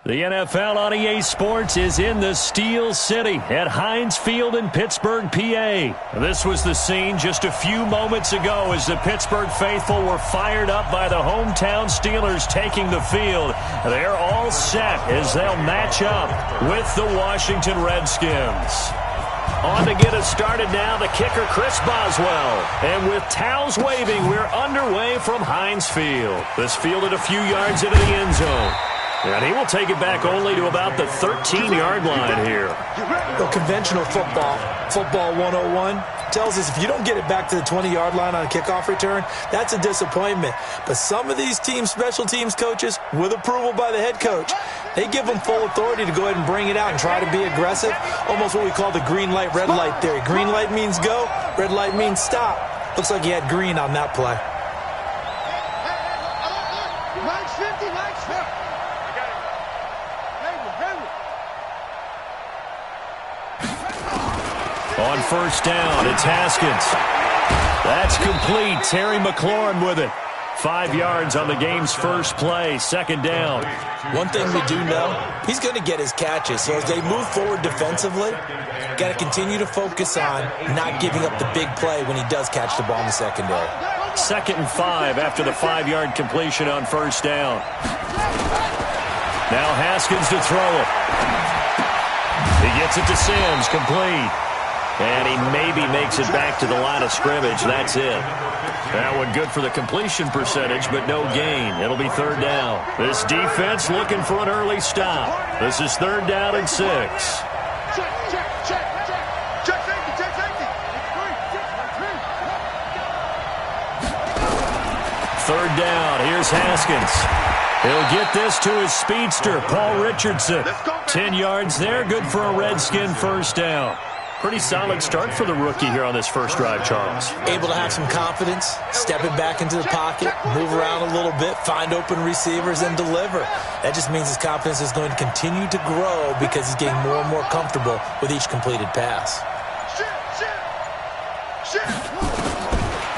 The NFL on EA Sports is in the Steel City at Heinz Field in Pittsburgh, PA. This was the scene just a few moments ago as the Pittsburgh faithful were fired up by the hometown Steelers taking the field. They're all set as they'll match up with the Washington Redskins. On to get us started now, the kicker, Chris Boswell. And with towels waving, we're underway from Heinz Field. This fielded a few yards into the end zone. And he will take it back only to about the 13-yard line here. Well, conventional football 101, tells us if you don't get it back to the 20-yard line on a kickoff return, that's a disappointment. But some of these special teams coaches, with approval by the head coach, they give them full authority to go ahead and bring it out and try to be aggressive, almost what we call the green light, red light theory. Green light means go, red light means stop. Looks like he had green on that play. On first down, it's Haskins. That's complete. Terry McLaurin with it. 5 yards on the game's first play, second down. One thing we do know, he's going to get his catches. So as they move forward defensively, got to continue to focus on not giving up the big play when he does catch the ball in the secondary. 2nd and 5 after the 5-yard completion on first down. Now Haskins to throw it. He gets it to Sims, complete. And he maybe makes it back to the line of scrimmage. That's it. That one good for the completion percentage, but no gain. It'll be third down. This defense looking for an early stop. This is third down and 6. Third down. Here's Haskins. He'll get this to his speedster, Paul Richardson. 10 yards there. Good for a Redskin first down. Pretty solid start for the rookie here on this first drive, Charles. Able to have some confidence, stepping back into the pocket, move around a little bit, find open receivers, and deliver. That just means his confidence is going to continue to grow because he's getting more and more comfortable with each completed pass.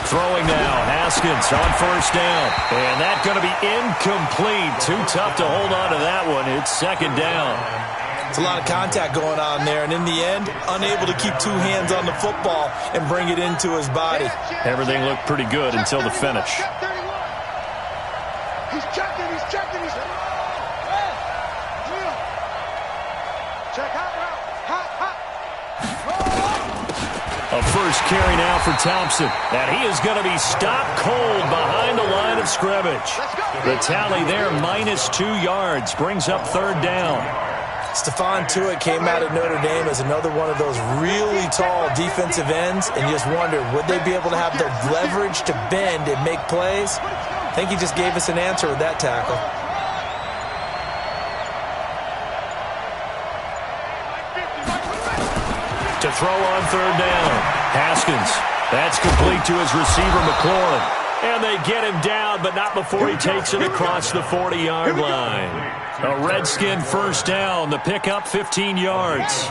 Throwing now, Haskins on first down. And that's going to be incomplete. Too tough to hold on to that one. It's second down. It's a lot of contact going on there, and in the end, unable to keep two hands on the football and bring it into his body. Everything looked pretty good until the finish. He's checking. Check out. A first carry now for Thompson. And he is going to be stopped cold behind the line of scrimmage. The tally there, -2 yards, brings up third down. Stephon Tuitt came out of Notre Dame as another one of those really tall defensive ends, and you just wondered, would they be able to have the leverage to bend and make plays? I think he just gave us an answer with that tackle. To throw on third down, Haskins. That's complete to his receiver, McLaurin. And they get him down, but not before he takes it across the 40-yard line. A Redskin first down. The pickup, 15 yards.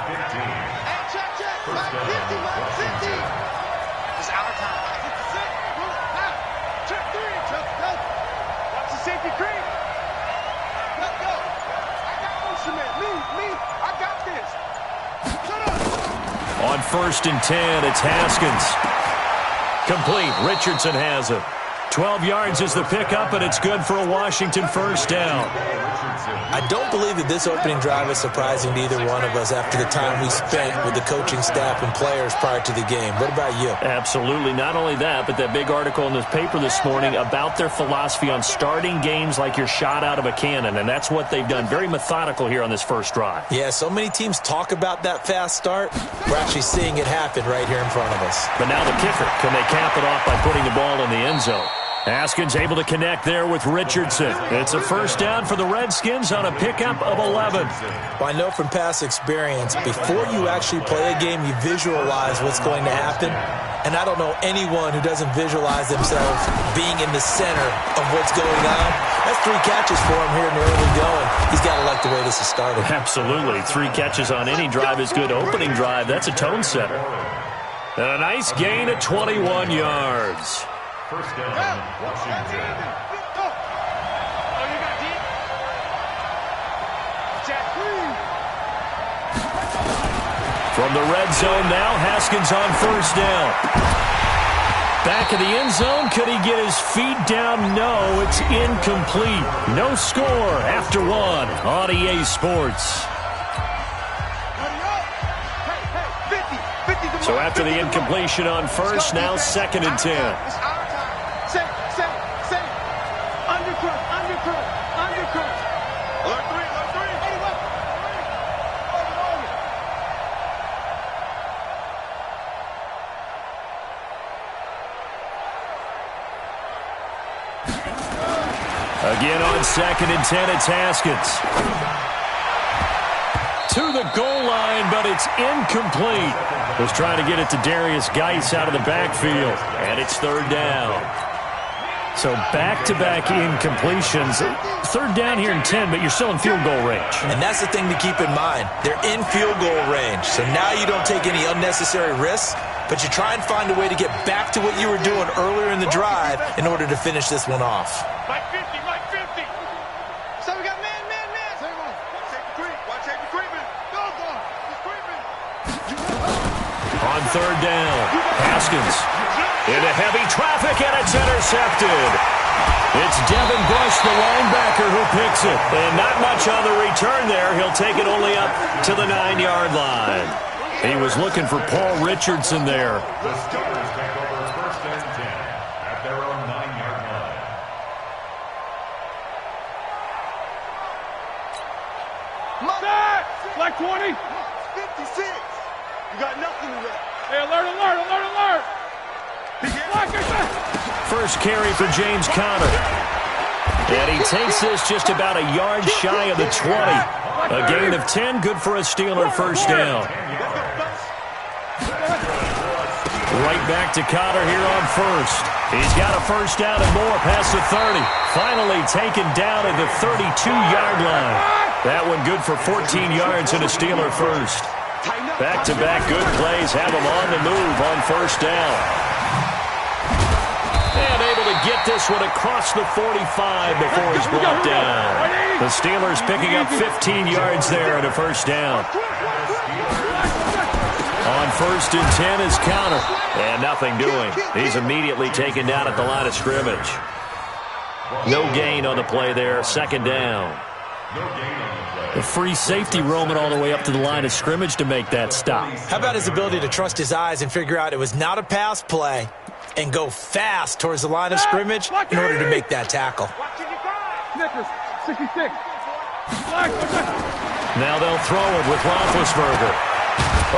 On first and 10, it's Haskins. Complete. Richardson has it. 12 yards is the pickup, and it's good for a Washington first down. I don't believe that this opening drive is surprising to either one of us after the time we spent with the coaching staff and players prior to the game. What about you? Absolutely. Not only that, but that big article in the paper this morning about their philosophy on starting games like you're shot out of a cannon, and that's what they've done. Very methodical here on this first drive. Yeah, so many teams talk about that fast start. We're actually seeing it happen right here in front of us. But now the kicker. Can they cap it off by putting the ball in the end zone? Haskins able to connect there with Richardson. It's a first down for the Redskins on a pickup of 11. Well, I know from past experience, before you actually play a game, you visualize what's going to happen. And I don't know anyone who doesn't visualize themselves being in the center of what's going on. That's 3 catches for him here in the early going. He's got to like the way this has started. Absolutely. 3 catches on any drive is good. Opening drive, that's a tone setter. And a nice gain of 21 yards. First down, Washington. From the red zone now, Haskins on first down. Back of the end zone, could he get his feet down? No, it's incomplete. No score after one on EA Sports. So after the incompletion on first, now 2nd and 10. Again on 2nd and 10, it's Haskins. To the goal line, but it's incomplete. Was trying to get it to Darius Geis out of the backfield, and it's 3rd down. So back-to-back incompletions. 3rd down here in 10, but you're still in field goal range. And that's the thing to keep in mind. They're in field goal range, so now you don't take any unnecessary risks, but you try and find a way to get back to what you were doing earlier in the drive in order to finish this one off. Right 50, right 50. So we got man. Watch Xavier creeping. Go. He's creeping. On 3rd down, Haskins into heavy traffic, and it's intercepted. It's Devin Bush, the linebacker, who picks it. And not much on the return there. He'll take it only up to the 9-yard line. He was looking for Paul Richardson there. The Steelers take over 1st and 10 at their own 9-yard line. Like 20. 56. You got nothing to that. Hey, alert. First carry for James Conner. And he takes this just about a yard shy of the 20. A gain of 10, good for a Steeler first down. Right back to Conner here on first. He's got a first down and more past the 30. Finally taken down at the 32-yard line. That one good for 14 yards and a Steeler first. Back-to-back good plays have him on the move on first down. And able to get this one across the 45 before he's brought down. The Steelers picking up 15 yards there and a first down. On 1st and 10 is Conner. And nothing doing. He's immediately taken down at the line of scrimmage. No gain on the play there. 2nd down. The free safety roaming all the way up to the line of scrimmage to make that stop. How about his ability to trust his eyes and figure out it was not a pass play and go fast towards the line of scrimmage in order to make that tackle. Snickers, 66. Now they'll throw it with Roethlisberger.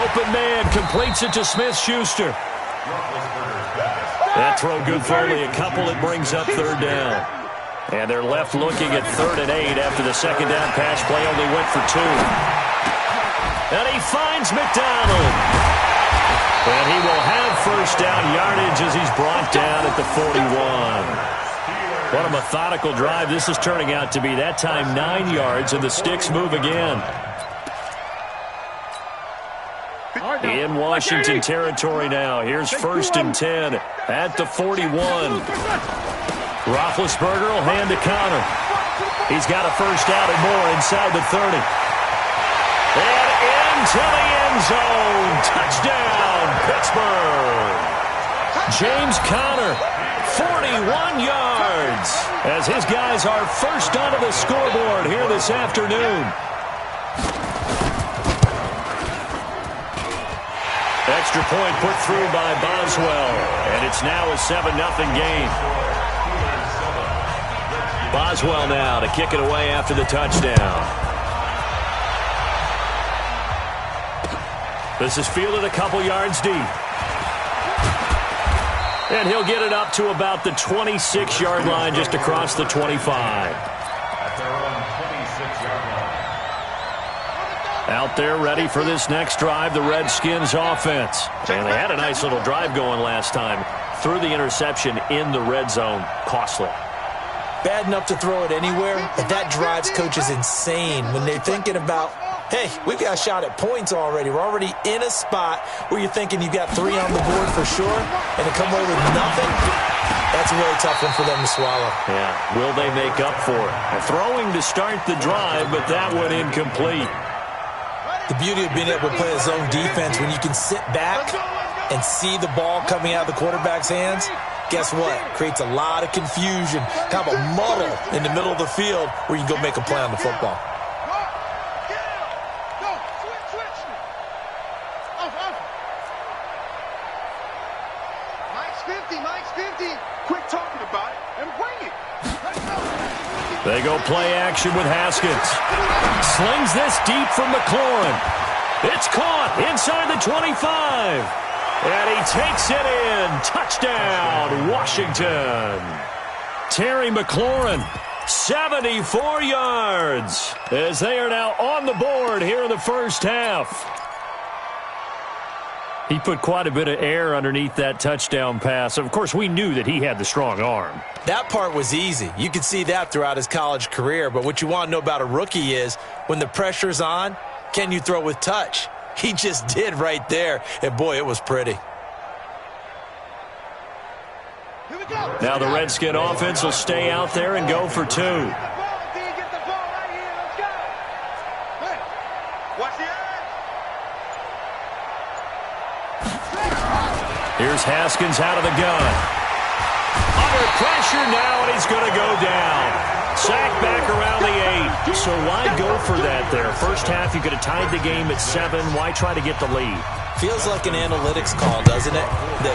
Open man completes it to Smith-Schuster. That throw good for only a couple. It brings up 3rd down. And they're left looking at 3rd and 8 after the 2nd down pass play only went for 2. And he finds McDonald. And he will have first down yardage as he's brought down at the 41. What a methodical drive this is turning out to be. That time 9 yards, and the sticks move again. In Washington territory now. Here's 1st and 10 at the 41. Roethlisberger will hand to Conner. He's got a first down and more inside the 30. And into the end zone. Touchdown, Pittsburgh. James Conner, 41 yards, as his guys are first onto the scoreboard here this afternoon. Extra point put through by Boswell, and it's now a 7-0 game. Boswell now to kick it away after the touchdown. This is fielded a couple yards deep. And he'll get it up to about the 26-yard line, just across the 25. At their own 26-yard line. Out there ready for this next drive, the Redskins offense. And they had a nice little drive going last time. Threw the interception in the red zone. Costly. Bad enough to throw it anywhere, but that drives coaches insane when they're thinking about, hey, we've got a shot at points already. We're already in a spot where you're thinking you've got 3 on the board for sure, and to come away with nothing, that's a really tough one for them to swallow. Yeah, will they make up for it? Throwing to start the drive, but that one incomplete. The beauty of being able to play a zone defense when you can sit back and see the ball coming out of the quarterback's hands, guess what? Creates a lot of confusion, kind of a muddle in the middle of the field where you can go make a play on the football. Mike's 50. Quit talking about it and bring it. They go play action with Haskins. Slings this deep from McLaurin. It's caught inside the 25. And he takes it in. Touchdown, Washington. Terry McLaurin, 74 yards, as they are now on the board here in the first half. He put quite a bit of air underneath that touchdown pass. Of course, we knew that he had the strong arm. That part was easy. You could see that throughout his college career. But what you want to know about a rookie is when the pressure's on, can you throw with touch? He just did right there. And, boy, it was pretty. Now the Redskin offense will stay out there and go for two. Here's Haskins out of the gun. Under pressure now, and he's going to go down. Sacked back around the 8. So why go for that there? First half, you could have tied the game at 7. Why try to get the lead? Feels like an analytics call, doesn't it?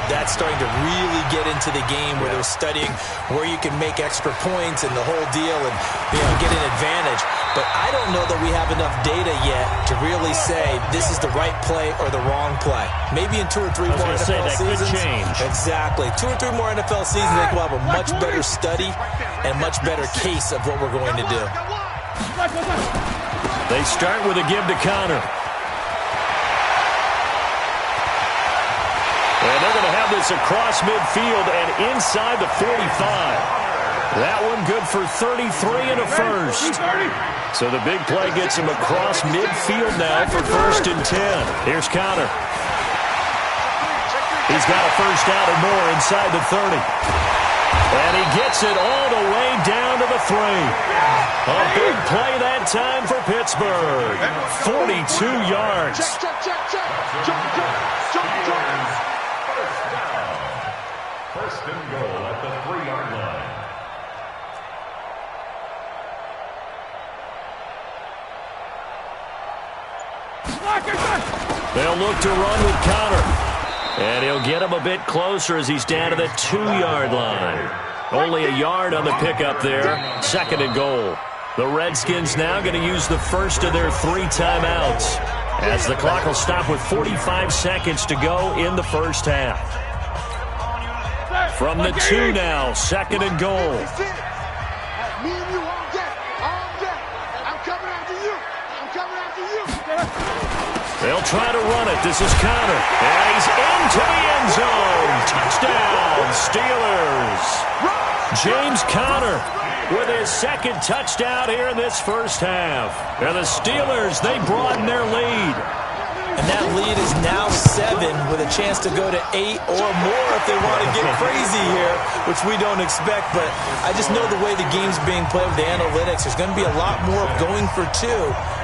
That's starting to really get into the game where they're studying where you can make extra points and the whole deal and get an advantage. But I don't know that we have enough data yet to really say this is the right play or the wrong play. Maybe in 2 or 3 more NFL seasons. Could change. Exactly. 2 or 3 more NFL seasons, I think we'll have a much better study and much better case of what we're going to do. They start with a give to Connor. And they're going to have this across midfield and inside the 45. That one good for 33 and a first. So the big play gets him across midfield now for 1st and 10. Here's Connor. He's got a first down and more inside the 30. And he gets it all the way down to the 3. A big play that time for Pittsburgh. 42 yards. First and goal at the 3-yard line. They'll look to run with Connor. And he'll get him a bit closer as he's down to the 2-yard line. Only a yard on the pickup there. 2nd and goal. The Redskins now going to use the first of their 3 timeouts, as the clock will stop with 45 seconds to go in the first half. From the 2 now, 2nd and goal. Me and you all day. I'm coming after you. They'll try to run it. This is Connor. And he's into the end zone. Touchdown, Steelers. James Conner with his 2nd touchdown here in this first half. And the Steelers, they broaden their lead. And that lead is now 7 with a chance to go to 8 or more if they want to get crazy here, which we don't expect. But I just know the way the game's being played with the analytics, there's going to be a lot more of going for 2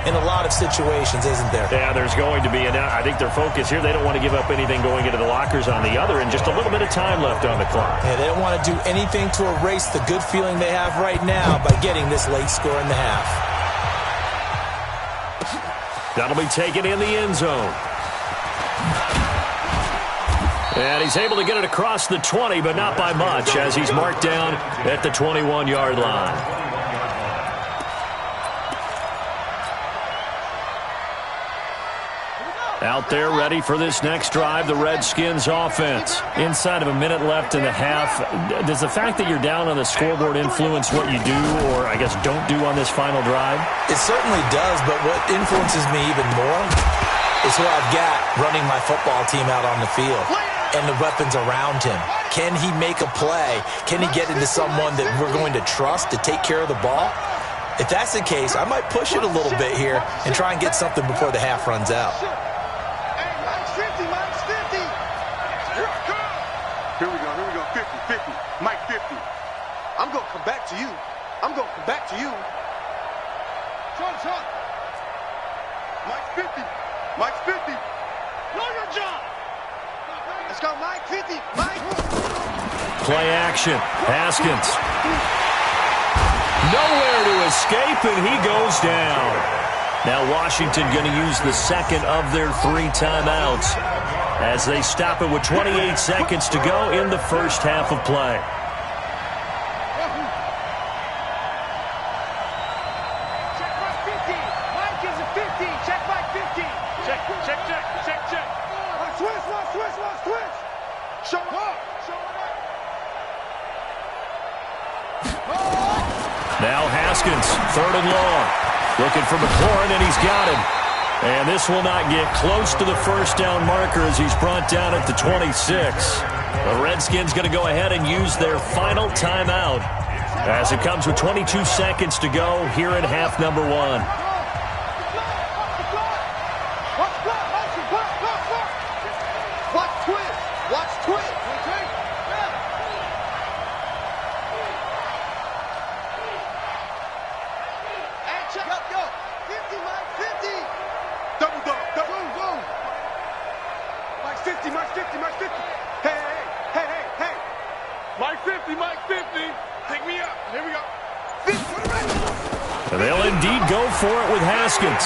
in a lot of situations, isn't there? Yeah, there's going to be. And I think their focus here, they don't want to give up anything going into the lockers on the other, and just a little bit of time left on the clock. Yeah, they don't want to do anything to erase the good feeling they have right now by getting this late score in the half. That'll be taken in the end zone. And he's able to get it across the 20, but not by much, as he's marked down at the 21-yard line. Out there ready for this next drive, the Redskins offense. Inside of a minute left in the half, does the fact that you're down on the scoreboard influence what you do, or I guess don't do on this final drive? It certainly does, but what influences me even more is who I've got running my football team out on the field and the weapons around him. Can he make a play? Can he get into someone that we're going to trust to take care of the ball? If that's the case, I might push it a little bit here and try and get something before the half runs out. Here we go, 50. Mike 50. I'm going to come back to you. Sean. Mike 50. Mike's 50. Know your job. Let's go, Mike. 50. Mike. Play action. Haskins. Nowhere to escape, and he goes down. Now Washington going to use the second of their 3 timeouts as they stop it with 28 seconds to go in the first half of play. Check Mike 50. Mike is a 50. Check Mike 50. Check. Switch. Show it up. Now Haskins, 3rd and long. Looking for McLaurin, and he's got him. And this will not get close to the first down marker as he's brought down at the 26. The Redskins going to go ahead and use their final timeout as it comes with 22 seconds to go here in half number 1. Watch twist. Go. 50, Mike, 50. Double. Mike's 50. Hey. Mike 50. Take me up. Here we go. 50. And they'll indeed go for it with Haskins.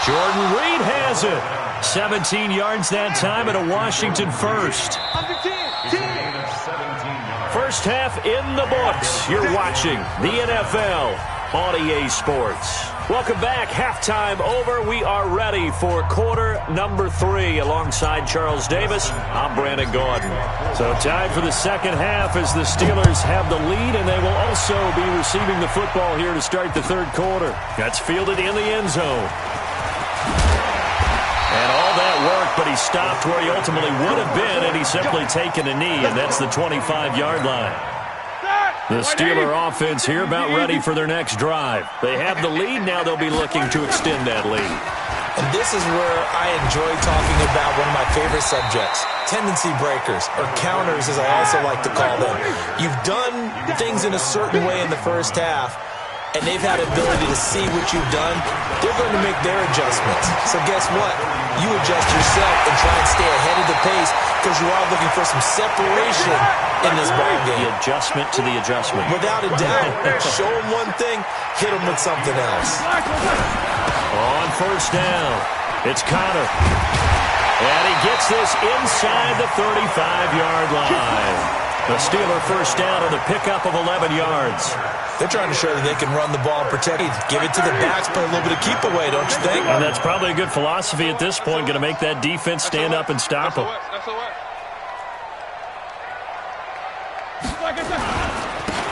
Jordan Reed has it. 17 yards that time and a Washington first. Under 10. First half in the books. You're watching the NFL on EA Sports. Welcome back. Halftime over. We are ready for quarter number 3 alongside Charles Davis. I'm Brandon Gordon. So time for the second half as the Steelers have the lead, and they will also be receiving the football here to start the third quarter. That's fielded in the end zone. And all that work, but he stopped where he ultimately would have been, and he's simply taken a knee, and that's the 25-yard line. The Steeler offense here about ready for their next drive. They have the lead. Now they'll be looking to extend that lead. And this is where I enjoy talking about one of my favorite subjects, tendency breakers, or counters as I also like to call them. You've done things in a certain way in the first half, and they've had ability to see what you've done. They're going to make their adjustments. So guess what? You adjust yourself and try and stay ahead of the pace because you are looking for some separation in this ball game. The adjustment to the adjustment. Without a doubt. Show them one thing, hit them with something else. On first down, it's Connor. And he gets this inside the 35-yard line. The Steeler first down on the pickup of 11 yards. They're trying to show that they can run the ball and protect it. Give it to the backs, play a little bit of keep away, don't you think? And that's probably a good philosophy at this point, going to make that defense stand up and stop them.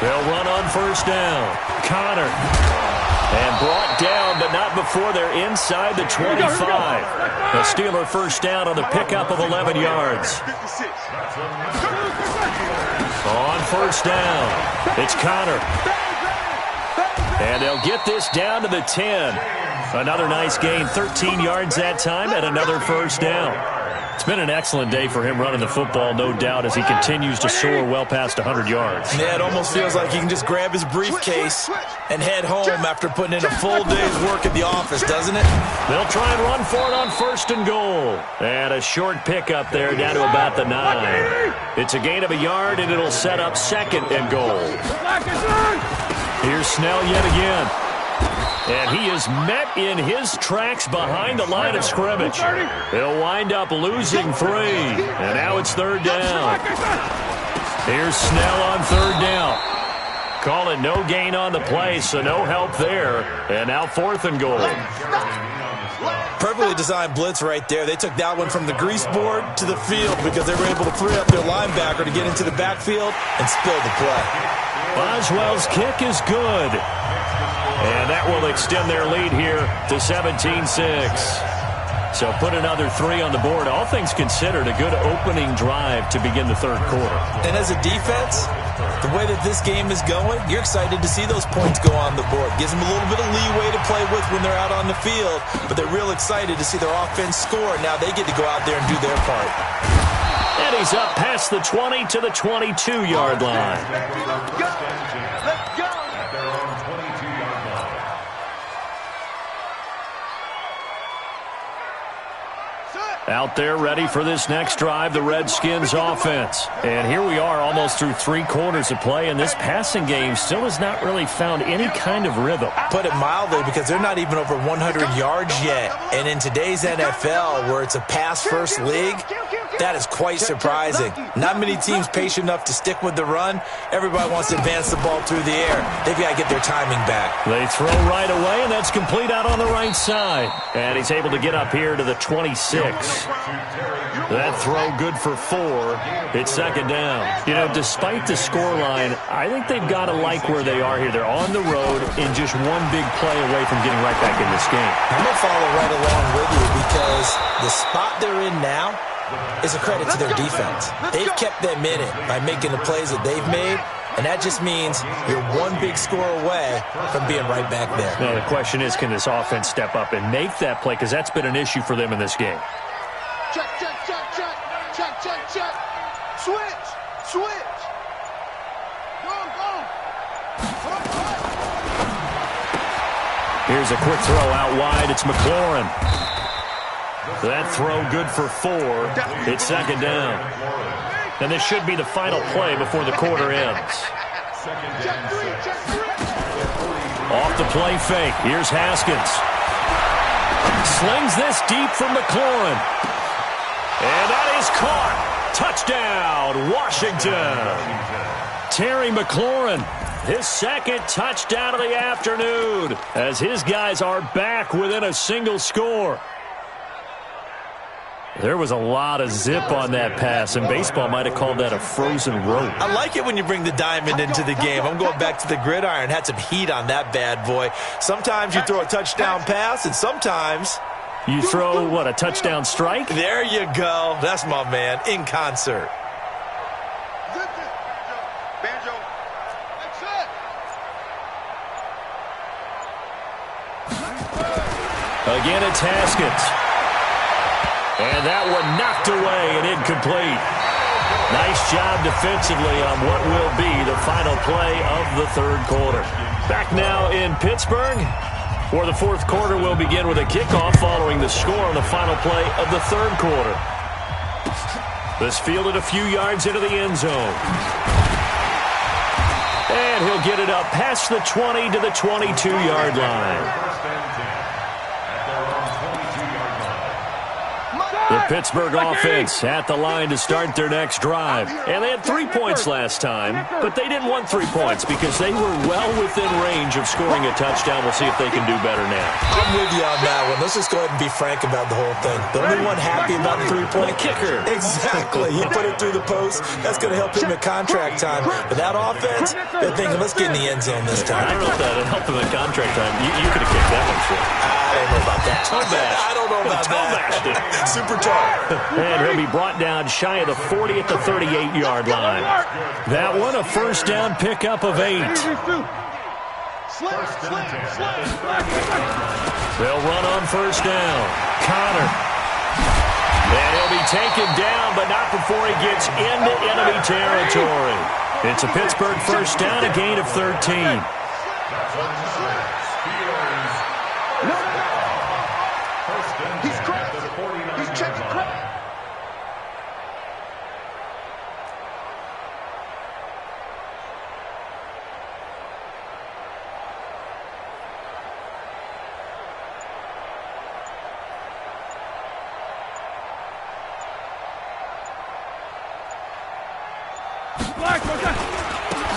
They'll run on first down. Connor. And brought down, but not before they're inside the 25. The Steeler first down on the pickup of 11 yards. On first down, it's Connor. And they'll get this down to the 10. Another nice gain, 13 yards that time, and another first down. It's been an excellent day for him running the football, no doubt, as he continues to soar well past 100 yards. Yeah, it almost feels like he can just grab his briefcase and head home after putting in a full day's work at the office, doesn't it? They'll try and run for it on first and goal. And a short pickup there down to about the 9. It's a gain of a yard, and it'll set up second and goal. Here's Snell yet again. And he is met in his tracks behind the line of scrimmage. He'll wind up losing 3. And now it's third down. Here's Snell on third down. Call it no gain on the play, so no help there. And now fourth and goal. Perfectly designed blitz right there. They took that one from the grease board to the field because they were able to free up their linebacker to get into the backfield and spill the play. Boswell's kick is good. And that will extend their lead here to 17-6. So put another 3 on the board. All things considered, a good opening drive to begin the third quarter. And as a defense, the way that this game is going, you're excited to see those points go on the board. Gives them a little bit of leeway to play with when they're out on the field, but they're real excited to see their offense score. Now they get to go out there and do their part. And he's up past the 20 to the 22-yard line. Let's go. Out there ready for this next drive, the Redskins offense. And here we are almost through 3 quarters of play, and this passing game still has not really found any kind of rhythm. Put it mildly, because they're not even over 100 yards yet. And in today's NFL, where it's a pass-first league, that is quite surprising. Not many teams patient enough to stick with the run. Everybody wants to advance the ball through the air. They've got to get their timing back. They throw right away, and that's complete out on the right side. And he's able to get up here to the 26. That throw good for 4. It's second down. You know, despite the scoreline, I think they've got to like where they are here. They're on the road and just one big play away from getting right back in this game. I'm going to follow right along with you, because the spot they're in now is a credit to their defense. They've kept them in it by making the plays that they've made, and that just means you're one big score away from being right back there. Now, the question is, can this offense step up and make that play? Because that's been an issue for them in this game. Check, check, check, check. Check, check, check. Switch. Switch. Go, go. Here's a quick throw out wide. It's McLaurin. That throw good for 4. It's second down. And this should be the final play before the quarter ends. Off the play fake. Here's Haskins. Slings this deep for McLaurin. And that is caught. Touchdown, Washington. Terry McLaurin, his second touchdown of the afternoon, as his guys are back within a single score. There was a lot of zip on that pass, and baseball might have called that a frozen rope. I like it when you bring the diamond into the game. I'm going back to the gridiron. Had some heat on that bad boy. Sometimes you throw a touchdown pass, and sometimes you throw, what, a touchdown strike? There you go. That's my man, in concert. Banjo. That's it. Again, it's Haskins. And that one knocked away and incomplete. Nice job defensively on what will be the final play of the third quarter. Back now in Pittsburgh, where the fourth quarter will begin with a kickoff following the score on the final play of the third quarter. This fielded a few yards into the end zone. And he'll get it up past the 20 to the 22-yard line. The Pittsburgh offense at the line to start their next drive. And they had 3 points last time, but they didn't want 3 points because they were well within range of scoring a touchdown. We'll see if they can do better now. I'm with you on that one. Let's just go ahead and be frank about the whole thing. The only one happy about the 3-point kicker. Exactly. He put it through the post. That's going to help him at contract time. But that offense, they're thinking, let's get in the end zone this time. I don't know if that would help him at contract time. You could have kicked that one, sure. I don't know about that. I don't know about that. Super tough. And he'll be brought down shy of the 40 at the 38-yard line. That one, a first down pickup of 8. They'll run on first down. Connor. And he'll be taken down, but not before he gets into enemy territory. It's a Pittsburgh first down, a gain of 13.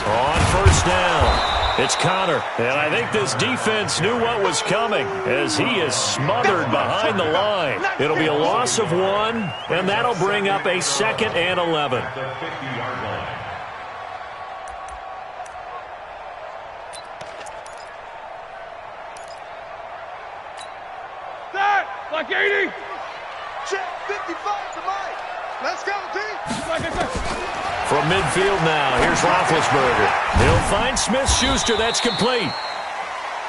On first down, it's Connor. And I think this defense knew what was coming as he is smothered behind the line. It'll be a loss of 1, and that'll bring up a 2nd and 11. Like 80. Check 55 to Mike. Let's go, team. From midfield now, here's Roethlisberger. He'll find Smith-Schuster. That's complete.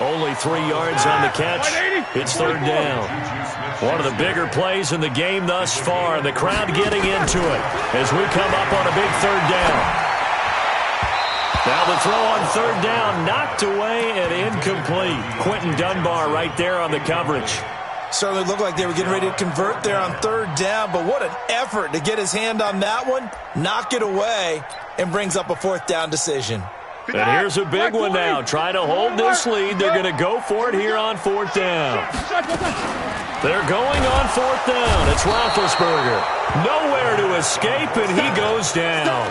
Only 3 yards on the catch. It's third down. One of the bigger plays in the game thus far. The crowd getting into it as we come up on a big third down. Now the throw on third down, knocked away and incomplete. Quentin Dunbar right there on the coverage. Certainly looked like they were getting ready to convert there on third down, but what an effort to get his hand on that one, knock it away, and brings up a fourth down decision. And here's a big one now. Trying to hold this lead. They're going to go for it here on fourth down. They're going on fourth down. It's Roethlisberger. Nowhere to escape, and he goes down.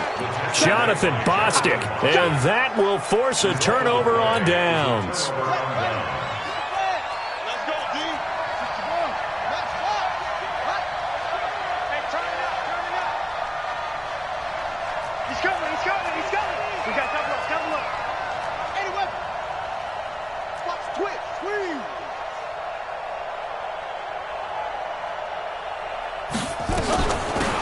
Jonathan Bostic. And that will force a turnover on downs.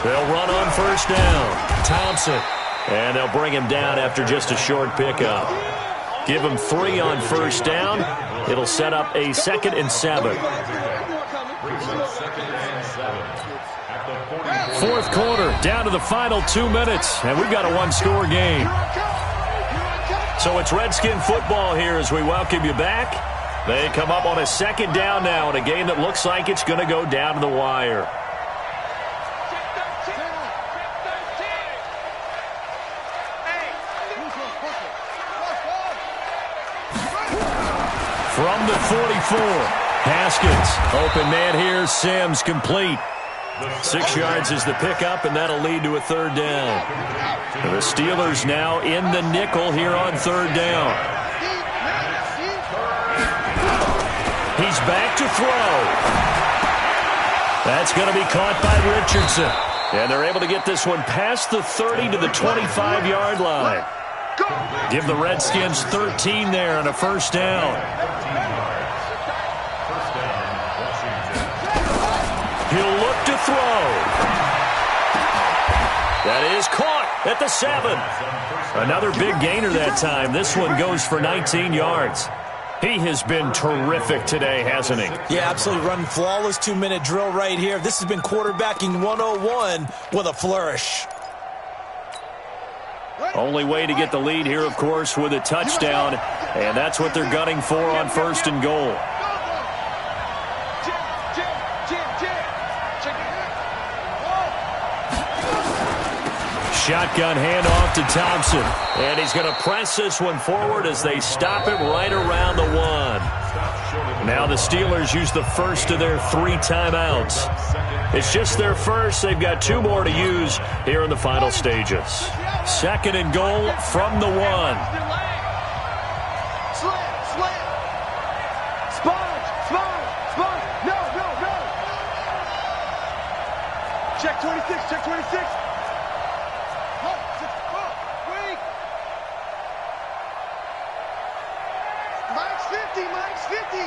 They'll run on first down. Thompson. And they'll bring him down after just a short pickup. Give him 3 on first down. It'll set up a 2nd and 7. Fourth quarter, down to the final 2 minutes, and we've got a one-score game. So it's Redskin football here as we welcome you back. They come up on a 2nd down now in a game that looks like it's going to go down to the wire. From the 44, Haskins. Open man here, Sims complete. 6 yards is the pickup, and that'll lead to a third down. The Steelers now in the nickel here on third down. He's back to throw. That's going to be caught by Richardson. And they're able to get this one past the 30 to the 25-yard line. Give the Redskins 13 there on a first down. He'll look to throw. That is caught at the 7. Another big gainer that time. This one goes for 19 yards. He has been terrific today, hasn't he? Yeah, absolutely. Running flawless 2-minute drill right here. This has been quarterbacking 101 with a flourish. Only way to get the lead here, of course, with a touchdown. And that's what they're gunning for on first and goal. Shotgun handoff to Thompson. And he's going to press this one forward as they stop it right around the 1. Now the Steelers use the first of their 3 timeouts. It's just their first. They've got 2 more to use here in the final stages. 2nd and goal from the 1. Check 26, check 26. Mike's 50.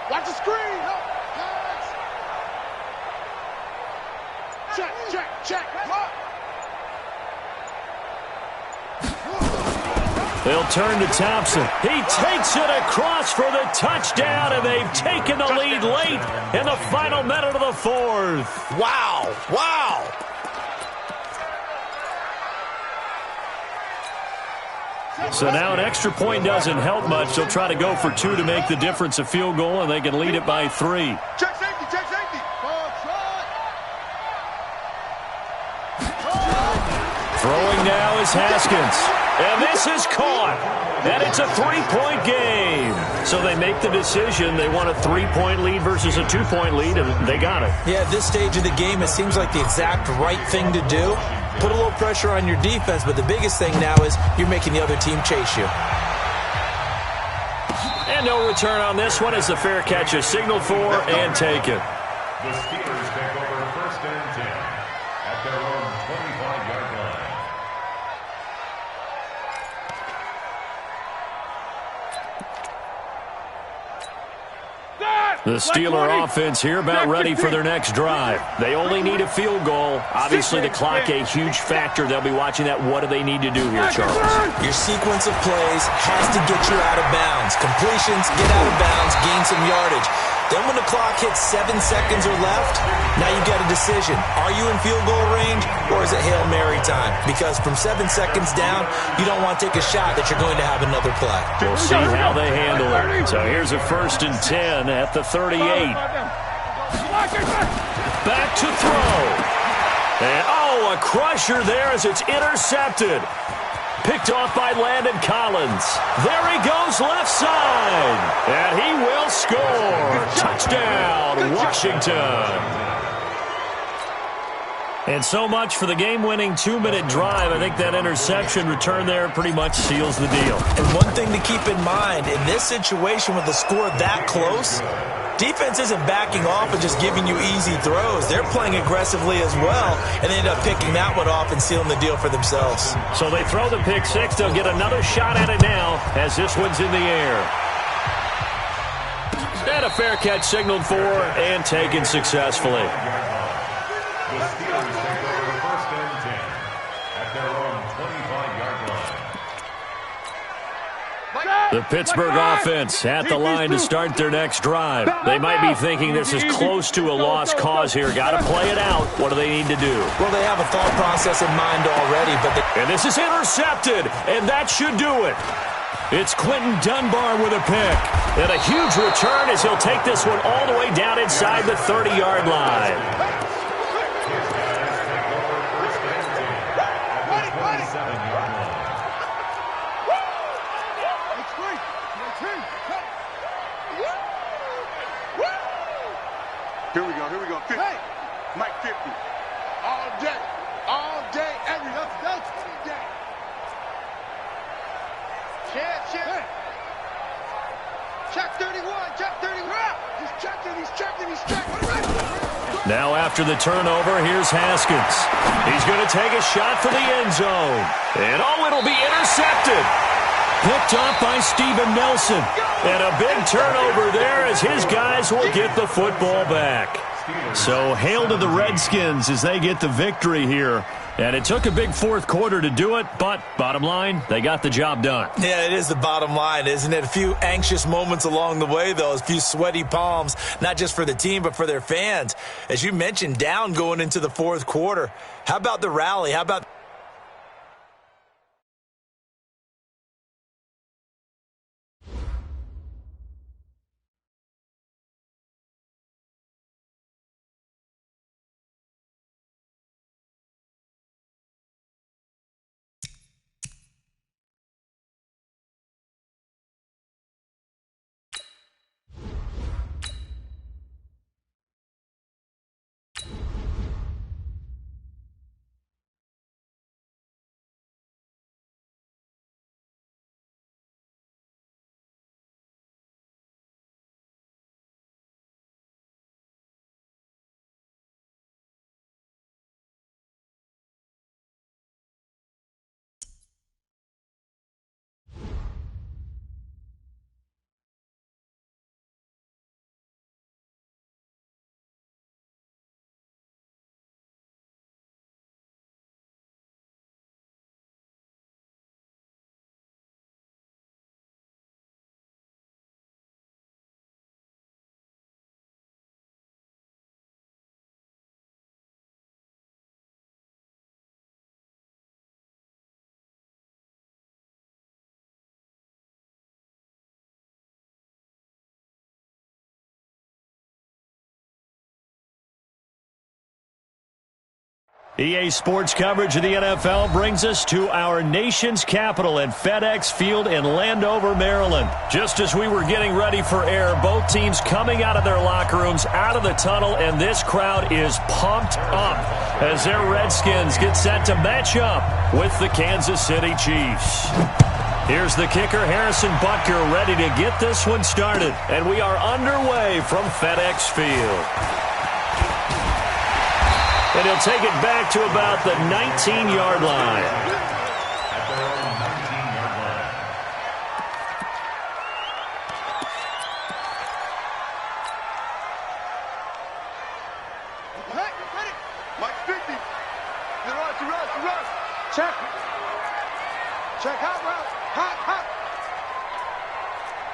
Watch the screen. Check. They'll turn to Thompson. He takes it across for the touchdown, and they've taken the lead late in the final minute of the 4th. Wow. So now an extra point doesn't help much. They'll try to go for 2 to make the difference a field goal, and they can lead it by 3. Check safety. Throwing now is Haskins. And this is caught. And it's a 3-point game. So they make the decision. They want a 3-point lead versus a 2-point lead, and they got it. Yeah, at this stage of the game, it seems like the exact right thing to do. Put a little pressure on your defense, but the biggest thing now is you're making the other team chase you. And no return on this one as the fair catch is signaled for and taken. The Steelers take over first and 10 at their own 25-yard line. The Steeler offense here about ready for their next drive. They only need a field goal. Obviously, the clock a huge factor. They'll be watching that. What do they need to do here, Charles? Your sequence of plays has to get you out of bounds. Completions, get out of bounds, gain some yardage. Then when the clock hits 7 seconds or left, now you get a decision. Are you in field goal range or is it Hail Mary time? Because from 7 seconds down, you don't want to take a shot that you're going to have another play. We'll see how they handle it. So here's a 1st and 10 at the 38. Back to throw. And, a crusher there as it's intercepted. Picked off by Landon Collins. There he goes left side. And he will score. Touchdown, Washington. And so much for the game-winning 2-minute drive. I think that interception return there pretty much seals the deal. And one thing to keep in mind, in this situation with the score that close, defense isn't backing off and just giving you easy throws. They're playing aggressively as well, and they end up picking that one off and sealing the deal for themselves. So they throw the pick six. They'll get another shot at it now as this one's in the air. And a fair catch signaled for and taken successfully. The Steelers take over the 1st and 10 at their own 25-yard line. The Pittsburgh offense at the line to start their next drive. They might be thinking this is close to a lost cause here. Got to play it out. What do they need to do? Well, they have a thought process in mind already, but and this is intercepted, and that should do it. It's Quentin Dunbar with a pick. And a huge return as he'll take this one all the way down inside the 30-yard line. Here we go. 50. Hey. Mike 50. All day, every day. Check. Hey. Check 31. He's checking. Now after the turnover, here's Haskins. He's going to take a shot for the end zone. And it'll be intercepted. Picked off by Steven Nelson. And a big turnover there as his guys will get the football back. So hail to the Redskins as they get the victory here. And it took a big fourth quarter to do it, but bottom line, they got the job done. Yeah, it is the bottom line, isn't it? A few anxious moments along the way, though, a few sweaty palms, not just for the team, but for their fans. As you mentioned, down going into the fourth quarter. How about the rally? How about EA Sports coverage of the NFL brings us to our nation's capital at FedEx Field in Landover, Maryland. Just as we were getting ready for air, both teams coming out of their locker rooms, out of the tunnel, and this crowd is pumped up as their Redskins get set to match up with the Kansas City Chiefs. Here's the kicker, Harrison Butker, ready to get this one started. And we are underway from FedEx Field. And he'll take it back to about the 19-yard line. At their own 19-yard line. Hey, ready? Mike 50. The rush. Check. Check hot route. Hot.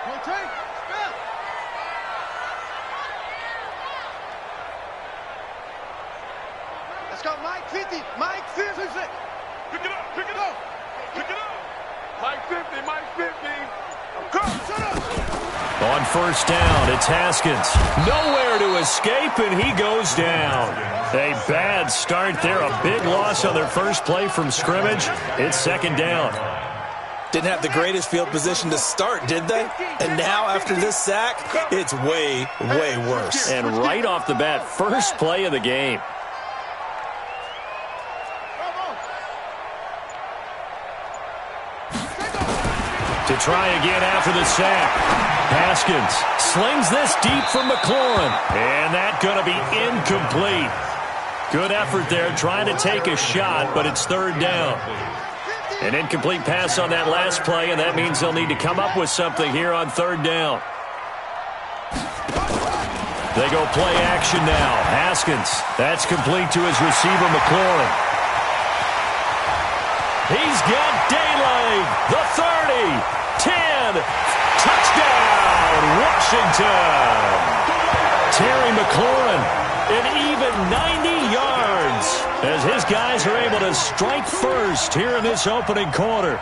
Rotate. Spin. Let's go, Mike 50. Mike 50. Pick it up, pick it up. Pick it up. Mike 50, Mike 50. Come on, shut up. On first down, it's Haskins. Nowhere to escape, and he goes down. A bad start there. A big loss on their first play from scrimmage. It's second down. Didn't have the greatest field position to start, did they? And now, after this sack, it's way, way worse. And right off the bat, first play of the game. To try again after the sack. Haskins slings this deep from McLaurin. And that going to be incomplete. Good effort there trying to take a shot, but it's third down. An incomplete pass on that last play, and that means they'll need to come up with something here on third down. They go play action now. Haskins, that's complete to his receiver, McLaurin. He's got daylight. The 30, 10, touchdown, Washington. Terry McLaurin, an even 90 yards as his guys are able to strike first here in this opening quarter.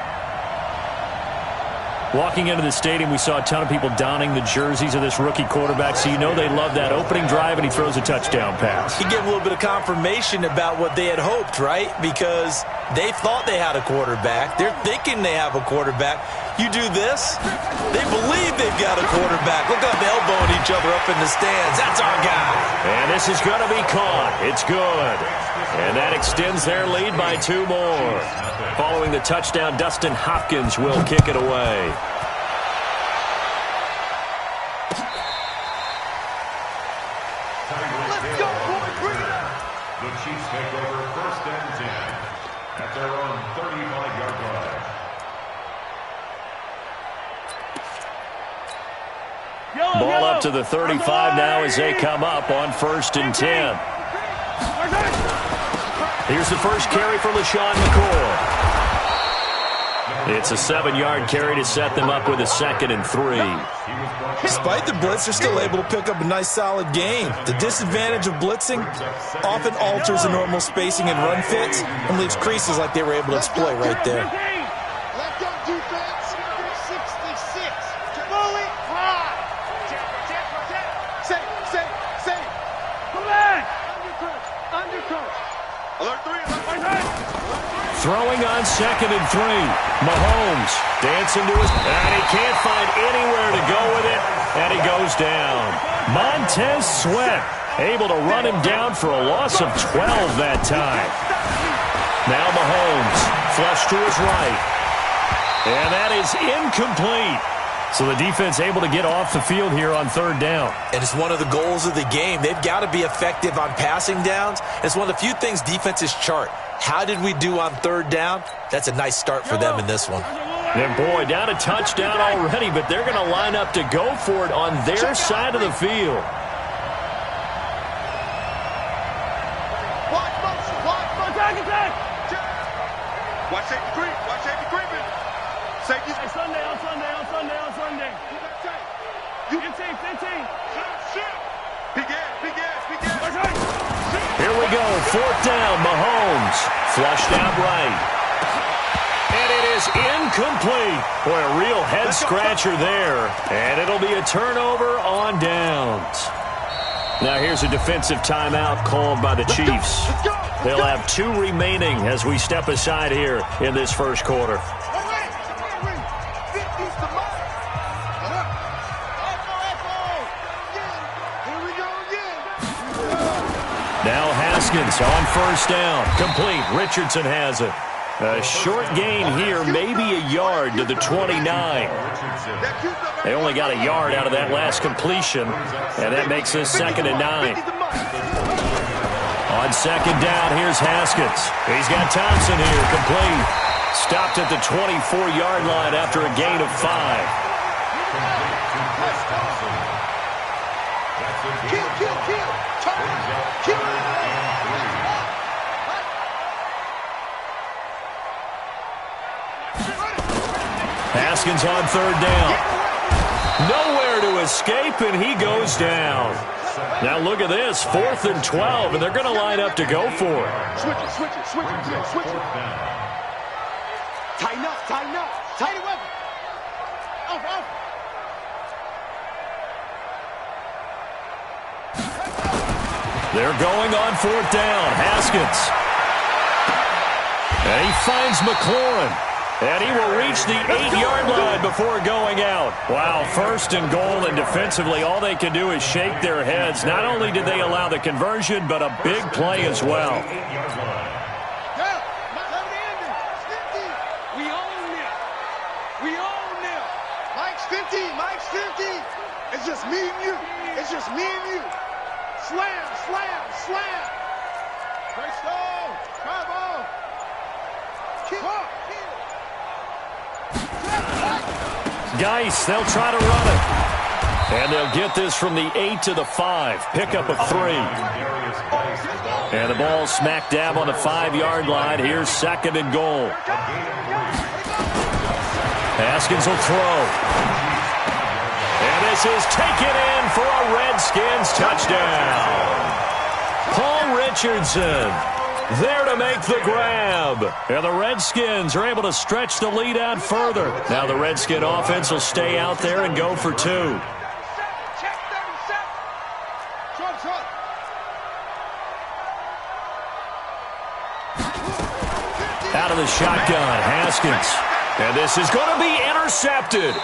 Walking into the stadium, we saw a ton of people donning the jerseys of this rookie quarterback, so you know they love that opening drive, and he throws a touchdown pass. He gave a little bit of confirmation about what they had hoped, right? Because they thought they had a quarterback. They're thinking they have a quarterback. You do this, they believe they've got a quarterback. Look up, elbowing each other up in the stands. That's our guy. And this is going to be caught. It's good. And that extends their lead by 2 more. Following the touchdown, Dustin Hopkins will kick it away. Let's go, boys. Bring it up. The Chiefs take over first and 10 at their own 35-yard line. Ball up to the 35 now as they come up on first and 10. Here's the first carry for LaShawn McCoy. It's a 7-yard carry to set them up with a 2nd and 3. Despite the blitz, they're still able to pick up a nice, solid gain. The disadvantage of blitzing often alters the normal spacing and run fits and leaves creases like they were able to exploit right there. Left up defense. 66. Bully high. Say. Come back. Undercut. Alert 3. Throwing on 2nd and 3. Mahomes dancing to his, and he can't find anywhere to go with it, and he goes down. Montez Sweat able to run him down for a loss of 12 that time. Now Mahomes flush to his right, and that is incomplete. So the defense able to get off the field here on third down. And it's one of the goals of the game. They've got to be effective on passing downs. It's one of the few things defenses chart. How did we do on third down? That's a nice start for them in this one. And boy, down a touchdown already, but they're going to line up to go for it on their side of the field. Watch motion. Attack. Watch safety creep. Creeping. Safety. Hey, Sunday. You can take 15. Big ass. Here we go, 4th down, Mahomes. Flushed out right. And it is incomplete. Boy, a real head-scratcher there. And it'll be a turnover on downs. Now here's a defensive timeout called by the Chiefs. They'll have 2 remaining as we step aside here in this first quarter. Now Haskins on first down. Complete. Richardson has it. A short gain here, maybe a yard to the 29. They only got a yard out of that last completion, and that makes this 2nd and 9. On second down, here's Haskins. He's got Thompson here, complete. Stopped at the 24-yard line after a gain of 5. Haskins on third down. Nowhere to escape, and he goes down. Now look at this, 4th and 12, and they're going to line up to go for it. Switch it, switch it, switch it, switch it. Tighten up, tighten up. Tighten up. Off, off. They're going on 4th down. Haskins. And he finds McLaurin. And he will reach the 8-yard line before going out. Wow, 1st and goal, and defensively all they can do is shake their heads. Not only did they allow the conversion, but a big play as well. We own it. We own it. Mike's 50. Mike's 50. It's just me and you. It's just me and you. Slam, slam, slam. Great stone. Bravo. Kick. Geis, they'll try to run it. And they'll get this from the 8 to the 5. Pickup of 3. And the ball smack dab on the 5-yard line. Here's 2nd and goal. Haskins will throw. And this is taken in for a Redskins touchdown. Paul Richardson there to make the grab. And the Redskins are able to stretch the lead out further. Now the Redskin offense will stay out there and go for 2. Out of the shotgun, Haskins. And this is going to be intercepted.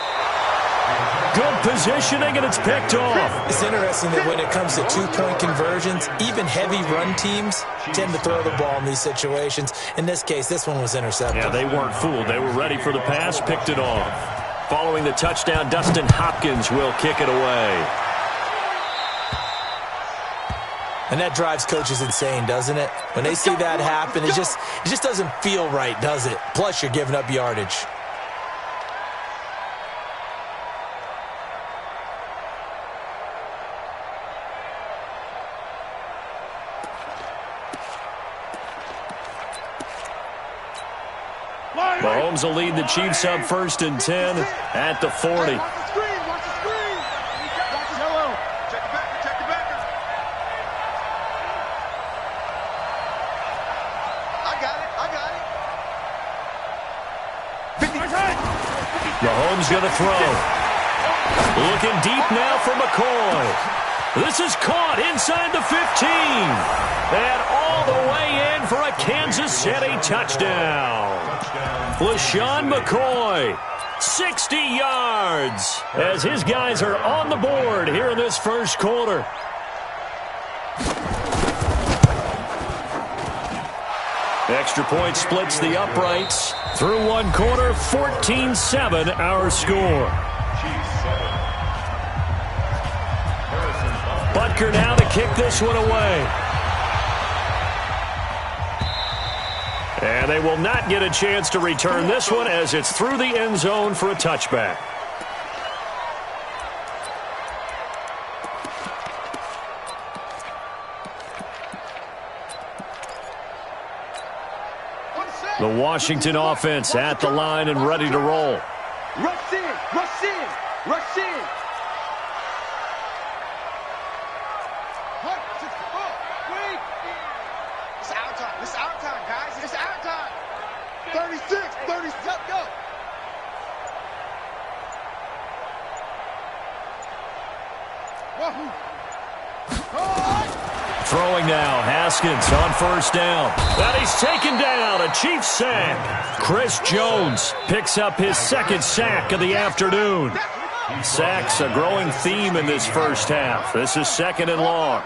Good positioning, and it's picked off. It's interesting that when it comes to two-point conversions, even heavy run teams tend to throw the ball in these situations. In this case, this one was intercepted. Yeah, they weren't fooled. They were ready for the pass, picked it off. Following the touchdown, Dustin Hopkins will kick it away. And that drives coaches insane, doesn't it? When they see that happen, it just doesn't feel right, does it? Plus, you're giving up yardage. Mahomes will lead the Chiefs up 1st and 10 at the 40. Watch the screen, watch the screen. Watch the yellow. Check the backer, check the backer. I got it. Mahomes going to throw. Looking deep now for McCoy. This is caught inside the 15. And all the way in for a Kansas City touchdown. LaShawn McCoy, 60 yards, as his guys are on the board here in this first quarter. Extra point splits the uprights. Through one quarter, 14-7 our score. Butker now to kick this one away. And they will not get a chance to return this one as it's through the end zone for a touchback. The Washington offense at the line and ready to roll. Rush in, rush in, rush in. It's our time. It's our time, guys. It's our time. 36, 30, go. Throwing now, Haskins on 1st down. And he's taken down, a Chiefs sack. Chris Jones picks up his 2nd sack of the afternoon. Sacks a growing theme in this first half. This is 2nd and long.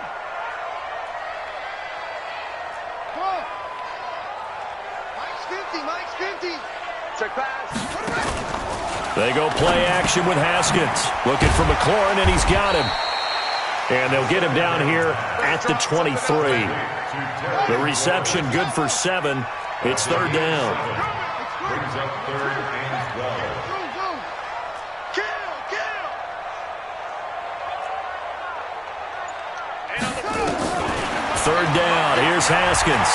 Mike's 50. Check pass. They go play action with Haskins. Looking for McLaurin, and he's got him. And they'll get him down here at the 23. The reception good for 7. It's 3rd down. Brings up 3rd and 12. Third down. Here's Haskins.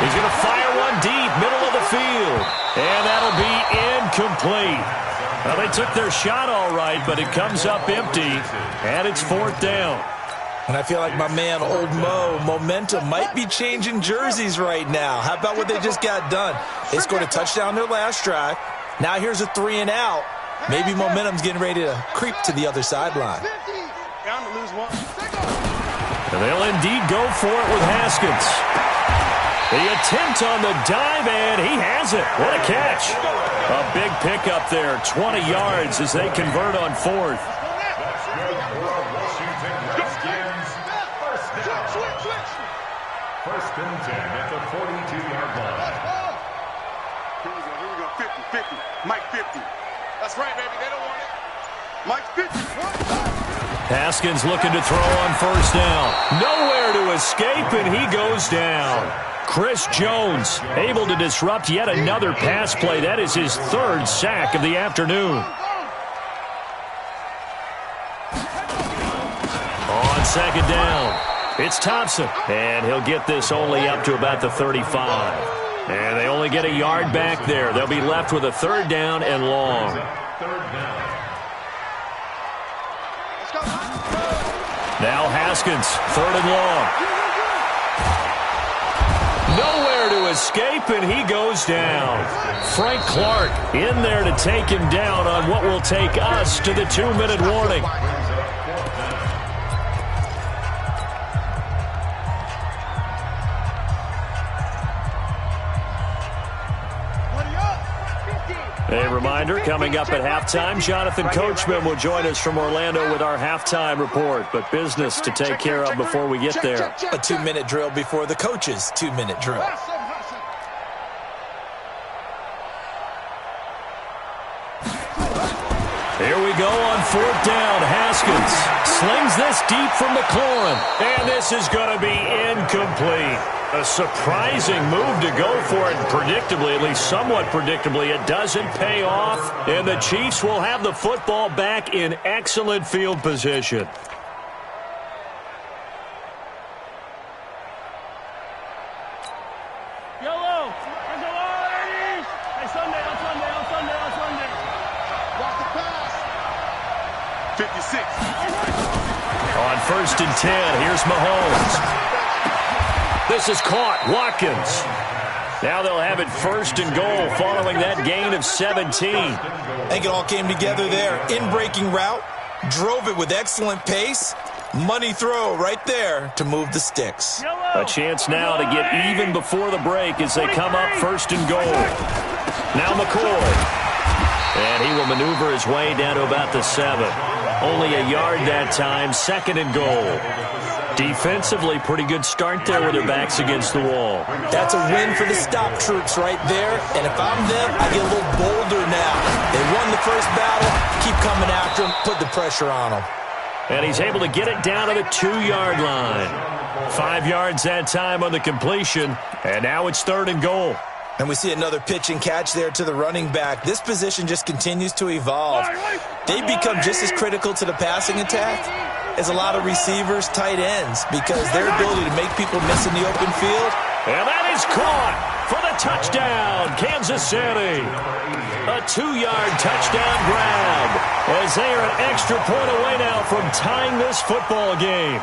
He's going to fire one deep, middle of the field. And that'll be incomplete. Well, they took their shot all right, but it comes up empty, and it's 4th down. And I feel like my man, Old Mo, momentum might be changing jerseys right now. How about what they just got done? They scored a touchdown their last drive. Now here's a 3 and out. Maybe momentum's getting ready to creep to the other sideline. And they'll indeed go for it with Haskins. The attempt on the dive, and he has it. What a catch. A big pickup there, 20 yards as they convert on 4th. First and 10 at the 42-yard line. Here we go, 50, 50. Mike 50. That's right, baby. They don't want it. Mike 50. Haskins looking to throw on 1st down. Nowhere to escape, and he goes down. Chris Jones able to disrupt yet another pass play. That is his 3rd sack of the afternoon. On 2nd down, it's Thompson, and he'll get this only up to about the 35. And they only get a yard back there. They'll be left with a 3rd down and long. Now Haskins, 3rd and long. Nowhere to escape, and he goes down. Frank Clark in there to take him down on what will take us to the 2-minute warning. A reminder, coming up at halftime, Jonathan Coachman will join us from Orlando with our halftime report, but business to take care of before we get there. A 2-minute drill before the coach's 2-minute drill. Here we go on 4th down. Haskins slings this deep from McLaurin, and this is going to be incomplete. A surprising move to go for it, predictably, at least somewhat predictably. It doesn't pay off, and the Chiefs will have the football back in excellent field position. Yellow. There's a lot, ladies. Hey, Sunday. Watch the pass. 56. On 1st and 10, here's Mahomes. This is caught. Watkins. Now they'll have it 1st and goal following that gain of 17. I think it all came together there. In-breaking route, drove it with excellent pace. Money throw right there to move the sticks. A chance now to get even before the break as they come up 1st and goal. Now McCoy. And he will maneuver his way down to about the 7. Only a yard that time, 2nd and goal. Defensively, pretty good start there with their backs against the wall. That's a win for the stop troops right there. And if I'm them, I get a little bolder now. They won the first battle. Keep coming after them. Put the pressure on them. And he's able to get it down to the 2-yard line. 5 yards that time on the completion. And now it's 3rd and goal. And we see another pitch and catch there to the running back. This position just continues to evolve. They become just as critical to the passing attack as a lot of receivers, tight ends, because their ability to make people miss in the open field. And that is caught for the touchdown, Kansas City. A 2-yard touchdown grab as they are an extra point away now from tying this football game.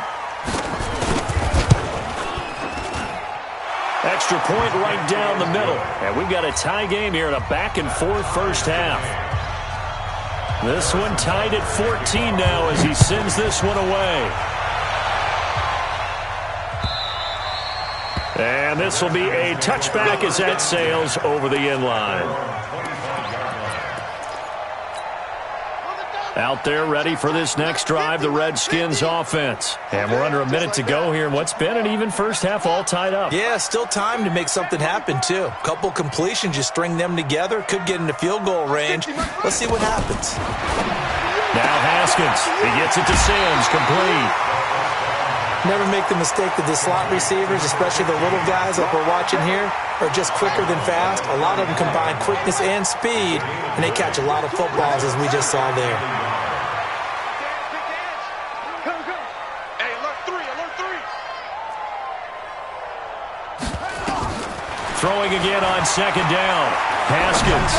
Extra point right down the middle. And we've got a tie game here in a back-and-forth first half. This one tied at 14 now as he sends this one away. And this will be a touchback as that sails over the end line. Out there ready for this next drive, the Redskins offense. And we're under a minute to go here in what's been an even first half, all tied up. Yeah, still time to make something happen, too. Couple completions, you string them together, could get into field goal range. Let's see what happens. Now Haskins, he gets it to Sims, complete. Never make the mistake that the slot receivers, especially the little guys like we're watching here, are just quicker than fast. A lot of them combine quickness and speed, and they catch a lot of footballs, as we just saw there. Throwing again on second down. Haskins.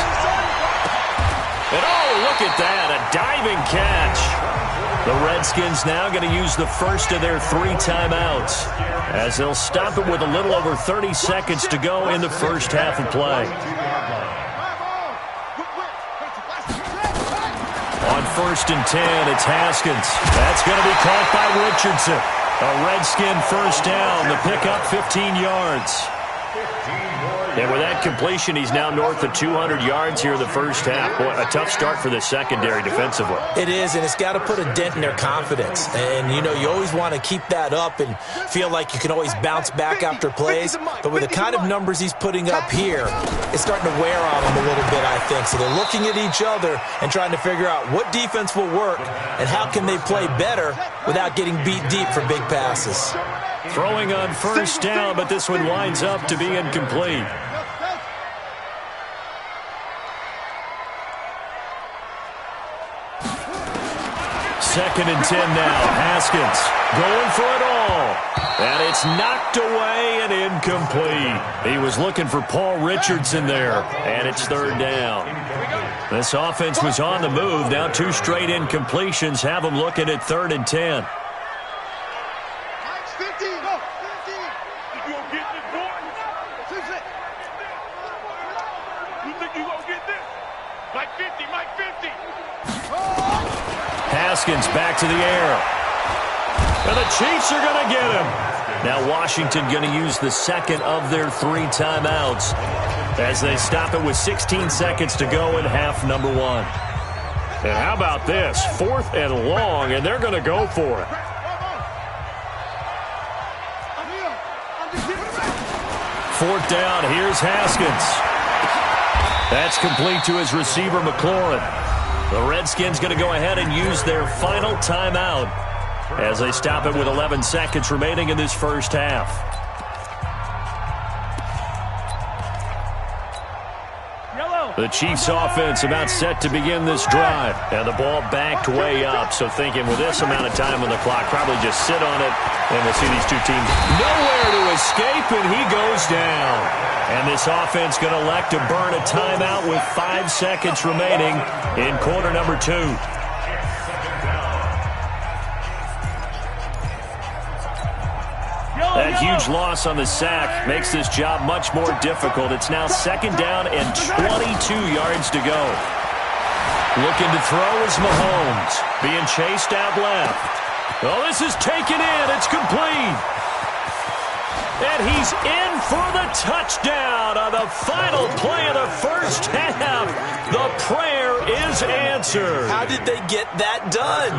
And oh, look at that, a diving catch. The Redskins now going to use the first of their 3 timeouts as they'll stop it with a little over 30 seconds to go in the first half of play. On 1st and 10, it's Haskins. That's going to be caught by Richardson. A Redskin first down. The pickup 15 yards. And with that completion, he's now north of 200 yards here in the first half. Boy, a tough start for the secondary defensively. It is, and it's got to put a dent in their confidence. And, you know, you always want to keep that up and feel like you can always bounce back after plays. But with the kind of numbers he's putting up here, it's starting to wear on them a little bit, I think. So they're looking at each other and trying to figure out what defense will work and how can they play better without getting beat deep for big passes. Throwing on first down, but this one winds up to be incomplete. Second and 10 now. Haskins going for it all. And it's knocked away and incomplete. He was looking for Paul Richardson there. And it's 3rd down. This offense was on the move. Now 2 straight incompletions have them looking at 3rd and 10. Haskins back to the air. And the Chiefs are going to get him. Now Washington going to use the second of their 3 timeouts as they stop it with 16 seconds to go in half number 1. And how about this? 4th and long, and they're going to go for it. Fourth down, here's Haskins. That's complete to his receiver, McLaurin. The Redskins going to go ahead and use their final timeout as they stop it with 11 seconds remaining in this first half. The Chiefs offense about set to begin this drive. And the ball backed way up. So thinking with this amount of time on the clock, probably just sit on it. And we'll see these two teams nowhere to escape, and he goes down. And this offense going to elect to burn a timeout with 5 seconds remaining in quarter number 2. That huge loss on the sack makes this job much more difficult. It's now 2nd down and 22 yards to go. Looking to throw is Mahomes. Being chased out left. Oh, this is taken in. It's complete. And he's in for the touchdown on the final play of the first half. The prayer is answered. How did they get that done?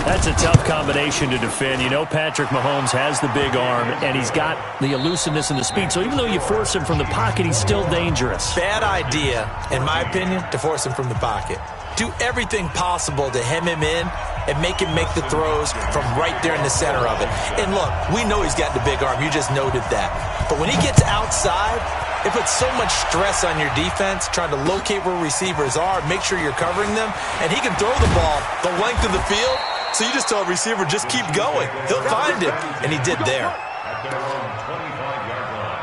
That's a tough combination to defend. You know Patrick Mahomes has the big arm, and he's got the elusiveness and the speed. So even though you force him from the pocket, he's still dangerous. Bad idea, in my opinion, to force him from the pocket. Do everything possible to hem him in and make him make the throws from right there in the center of it. And look, we know he's got the big arm. You just noted that. But when he gets outside, it puts so much stress on your defense trying to locate where receivers are, make sure you're covering them, and he can throw the ball the length of the field. So you just tell a receiver, just keep going. He'll find it, and he did there. At their own 25-yard line.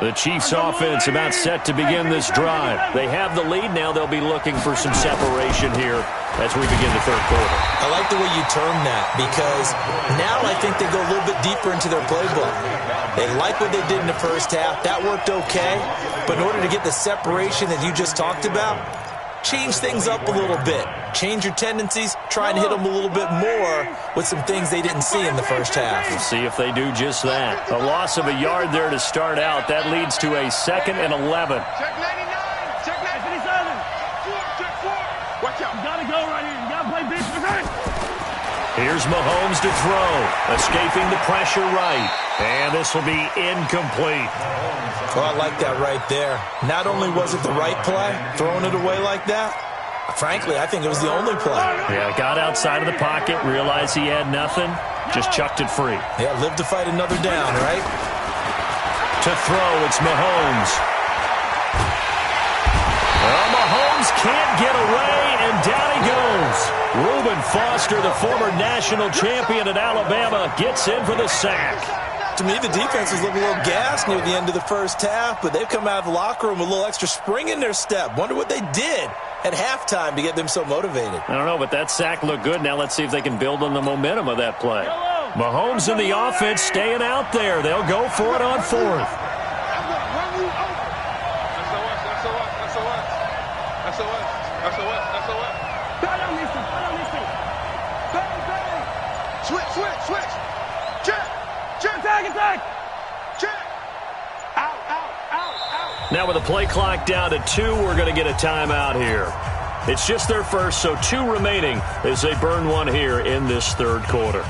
The Chiefs offense about set to begin this drive. They have the lead. Now they'll be looking for some separation here as we begin the third quarter. I like the way you term that because now I think they go a little bit deeper into their playbook. They like what they did in the first half. That worked okay. But in order to get the separation that you just talked about, change things up a little bit. Change your tendencies. Try and hit them a little bit more with some things they didn't see in the first half. We'll see if they do just that. A loss of a yard there to start out. That leads to a 2nd and 11. Check 99. Check 97. Check 4. Watch out. You got to go right here. You got to play big for that. Here's Mahomes to throw. Escaping the pressure right. And this will be incomplete. Oh, I like that right there. Not only was it the right play, throwing it away like that, frankly, I think it was the only play. Yeah, got outside of the pocket, realized he had nothing, just chucked it free. Yeah, live to fight another down, right? To throw, it's Mahomes. Well, Mahomes can't get away, and down he goes. Reuben Foster, the former national champion at Alabama, gets in for the sack. To me, the defense was looking a little gassed near the end of the first half, but they've come out of the locker room with a little extra spring in their step. Wonder what they did at halftime to get them so motivated. I don't know, but that sack looked good. Now let's see if they can build on the momentum of that play. Mahomes and the offense staying out there. They'll go for it on fourth. Switch. Check. Attack. Check. Out. Now with the play clock down to 2, we're going to get a timeout here. It's just their first, so 2 remaining as they burn one here in this third quarter.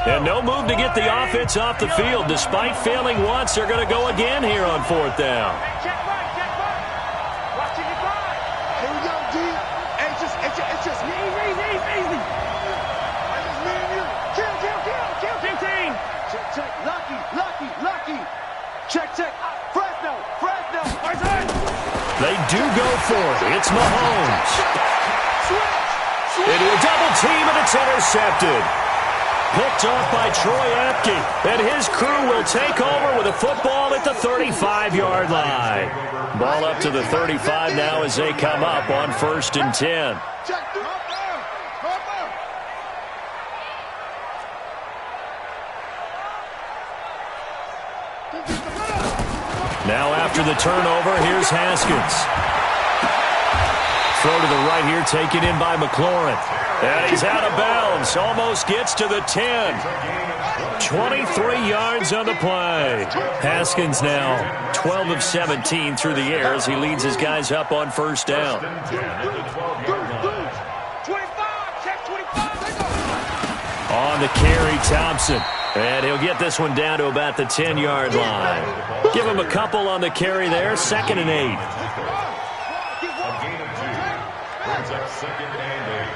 And no move to get the offense off the field. Despite failing once, they're going to go again here on fourth down. Check right. Watch it divide. Here we go, D. It's just me. Easy. It's just me and you. Kill. 15. Check. Lucky. Check. Fresno. They do go for it. It's Mahomes. Into a double team, and it's intercepted. Picked off by Troy Apke, and his crew will take over with a football at the 35-yard line. Ball up to the 35 now as they come up on 1st and 10. Now after the turnover, here's Haskins. Throw to the right here, taken in by McLaurin. And he's out of bounds. Almost gets to the 10. 23 yards on the play. Haskins now 12 of 17 through the air as he leads his guys up on 1st down. 25. Check 25. On the carry, Thompson. And he'll get this one down to about the 10-yard line. Give him a couple on the carry there. 2nd and 8. Brings up 2nd and 8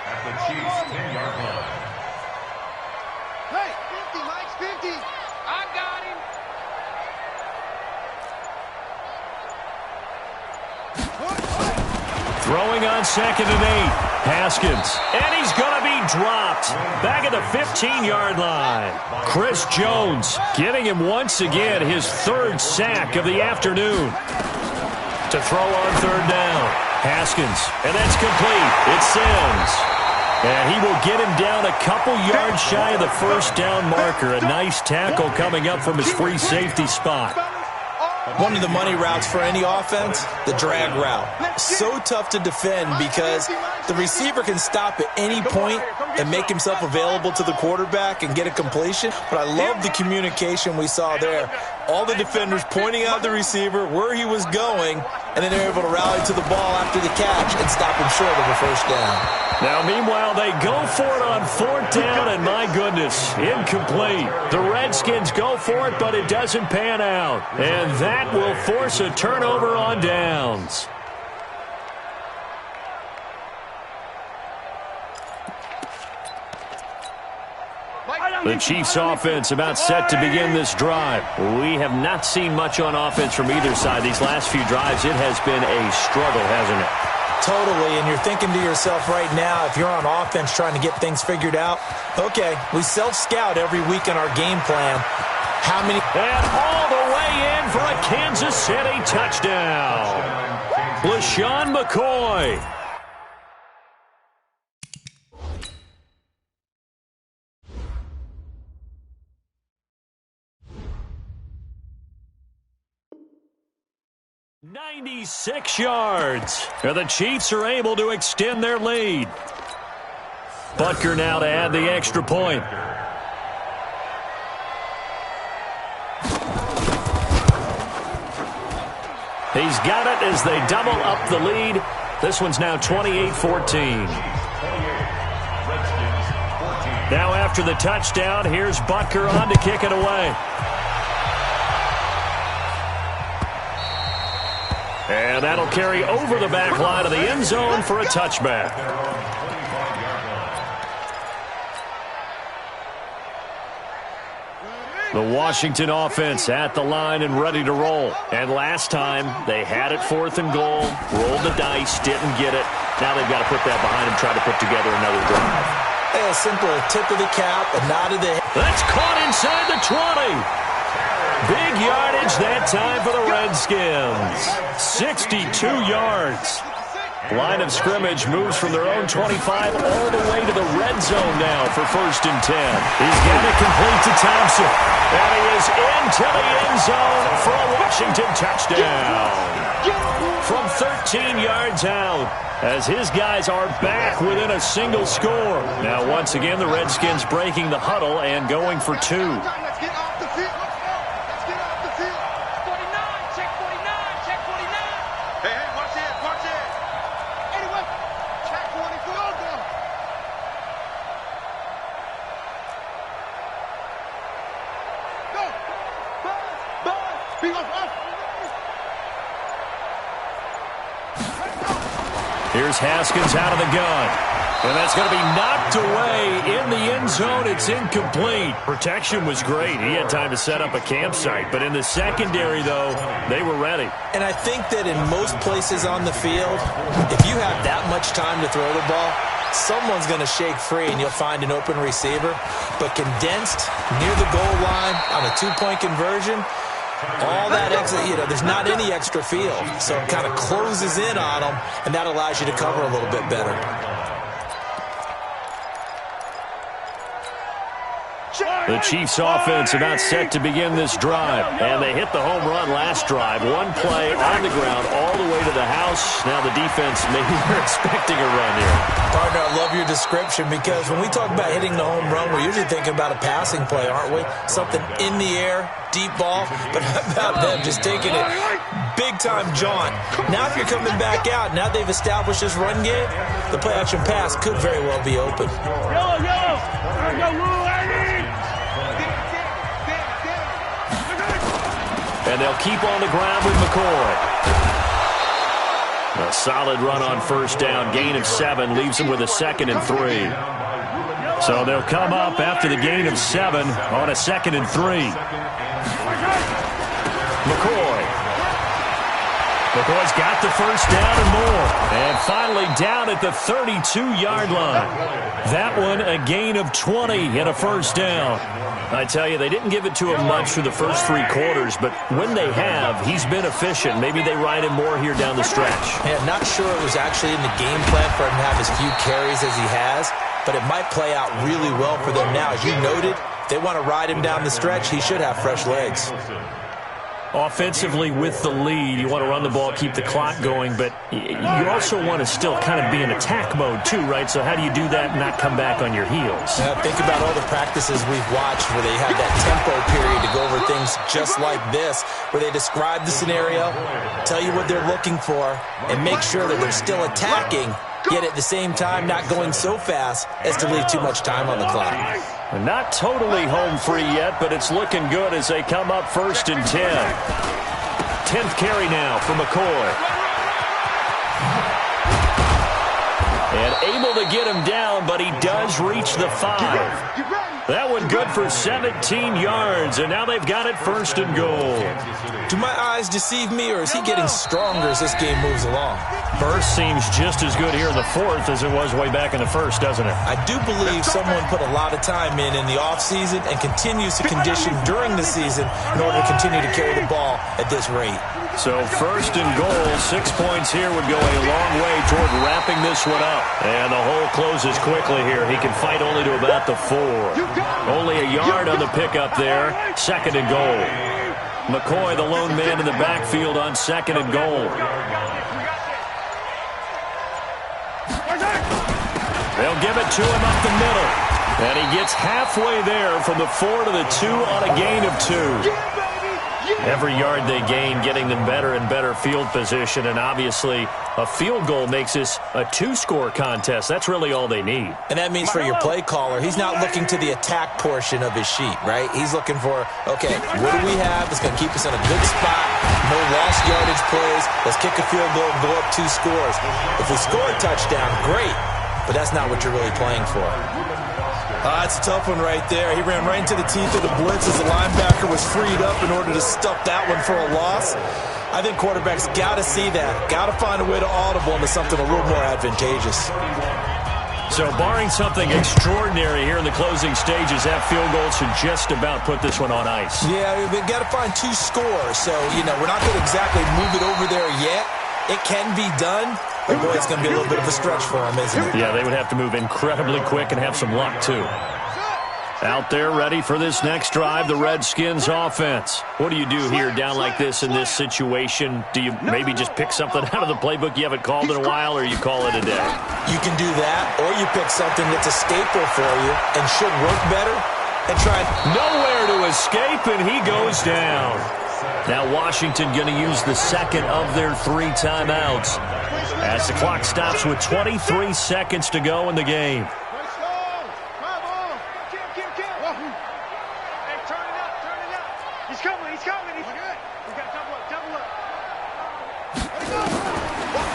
at the Chiefs' 10-yard line. Hey, 50, Mike's 50. I got him. Throwing on 2nd and 8. Haskins. And he's going to be dropped. Back at the 15-yard line. Chris Jones giving him once again his 3rd sack of the afternoon. To throw on 3rd down. Haskins, and that's complete. It sends. And he will get him down a couple yards shy of the 1st down marker. A nice tackle coming up from his free safety spot. One of the money routes for any offense, the drag route. So tough to defend because the receiver can stop at any point and make himself available to the quarterback and get a completion. But I love the communication we saw there. All the defenders pointing out the receiver, where he was going, and then they're able to rally to the ball after the catch and stop him short of a 1st down. Now, meanwhile, they go for it on 4th down, and my goodness, incomplete. The Redskins go for it, but it doesn't pan out. And that will force a turnover on downs. The Chiefs' offense about set to begin this drive. We have not seen much on offense from either side. These last few drives, it has been a struggle, hasn't it? Totally, and you're thinking to yourself right now, if you're on offense trying to get things figured out, okay, we self-scout every week in our game plan. How many? And all the way in for a Kansas City touchdown. LaShawn McCoy. .96 yards. And the Chiefs are able to extend their lead. Butker now to add the extra point. He's got it as they double up the lead. This one's now 28-14. Now after the touchdown, here's Butker on to kick it away. And that'll carry over the back line of the end zone for a touchback. The Washington offense at the line and ready to roll. And last time, they had it 4th and goal, rolled the dice, didn't get it. Now they've got to put that behind them, try to put together another drive. A simple tip of the cap, a nod of the head. That's caught inside the 20. Big yardage that time for the Redskins. 62 yards. Line of scrimmage moves from their own 25 all the way to the red zone now for 1st and 10. He's got it complete to Thompson. And he is into the end zone for a Washington touchdown. From 13 yards out, as his guys are back within a single score. Now, once again, the Redskins breaking the huddle and going for 2. Let's get off the field. Let's get off the field. 49, check 49, check 49. Hey, watch it, watch it. Anyway, check 44. Go. Go. Buzz. Be off. Here's Haskins out of the gun. And that's going to be knocked away in the end zone. It's incomplete. Protection was great. He had time to set up a campsite. But in the secondary, though, they were ready. And I think that in most places on the field, if you have that much time to throw the ball, someone's going to shake free and you'll find an open receiver. But condensed near the goal line on a 2-point conversion, all that extra, there's not any extra field. So it kind of closes in on them, and that allows you to cover a little bit better. The Chiefs offense about set to begin this drive. And they hit the home run last drive. One play on the ground all the way to the house. Now the defense, maybe they're expecting a run here. Partner, I love your description because when we talk about hitting the home run, we're usually thinking about a passing play, aren't we? Something in the air, deep ball. But how about them just taking it big-time jaunt? Now if you're coming back out, now they've established this run game, the play-action pass could very well be open. Yellow, yellow. And they'll keep on the ground with McCoy. A solid run on 1st down. Gain of 7 leaves them with a 2nd and 3. So they'll come up after the gain of 7 on a 2nd and 3. McCoy's got the 1st down and more. And finally down at the 32-yard line. That one a gain of 20 and a 1st down. I tell you, they didn't give it to him much for the first 3 quarters, but when they have, he's been efficient. Maybe they ride him more here down the stretch. Yeah, not sure it was actually in the game plan for him to have as few carries as he has, but it might play out really well for them now. As you noted, if they want to ride him down the stretch, he should have fresh legs. Offensively with the lead, you want to run the ball, keep the clock going, but you also want to still kind of be in attack mode too, right? So how do you do that and not come back on your heels? Think about all the practices we've watched where they had that tempo period to go over things just like this, where they describe the scenario, tell you what they're looking for, and make sure that they're still attacking, yet at the same time not going so fast as to leave too much time on the clock. Not totally home free yet, but it's looking good as they come up 1st and 10. 10th carry now for McCoy. And able to get him down, but he does reach the 5. That one good for 17 yards, and now they've got it 1st and goal. Do my eyes deceive me, or is he getting stronger as this game moves along? Burst seems just as good here in the 4th as it was way back in the 1st, doesn't it? I do believe someone put a lot of time in the offseason and continues to condition during the season in order to continue to carry the ball at this rate. So 1st and goal, 6 points here would go a long way toward wrapping this one up. And the hole closes quickly here. He can fight only to about the 4. Only a yard on the pickup there. 2nd and goal. McCoy, the lone man in the backfield on 2nd and goal. They'll give it to him up the middle. And he gets halfway there from the 4 to the 2 on a gain of 2. Every yard they gain, getting them better and better field position. And obviously, a field goal makes this a 2-score contest. That's really all they need. And that means for your play caller, he's not looking to the attack portion of his sheet, right? He's looking for, okay, what do we have that's going to keep us in a good spot? No lost yardage plays. Let's kick a field goal and go up 2 scores. If we score a touchdown, great. But that's not what you're really playing for. That's a tough one right there. He ran right into the teeth of the blitz as the linebacker was freed up in order to stuff that one for a loss. I think quarterbacks got to see that. Got to find a way to audible into something a little more advantageous. So barring something extraordinary here in the closing stages, that field goal should just about put this one on ice. Yeah, we've got to find 2 scores. So, we're not going to exactly move it over there yet. It can be done. But, boy, it's going to be a little bit of a stretch for him, isn't it? Yeah, they would have to move incredibly quick and have some luck, too. Out there ready for this next drive, the Redskins offense. What do you do here down like this in this situation? Do you maybe just pick something out of the playbook you haven't called in a while, or you call it a day? You can do that, or you pick something that's a staple for you and should work better and try. Nowhere to escape, and he goes down. Now Washington going to use the second of their 3 timeouts as the clock stops with 23 seconds to go in the game.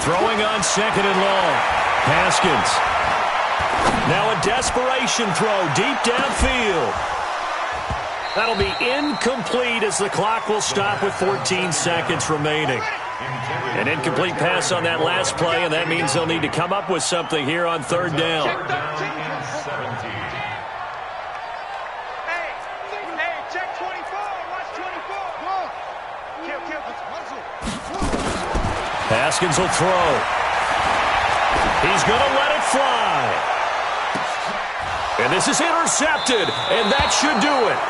Throwing on second and long. Haskins. Now a desperation throw deep downfield. That'll be incomplete as the clock will stop with 14 seconds remaining. An incomplete pass on that last play, and that means they'll need to come up with something here on 3rd down. Haskins will throw. He's going to let it fly. And this is intercepted, and that should do it.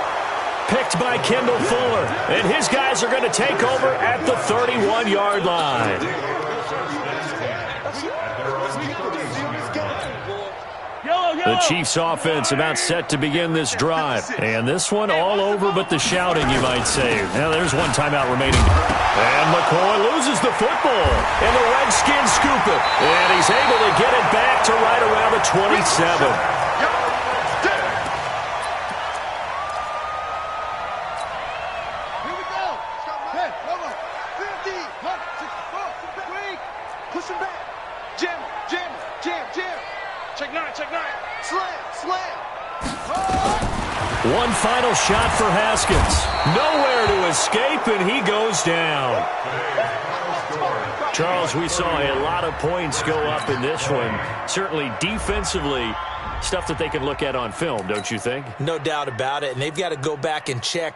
Picked by Kendall Fuller, and his guys are going to take over at the 31-yard line. The Chiefs offense about set to begin this drive. And this one all over but the shouting, you might say. Now there's one timeout remaining. And McCoy loses the football. And the Redskins scoop it. And he's able to get it back to right around the 27. One final shot for Haskins. Nowhere to escape, and he goes down. Charles, we saw a lot of points go up in this one. Certainly defensively, stuff that they can look at on film, don't you think? No doubt about it, and they've got to go back and check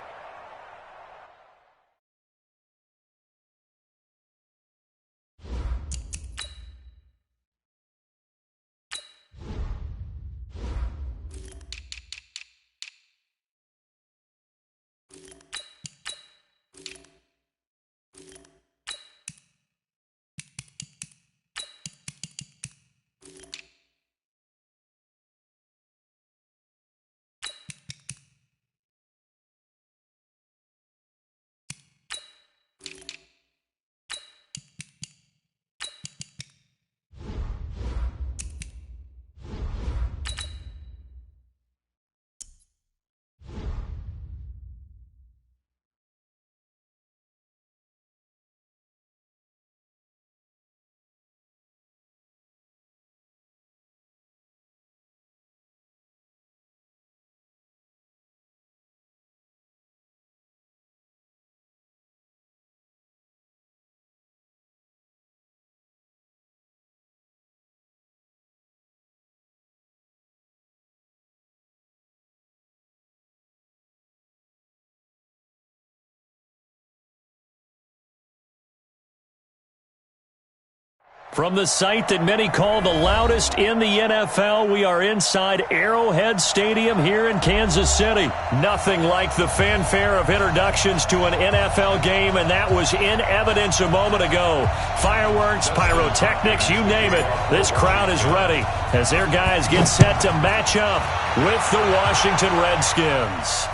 From the site that many call the loudest in the NFL, we are inside Arrowhead Stadium here in Kansas City. Nothing like the fanfare of introductions to an NFL game, and that was in evidence a moment ago. Fireworks, pyrotechnics, you name it. This crowd is ready as their guys get set to match up with the Washington Redskins.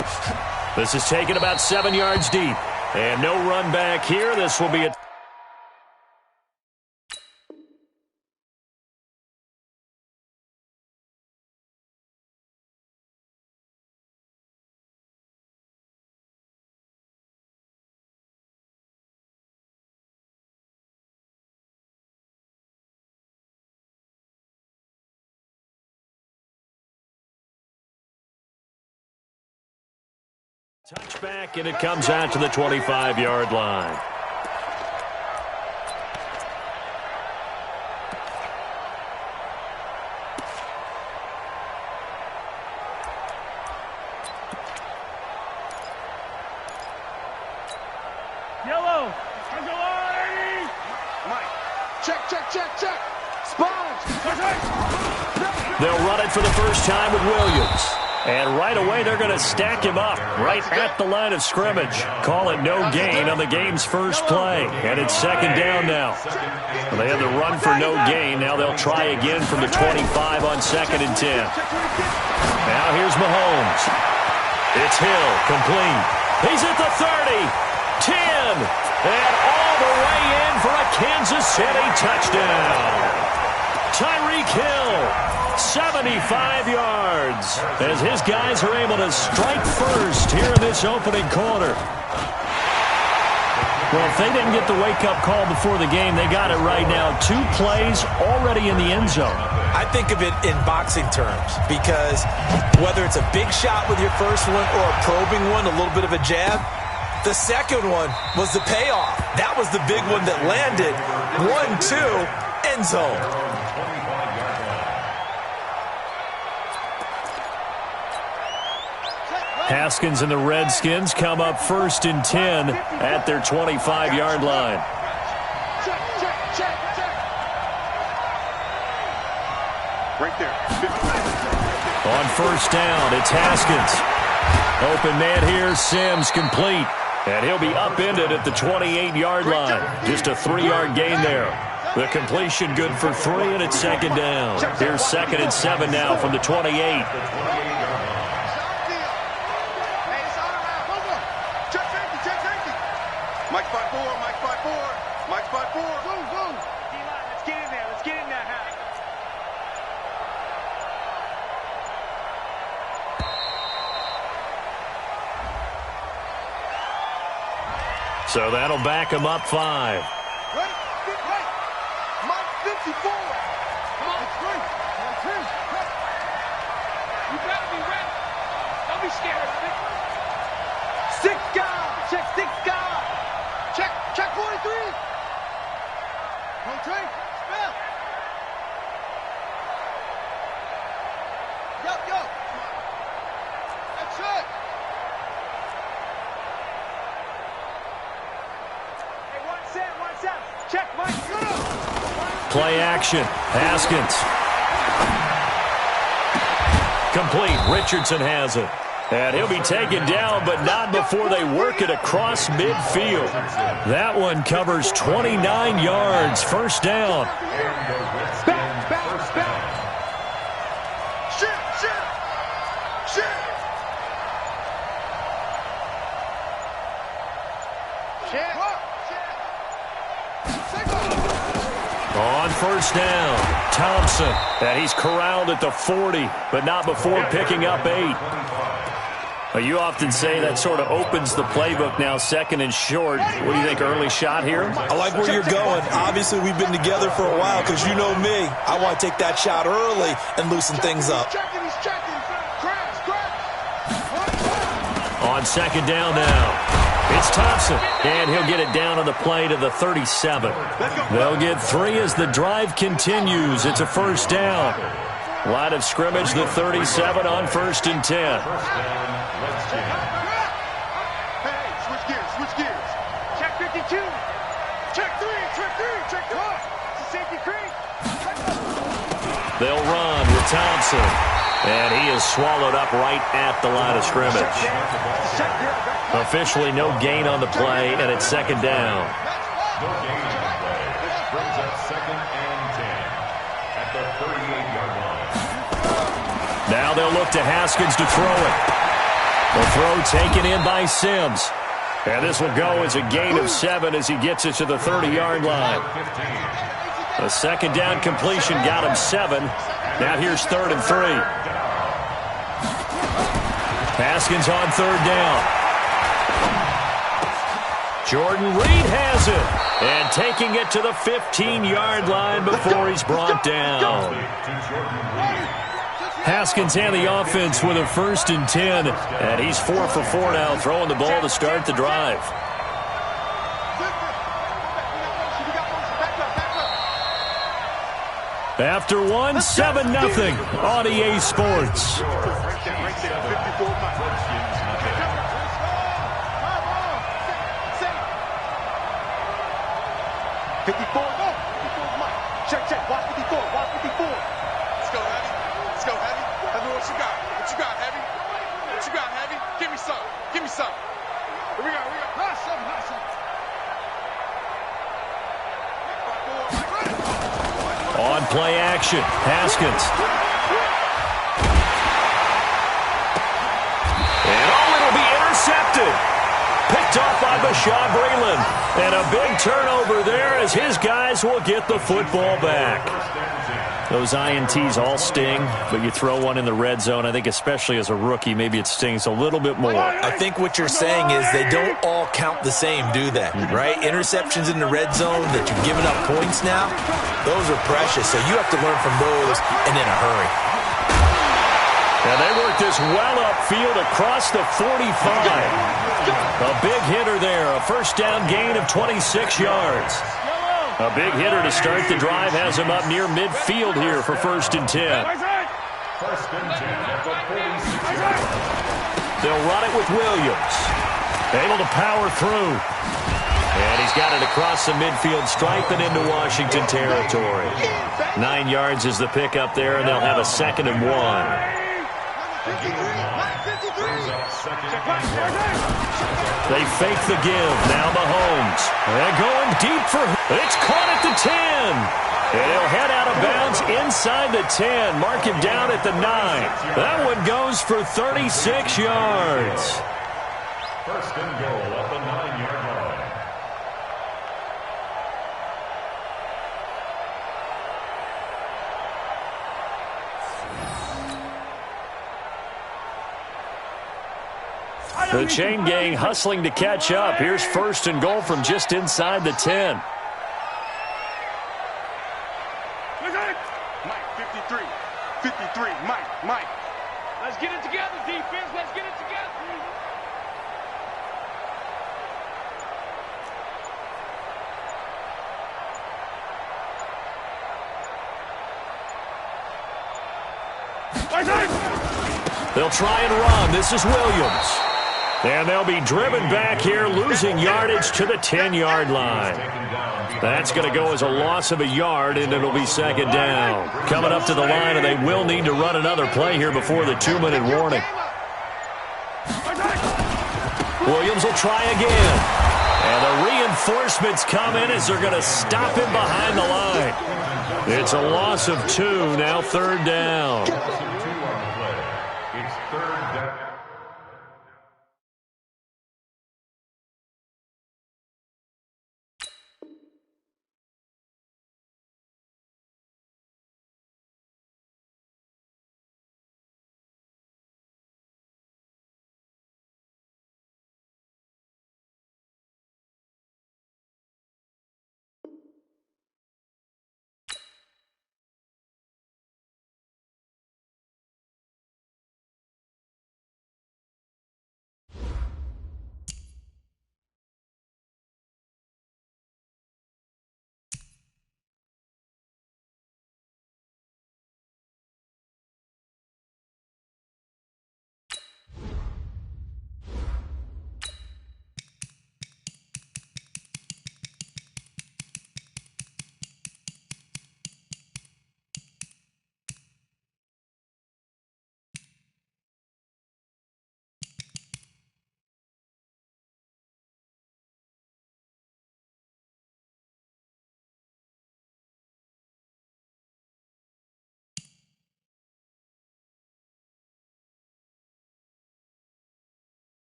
This is taken about 7 yards deep, and no run back here. This will be a Touchback, and it comes out to the 25-yard line. Yellow. Mike, check. Sponge. They'll run it for the first time with Williams. And right away, they're going to stack him up right at the line of scrimmage. Call it no gain on the game's first play. And it's second down now. Well, they had the run for no gain. Now they'll try again from the 25 on second and 10. Now here's Mahomes. It's Hill, complete. He's at the 30, 10, and all the way in for a Kansas City touchdown. Tyreek Hill, 75 yards, as his guys are able to strike first here in this opening quarter. Well, if they didn't get the wake-up call before the game, they got it right now. 2 plays already in the end zone. I think of it in boxing terms because whether it's a big shot with your first one or a probing one, a little bit of a jab, the second one was the payoff. That was the big one that landed. 1-2, end zone. Haskins and the Redskins come up first and 10 at their 25-yard line. Check. Right there. On first down, it's Haskins. Open man here, Sims complete. And he'll be upended at the 28-yard line. Just a 3-yard gain there. The completion good for 3, and it's second down. Here's second and 7 now from the 28. Mike spot 4. Mike spot 4. Go. Let's get in there. So that'll back him up 5. Wait. Mike 54. Come on, it's great. You better be ready. Don't be scared of it. 6 guys. Check 6 guys. Check 43. Come train. Spell. Yo. That's it. Hey, one set. Check, Mike. Play action. Haskins. Complete. Richardson has it. And he'll be taken down, but not before they work it across midfield. That one covers 29 yards. First down. Back. On first down, Thompson. And he's corraled at the 40, but not before picking up 8. Well, you often say that sort of opens the playbook now, second and short. What do you think, early shot here? I like where you're going. Obviously, we've been together for a while because you know me. I want to take that shot early and loosen things up. He's checking. Crash. On second down now. It's Thompson, and he'll get it down on the play to the 37. They'll get 3 as the drive continues. It's a first down. Line of scrimmage, the 37 on first and 10. Hey, switch gears. Check 52. Check 3. Check 4. It's a safety creek. They'll run with Thompson, and he is swallowed up right at the line of scrimmage. Officially no gain on the play, and it's second down. No gain on the play. This brings up second and 10 at the 38-yard line. Now they'll look to Haskins to throw it. The throw taken in by Sims. And this will go as a gain of 7 as he gets it to the 30-yard line. The second down completion got him 7. Now here's third and 3. Haskins on third down. Jordan Reed has it. And taking it to the 15-yard line before he's brought down. Haskins and the offense with a 1st and 10. And he's 4 for 4 now, throwing the ball to start the drive. After one, 7-0 on EA Sports. Check. Watch 54. Let's go, Heavy. Tell me what you got. What you got, Heavy? Give me some. Here we go. Hot some. On play action, Haskins. And it'll be intercepted. Picked off by Bashaud Breeland. And a big turnover there as his guys will get the football back. Those INTs all sting, but you throw one in the red zone, I think especially as a rookie, maybe it stings a little bit more. I think what you're saying is they don't all count the same, do they? Right? Interceptions in the red zone that you're giving up points now, those are precious, so you have to learn from those and in a hurry. And they work this well upfield across the 45. A big hitter there, a 1st down gain of 26 yards. A big hitter to start the drive has him up near midfield here for 1st and 10. 1st and 10 at the 46-yard. They'll run it with Williams. Able to power through. And he's got it across the midfield stripe and into Washington territory. 9 yards is the pickup there, and they'll have a 2nd and 1. They fake the give. Now Mahomes. They're going deep for... It's caught at the 10. And he'll head out of bounds inside the 10. Mark him down at the 9. That one goes for 36 yards. 1st and goal at the 9-yard line. The chain gang hustling to catch up. Here's 1st and goal from just inside the 10. Mike, 53, Mike. Let's get it together, defense. Let's get it together. They'll try and run. This is Williams. And they'll be driven back here, losing yardage to the 10-yard line. That's going to go as a loss of a yard, and it'll be 2nd down. Coming up to the line, and they will need to run another play here before the 2-minute warning. Williams will try again. And the reinforcements come in as they're going to stop him behind the line. It's a loss of 2, now 3rd down.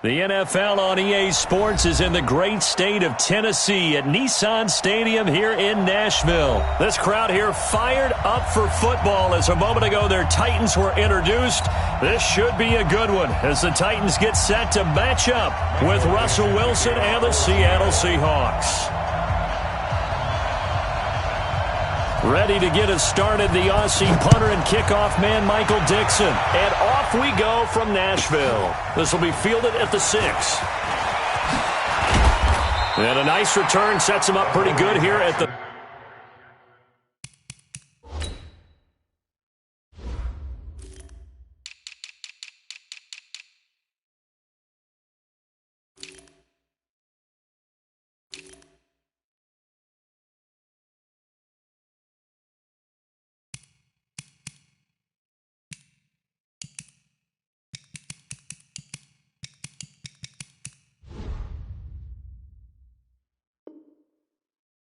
The NFL on EA Sports is in the great state of Tennessee at Nissan Stadium here in Nashville. This crowd here fired up for football as a moment ago their Titans were introduced. This should be a good one as the Titans get set to match up with Russell Wilson and the Seattle Seahawks. Ready to get us started, the Aussie punter and kickoff man, Michael Dixon. And off we go from Nashville. This will be fielded at the 6. And a nice return sets him up pretty good here at the...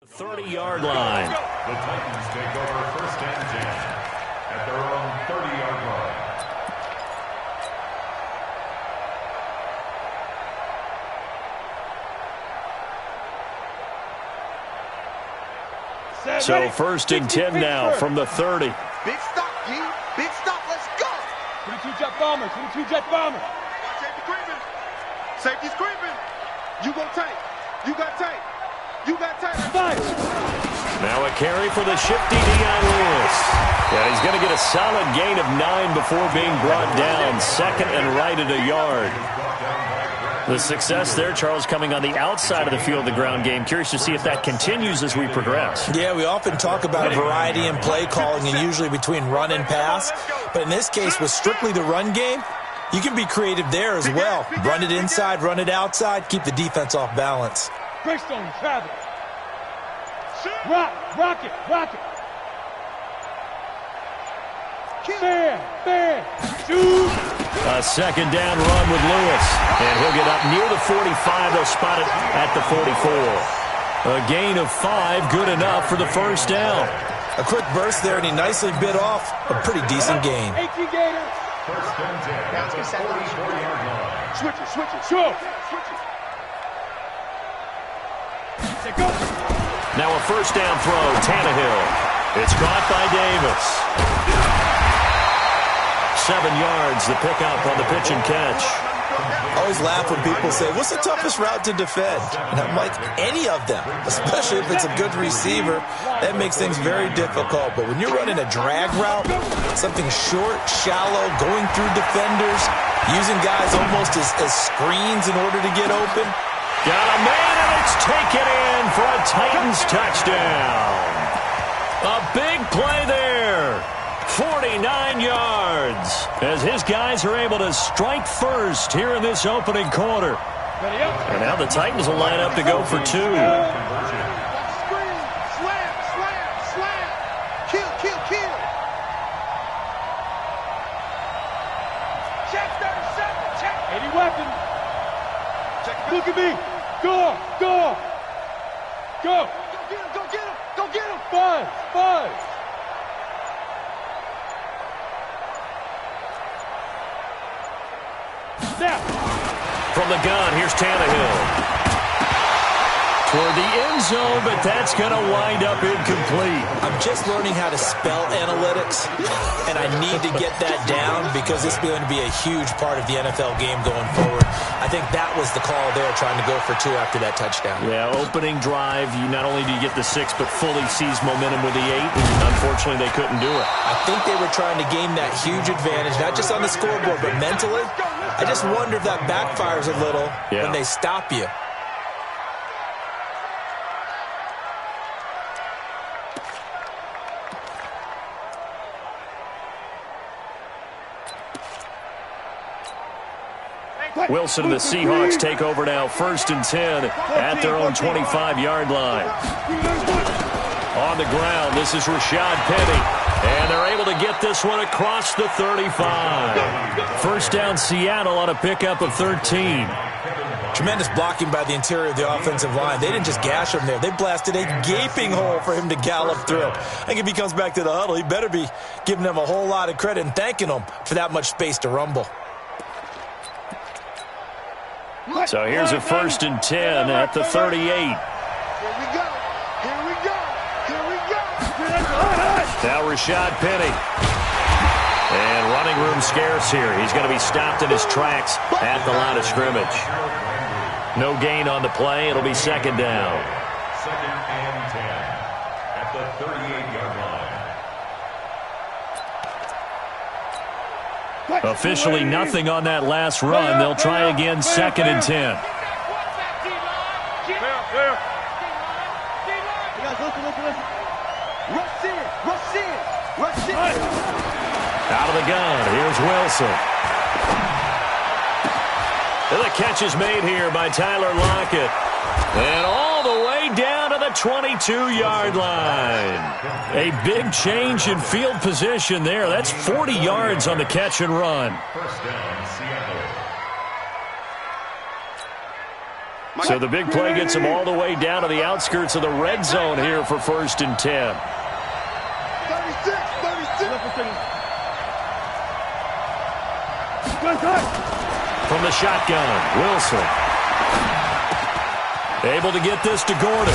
The 30-yard line. The Titans take over 1st and 10 at their own 30-yard line. So 1st and 10 now from the 30. Big stop, G. Big stop. Let's go. 22 jet bombers. 22 jet bombers. Safety creeping. Safety's creeping. You go tight. You got tight. You got tight. Now a carry for the shifty Dion Lewis. Yeah, he's going to get a solid gain of 9 before being brought down. 2nd and right at a yard. The success there, Charles, coming on the outside of the field, the ground game. Curious to see if that continues as we progress. Yeah, we often talk about a variety in play calling and usually between run and pass. But in this case, with strictly the run game, you can be creative there as well. Run it inside, run it outside, keep the defense off balance. Greystone, travel. Rock it. Fair. Shoot. A 2nd down run with Lewis. And he'll get up near the 45. They'll spot it at the 44. A gain of 5, good enough for the 1st down. A quick burst there, and he nicely bit off a pretty decent gain. 18 Gators. 1st and 10 at the 44-yard line. Switch it. Sure. Go. Now a 1st down throw, Tannehill. It's caught by Davis. 7 yards, the pickup on the pitch and catch. I always laugh when people say, what's the toughest route to defend? And I'm like, any of them, especially if it's a good receiver. That makes things very difficult. But when you're running a drag route, something short, shallow, going through defenders, using guys almost as screens in order to get open. Got a man, and it's taken in for a Titans touchdown. A big play there. 49 yards as his guys are able to strike first here in this opening quarter. And now the Titans will line up to go for 2. Screen. Slam. Kill. Check 37. Check. 80 weapons. Look at me. Go. Go get him. Buzz. Snap. From the gun, here's Tannehill. Toward the end zone, but that's going to wind up incomplete. I'm just learning how to spell analytics, and I need to get that down because it's going to be a huge part of the NFL game going forward. I think that was the call there, trying to go for 2 after that touchdown. Yeah, opening drive, you not only do you get the 6, but fully seize momentum with the 8. Unfortunately, they couldn't do it. I think they were trying to gain that huge advantage, not just on the scoreboard, but mentally. I just wonder if that backfires a little when they stop you. Wilson and the Seahawks take over now, 1st and 10 at their own 25-yard line. On the ground, this is Rashad Penny. And they're able to get this one across the 35. 1st down Seattle on a pickup of 13. Tremendous blocking by the interior of the offensive line. They didn't just gash him there. They blasted a gaping hole for him to gallop through. I think if he comes back to the huddle, he better be giving them a whole lot of credit and thanking them for that much space to rumble. So here's a 1st and 10 at the 38. Here we go. Here we go. Here we go. Now Rashad Penny. And running room scarce here. He's going to be stopped in his tracks at the line of scrimmage. No gain on the play. It'll be 2nd down. 2nd and 10 at the 38-yard line. Officially nothing on that last run. They'll try again 2nd and 10. Out of the gun, here's Wilson. And the catch is made here by Tyler Lockett. And all the way down to the 22-yard line. A big change in field position there. That's 40 yards on the catch and run. 1st down, Seattle. So the big play gets him all the way down to the outskirts of the red zone here for 1st and 10. 36, 36. From the shotgun, Wilson. Able to get this to Gordon.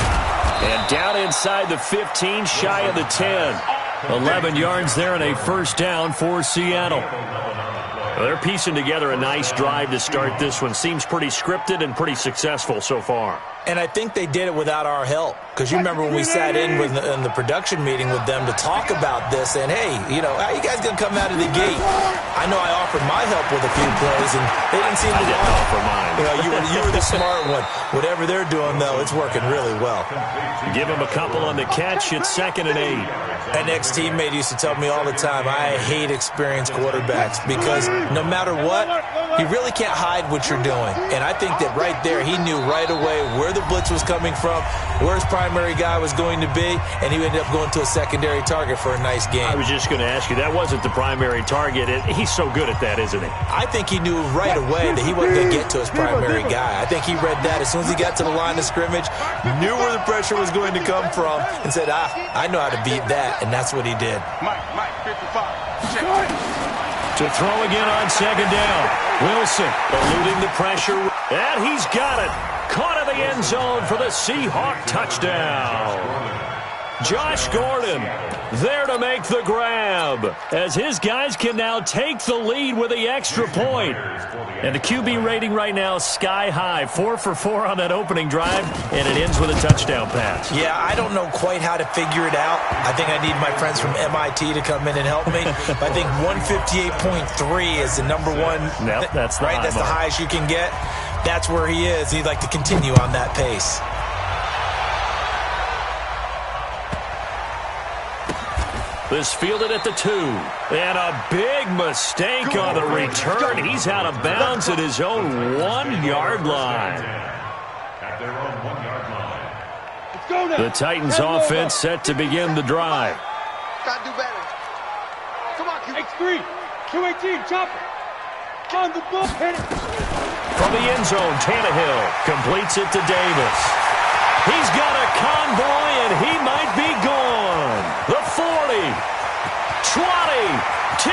And down inside the 15, shy of the 10. 11 yards there and a 1st down for Seattle. Well, they're piecing together a nice drive to start this one. Seems pretty scripted and pretty successful so far. And I think they did it without our help. Because you remember when we sat in the production meeting with them to talk about this, and hey, you know, how you guys going to come out of the gate? I know I offered my help with a few plays, and they didn't seem to I didn't offer mine. You know, you were the smart one. Whatever they're doing, though, it's working really well. Give them a couple on the catch. It's 2nd and 8. An ex-teammate used to tell me all the time, I hate experienced quarterbacks because no matter what, you really can't hide what you're doing. And I think that right there, he knew right away where the blitz was coming from, where his primary guy was going to be, and he ended up going to a secondary target for a nice game. I was just going to ask you, that wasn't the primary target. He's so good at that, isn't he? I think he knew right away that he wasn't going to get to his primary guy. I think he read that as soon as he got to the line of scrimmage, knew where the pressure was going to come from, and said, I know how to beat that, and that's what he did. Mike, 55. Check. To throw again on 2nd down. Wilson eluding the pressure. And he's got it. Caught in the end zone for the Seahawk touchdown. Josh Gordon there to make the grab as his guys can now take the lead with the extra point. And the QB rating right now sky high. 4 for 4 on that opening drive, and it ends with a touchdown pass. Yeah, I don't know quite how to figure it out. I think I need my friends from MIT to come in and help me. But I think 158.3 is the number one. Nope, that's the right. That's the highest you can get. That's where he is. He'd like to continue on that pace. This fielded at the 2. And a big mistake on the return. He's out of bounds at his own 1-yard line. At their own 1-yard line. Let's go now. The Titans offense set to begin the drive. Gotta do better. Come on, Q. X3, 218, chopper. On the ball, hit it. From the end zone, Tannehill completes it to Davis. He's got a convoy, and he might be gone. The 40, 20, 10,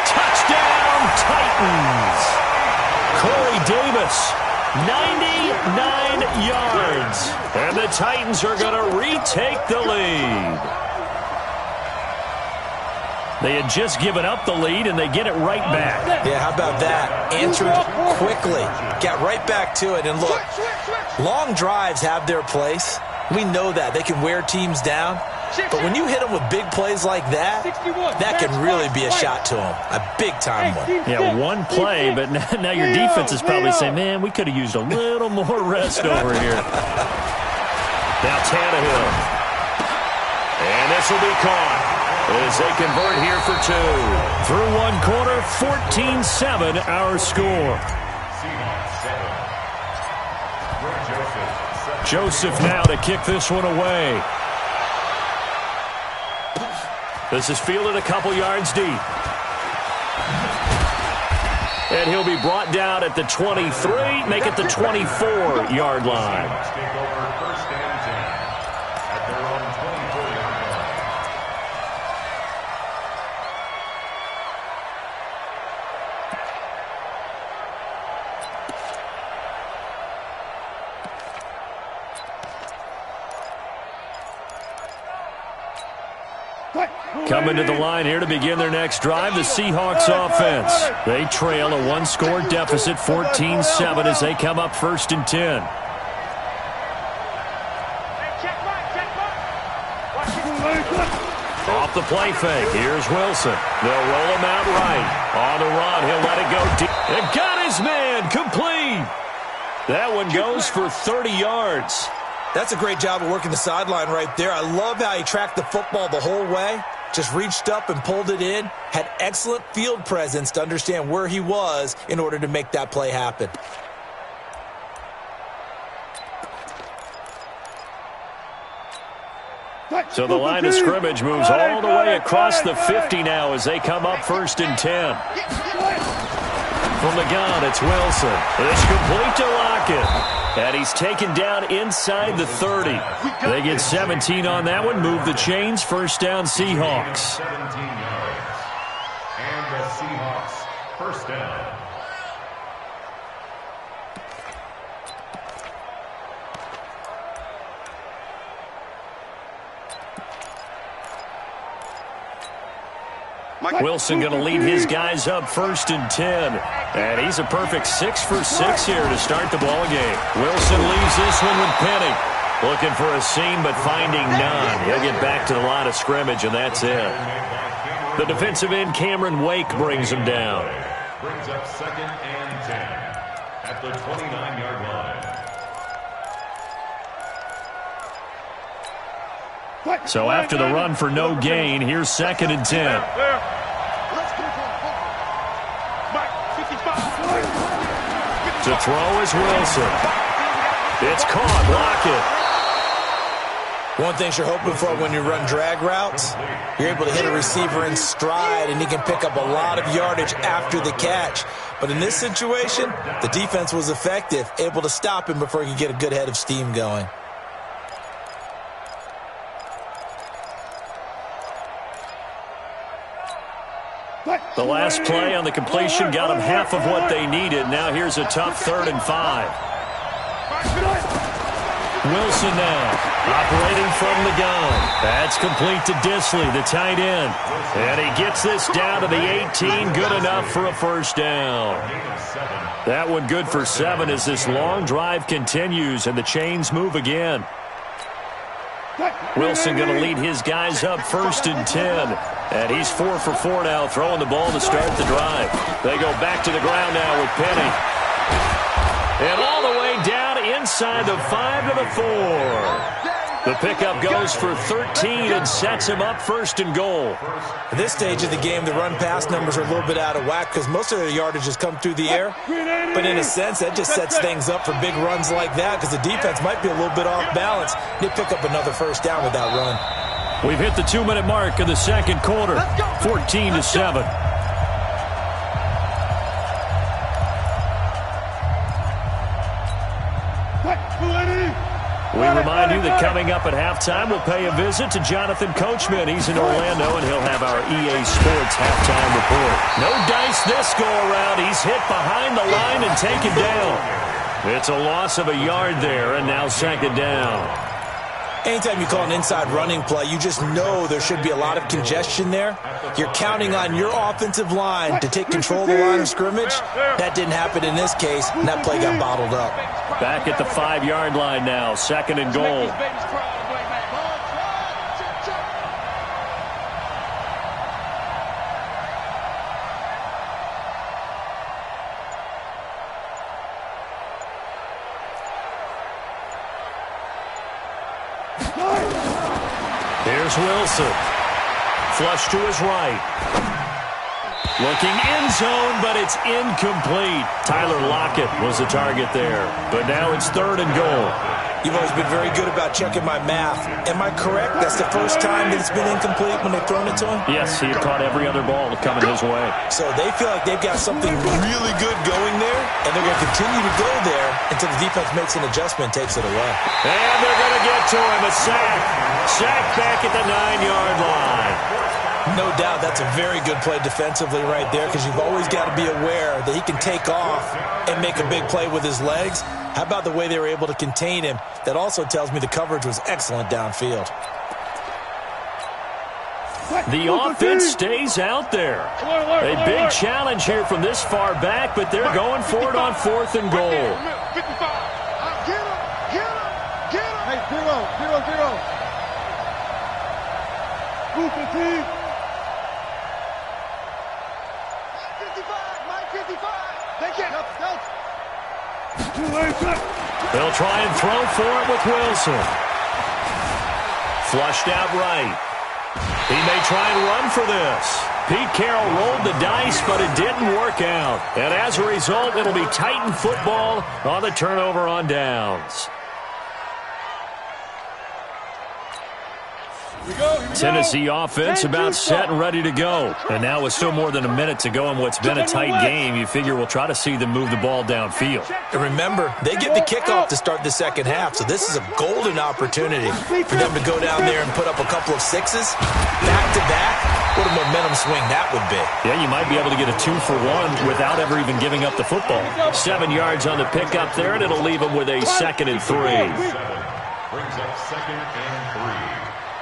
touchdown Titans. Corey Davis, 99 yards. And the Titans are going to retake the lead. They had just given up the lead, and they get it right back. Yeah, how about that? Answered quickly. Got right back to it. And look, long drives have their place. We know that. They can wear teams down. But when you hit them with big plays like that, that can really be a shot to them. A big-time one. Yeah, one play, but now your defense is probably saying, man, we could have used a little more rest over here. Now Tannehill. And this will be caught as they convert here for 2. Through one quarter, 14-7 our score. Joseph now to kick this one away. This is fielded a couple yards deep. And he'll be brought down at the 23, make it the 24-yard line. Coming to the line here to begin their next drive, the Seahawks offense. They trail a one-score deficit, 14-7, as they come up 1st and 10. Off the play fake, here's Wilson. They'll roll him out right. On the run, he'll let it go deep. And got his man, complete. That one goes for 30 yards. That's a great job of working the sideline right there. I love how he tracked the football the whole way. Just reached up and pulled it in. Had excellent field presence to understand where he was in order to make that play happen. So the line of scrimmage moves all the way across the 50 now as they come up 1st and 10. From the gun, it's Wilson. It's complete to Lockett. And he's taken down inside the 30. They get 17 on that one. Move the chains. 1st down, Seahawks. 17 yards. And the Seahawks, 1st down. Wilson going to lead his guys up 1st and 10. And he's a perfect 6 for 6 here to start the ball game. Wilson leaves this one with Penny. Looking for a seam, but finding none. He'll get back to the line of scrimmage, and that's it. The defensive end, Cameron Wake, brings him down. Brings up 2nd and 10 at the 29-yard line. So after the run for no gain, here's 2nd and 10. To throw is Wilson. It's caught. Lockett. One thing you're hoping for when you run drag routes, you're able to hit a receiver in stride, and he can pick up a lot of yardage after the catch. But in this situation, the defense was effective, able to stop him before he could get a good head of steam going. The last play on the completion got them half of what they needed. Now here's a tough 3rd and 5. Wilson now, operating from the gun. That's complete to Disley, the tight end. And he gets this down to the 18, good enough for a 1st down. That one good for 7 as this long drive continues and the chains move again. Wilson going to lead his guys up 1st and 10. And he's 4 for 4 now, throwing the ball to start the drive. They go back to the ground now with Penny. And all the way down inside the 5 to the 4. The pickup goes for 13 and sets him up 1st and goal. At this stage of the game, the run-pass numbers are a little bit out of whack because most of their yardage has come through the air. But in a sense, that just sets things up for big runs like that because the defense might be a little bit off balance. They pick up another 1st down with that run. We've hit the 2-minute mark in the 2nd quarter, 14-7. We remind you that coming up at halftime, we'll pay a visit to Jonathan Coachman. He's in Orlando, and he'll have our EA Sports halftime report. No dice this go-around. He's hit behind the line and taken down. It's a loss of a yard there, and now 2nd down. Anytime you call an inside running play, you just know there should be a lot of congestion there. You're counting on your offensive line to take control of the line of scrimmage. That didn't happen in this case, and that play got bottled up. Back at the 5-yard line now, 2nd and goal. Here's Wilson. Flush to his right. Looking end zone, but it's incomplete. Tyler Lockett was the target there. But now it's 3rd and goal. You've always been very good about checking my math. Am I correct? That's the first time that it's been incomplete when they've thrown it to him? Yes, he had caught every other ball coming his way. So they feel like they've got something really good going there, and they're going to continue to go there until the defense makes an adjustment and takes it away. And they're going to get to him. A sack. Sack back at the 9-yard line. No doubt that's a very good play defensively right there because you've always got to be aware that he can take off and make a big play with his legs. How about the way they were able to contain him? That also tells me the coverage was excellent downfield. The offense stays out there. A big challenge here from this far back, but they're going for it on 4th and goal. 55. Get him. Hey, 0. Move 15. 55. They can't. They'll try and throw for it with Wilson. Flushed out right. He may try and run for this. Pete Carroll rolled the dice, but it didn't work out. And as a result, it'll be Titan football on the turnover on downs. Tennessee offense about set and ready to go. And now with still more than a minute to go in what's been a tight game, you figure we'll try to see them move the ball downfield. And remember, they get the kickoff to start the second half, so this is a golden opportunity for them to go down there and put up a couple of sixes back-to-back. What a momentum swing that would be. Yeah, you might be able to get a 2-for-1 without ever even giving up the football. 7 yards on the pickup there, and it'll leave them with a 2nd and 3. Brings up 2nd and 3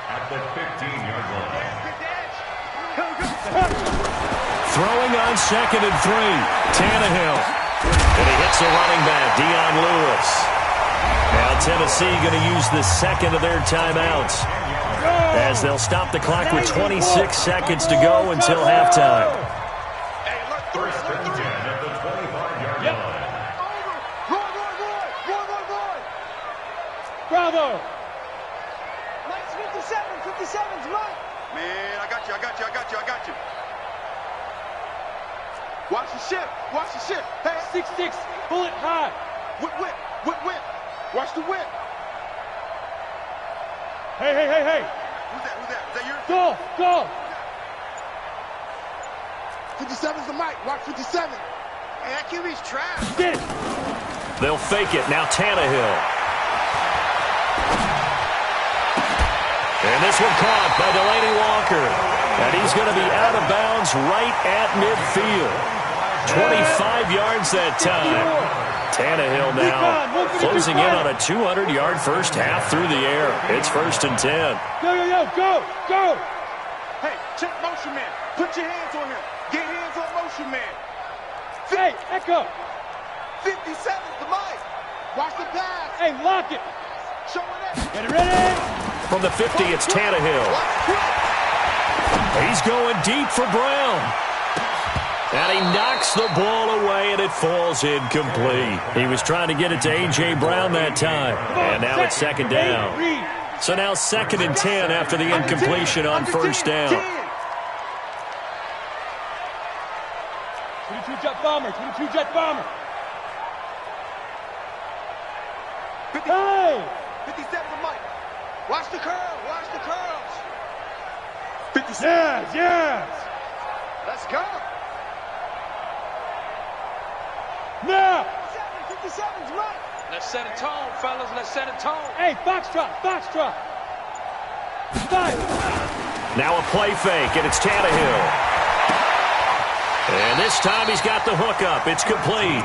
at the 15-yard line. Throwing on 2nd and 3. Tannehill. And he hits the running back, Dion Lewis. Now Tennessee going to use the 2nd of their timeouts, as they'll stop the clock with 26 seconds to go until halftime. First and 10 at the 25-yard line. Bravo. Mike's 57's Mike. Man, I got you. Watch the ship. Hey, 6-6. Bullet high. whip. Watch the whip. Hey. Who's that? Is that yours? Go. 57's the Mike. Watch 57. Hey, that QB's trash. Get it. They'll fake it. Now Tannehill. And this one caught by Delaney Walker. And he's going to be out of bounds right at midfield. 25 yards that time. Tannehill now closing in on a 200-yard first half through the air. It's 1st and 10. Go. Hey, check motion man. Put your hands on him. Get hands on motion man. Hey, Echo. 57's the Mike. Watch the pass. Hey, lock it. Show it up. Get it ready. From the 50, it's Tannehill. He's going deep for Brown. And he knocks the ball away, and it falls incomplete. He was trying to get it to A.J. Brown that time. And now it's 2nd down. So now 2nd and 10 after the incompletion on 1st down. 22 jet bomber. Hey! 57's the Mike. Watch the curls. 57. Yes. Let's go. Now. 57's Mike. Let's set a tone, fellas. Let's set a tone. Hey, foxtrot. 5. Now a play fake, and it's Tannehill. And this time he's got the hook up. It's complete.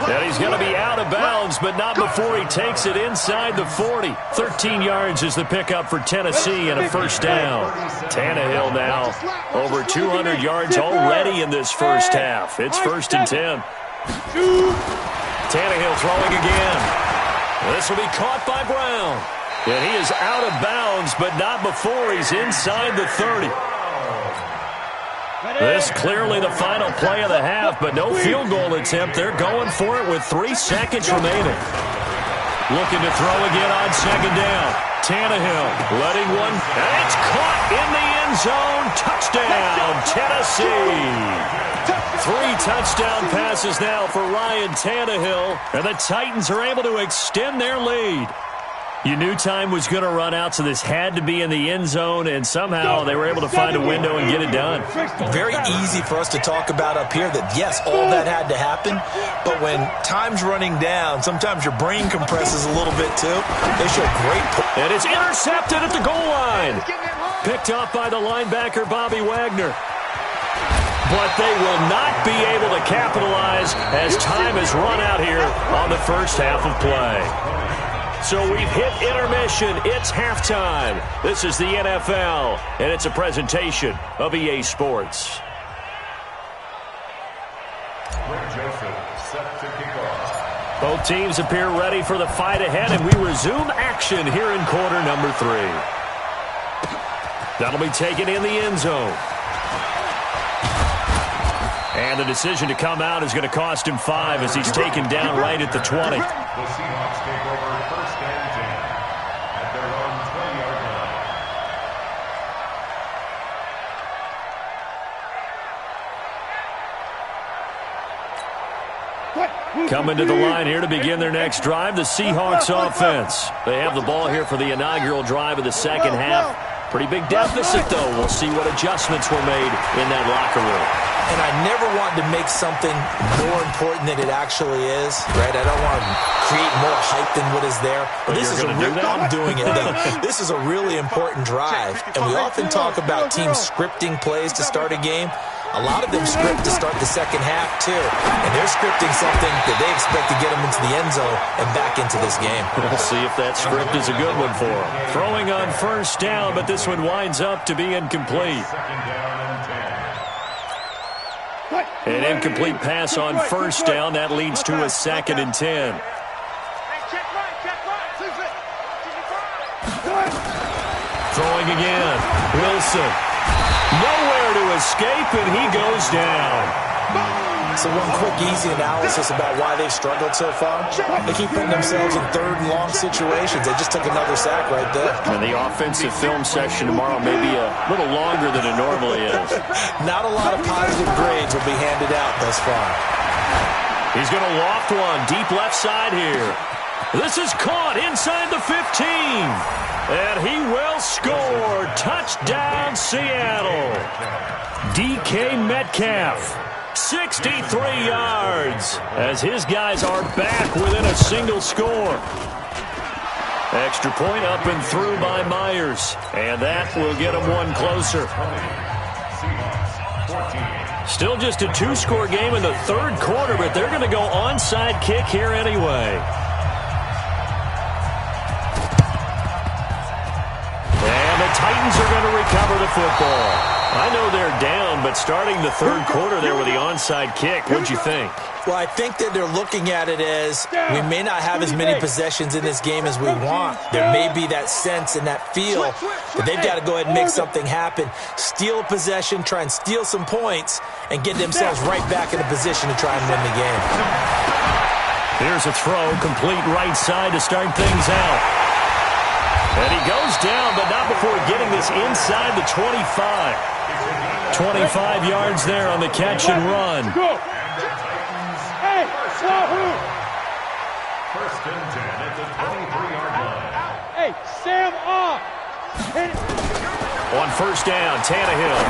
And he's going to be out of bounds, but not before he takes it inside the 40. 13 yards is the pickup for Tennessee and a 1st down. Tannehill now over 200 yards already in this first half. It's 1st and 10. Tannehill throwing again. This will be caught by Brown. And he is out of bounds, but not before he's inside the 30. This clearly the final play of the half, but no field goal attempt. They're going for it with 3 seconds remaining. Looking to throw again on 2nd down. Tannehill letting one, and it's caught in the end zone. Touchdown, Tennessee. 3 touchdown passes now for Ryan Tannehill, and the Titans are able to extend their lead. You knew time was going to run out, so this had to be in the end zone, and somehow they were able to find a window and get it done. Very easy for us to talk about up here that, yes, all that had to happen, but when time's running down, sometimes your brain compresses a little bit too. They show great. And it's intercepted at the goal line. Picked off by the linebacker, Bobby Wagner. But they will not be able to capitalize as time has run out here on the first half of play. So we've hit intermission. It's halftime. This is the NFL, and it's a presentation of EA Sports. Set to kick off. Both teams appear ready for the fight ahead, and we resume action here in quarter number 3. That'll be taken in the end zone. And the decision to come out is going to cost him 5 as he's taken down right at the 20. The Seahawks take over first and 10 at their own 20-yard line. Coming to the line here to begin their next drive, the Seahawks offense. They have the ball here for the inaugural drive of the second half. Pretty big deficit, though. We'll see what adjustments were made in that locker room. And I never want to make something more important than it actually is, right? I don't want to create more hype than what is there. But this is I'm doing it, though. This is a really important drive. And we often talk about teams scripting plays to start a game. A lot of them script to start the second half, too. And they're scripting something that they expect to get them into the end zone and back into this game. We'll see if that script is a good one for them. Throwing on first down, but this one winds up to be incomplete. Second down and 10. An incomplete pass on first down. That leads to a second and 10. Throwing again. Wilson. Nowhere to escape, and he goes down. So one quick, easy analysis about why they've struggled so far. They keep putting themselves in third and long situations. They just took another sack right there. And the offensive film session tomorrow may be a little longer than it normally is. Not a lot of positive grades will be handed out thus far. He's going to loft one deep left side here. This is caught inside the 15. And he will score. Touchdown, Seattle. DK Metcalf. 63 yards as his guys are back within a single score. Extra point up and through by Myers. And that will get him one closer. Still just a 2-score game in the third quarter, but they're going to go onside kick here anyway. And the Titans are going to recover the football. I know they're down, but starting the third quarter there with the onside kick, what'd you think? Well, I think that they're looking at it as we may not have as many possessions in this game as we want. There may be that sense and that feel that they've got to go ahead and make something happen. Steal a possession, try and steal some points, and get themselves right back in a position to try and win the game. Here's a throw, complete right side to start things out. And he goes down, but not before getting this inside the 25. 25 yards there on the catch and run. Hey, First and 10 at the 23-yard line. Hey, Sam off. On first down, Tannehill.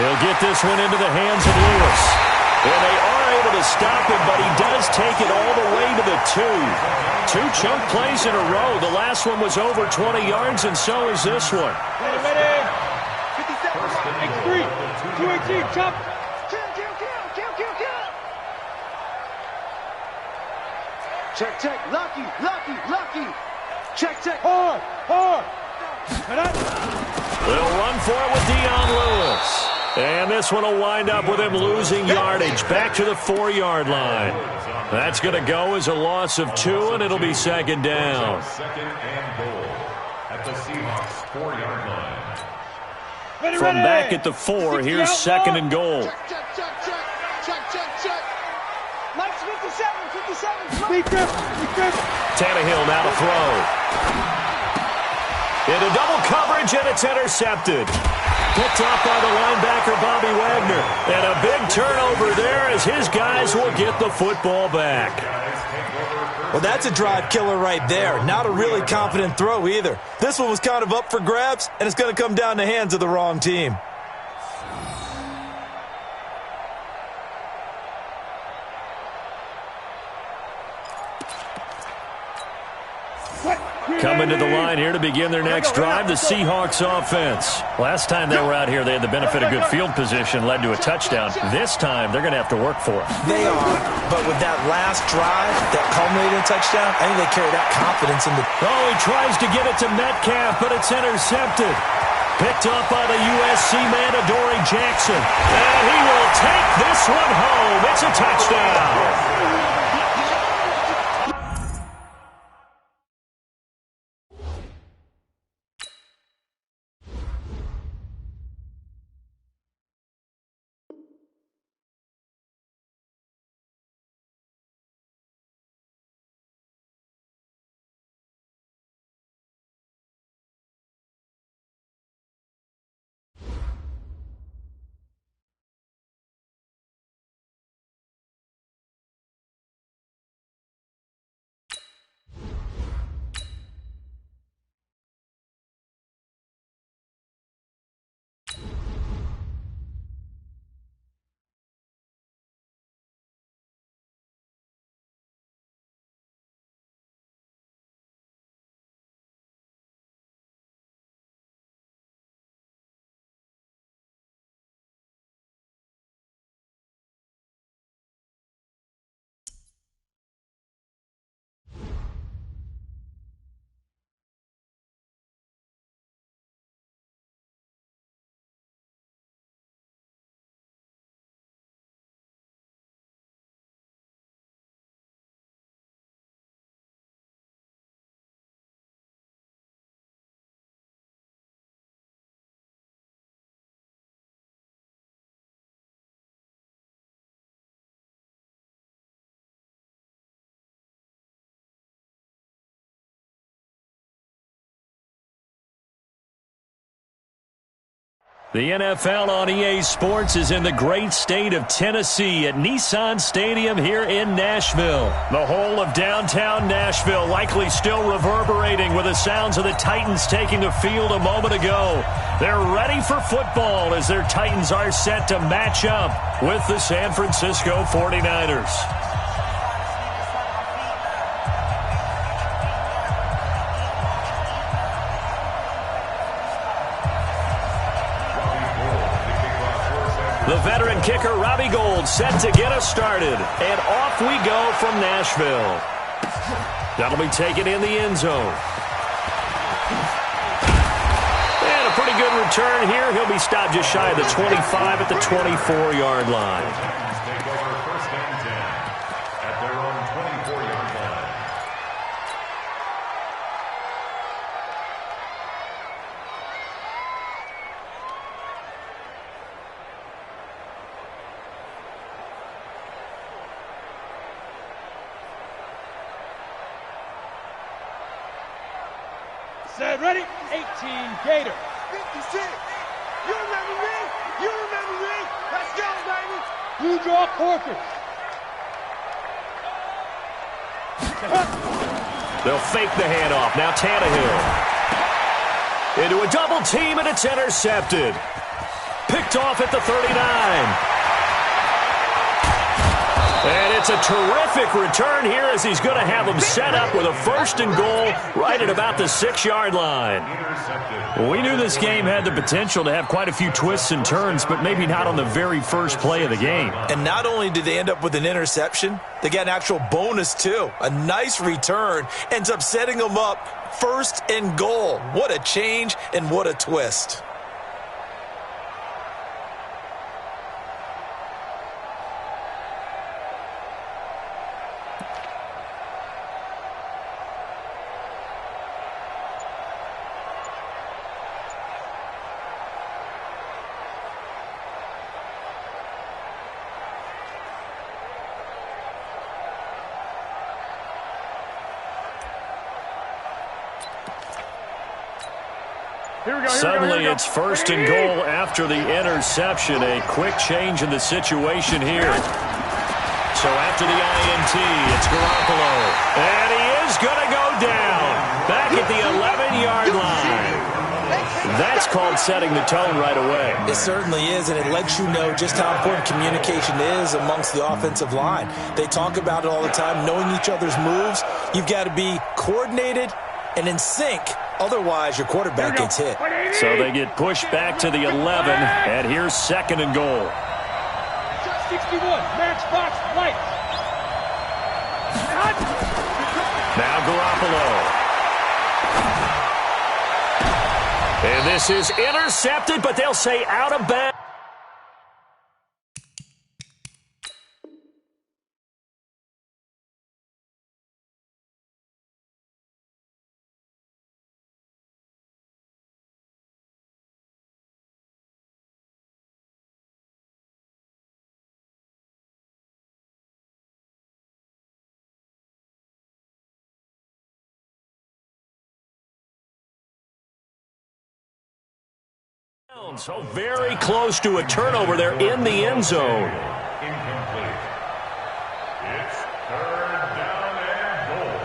He'll get this one into the hands of Lewis. And they are able to stop him, but he does take it all the way to the 2. 2 chunk plays in a row. The last one was over 20 yards, and so is this one. Ready. 57. X3. 218. Chop. Kill. Check. Lucky. Check. Hard. They'll run for it with Dion Lewis. And this one will wind up with him losing yardage back to the 4-yard line. That's going to go as a loss of 2, and it'll be second down. Second and goal at the Seahawks 4-yard line. From back at the 4, here's second and goal. Check. Mike's 57. Be careful. Tannehill now to throw. Into double coverage, and it's intercepted. Picked off by the linebacker, Bobby Wagner. And a big turnover there as his guys will get the football back. Well, that's a drive killer right there. Not a really confident throw either. This one was kind of up for grabs, and it's going to come down the hands of the wrong team. Coming to the line here to begin their next drive, the Seahawks offense. Last time they were out here, they had the benefit of good field position, led to a touchdown. This time, they're going to have to work for it. They are, but with that last drive that culminated in a touchdown, I think they carry that confidence in the... Oh, he tries to get it to Metcalf, but it's intercepted. Picked up by the USC man, Adoree Jackson. And he will take this one home. It's a touchdown. The NFL on EA Sports is in the great state of Tennessee at Nissan Stadium here in Nashville. The whole of downtown Nashville likely still reverberating with the sounds of the Titans taking the field a moment ago. They're ready for football as their Titans are set to match up with the San Francisco 49ers. The veteran kicker, Robbie Gould, set to get us started. And off we go from Nashville. That'll be taken in the end zone. And a pretty good return here. He'll be stopped just shy of the 25 at the 24-yard line. Take over first and 10 at their own 24-yard line. Set, ready? 18, Gator. 56. You remember me? You remember me? Let's go, baby. Blue draw, Corker. They'll fake the handoff. Now Tannehill. Into a double team, and it's intercepted. Picked off at the 39. And it's a terrific return here as he's going to have them set up with a first and goal right at about the 6-yard line. We knew this game had the potential to have quite a few twists and turns, but maybe not on the very first play of the game. And not only did they end up with an interception, they got an actual bonus too. A nice return ends up setting them up first and goal. What a change and what a twist. Suddenly it's first and goal after the interception. A quick change in the situation here. So after the INT, it's Garoppolo. And he is going to go down. Back at the 11-yard line. That's called setting the tone right away. It certainly is, and it lets you know just how important communication is amongst the offensive line. They talk about it all the time, knowing each other's moves. You've got to be coordinated and in sync. Otherwise, your quarterback gets hit. So they get pushed back to the 11, and here's 2nd and goal. 61, matchbox, white. Now Garoppolo. And this is intercepted, but they'll say out of bounds. So very close to a turnover there in the end zone. Incomplete. It's 3rd down and goal.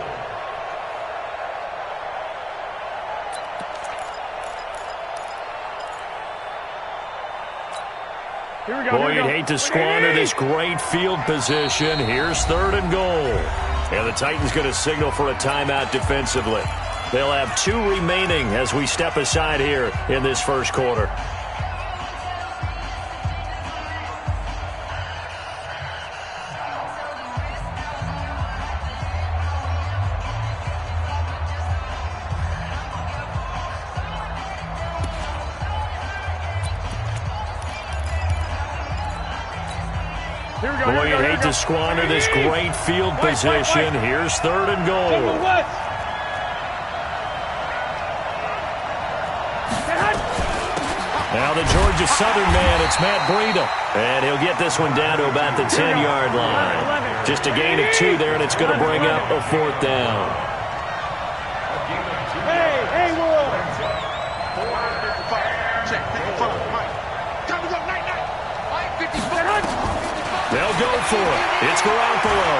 Here we go. Boy, you'd hate to squander this great field position. Here's 3rd and goal. And the Titans going to signal for a timeout defensively. They'll have 2 remaining as we step aside here in this first quarter. Boy, you'd hate to squander this great field position. Here's 3rd and goal. Now the Georgia Southern man, it's Matt Breida. And he'll get this one down to about the 10-yard line. Just a gain of 2 there, and it's going to bring up a 4th down. Hey, Will. 4:55. Check. Take it from Mike. Time to go. Night. Mike 54. They'll go for it. It's Garoppolo.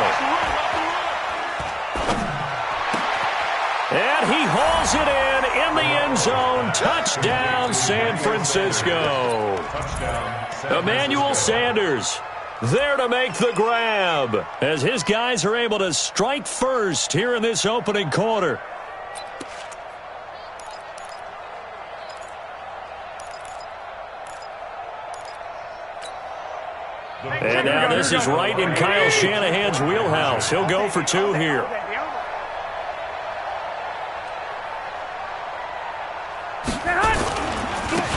And he hauls it in the end zone. Touchdown, San Francisco. Emmanuel Sanders there to make the grab as his guys are able to strike first here in this opening quarter. And now this is right in Kyle Shanahan's wheelhouse. He'll go for 2 here.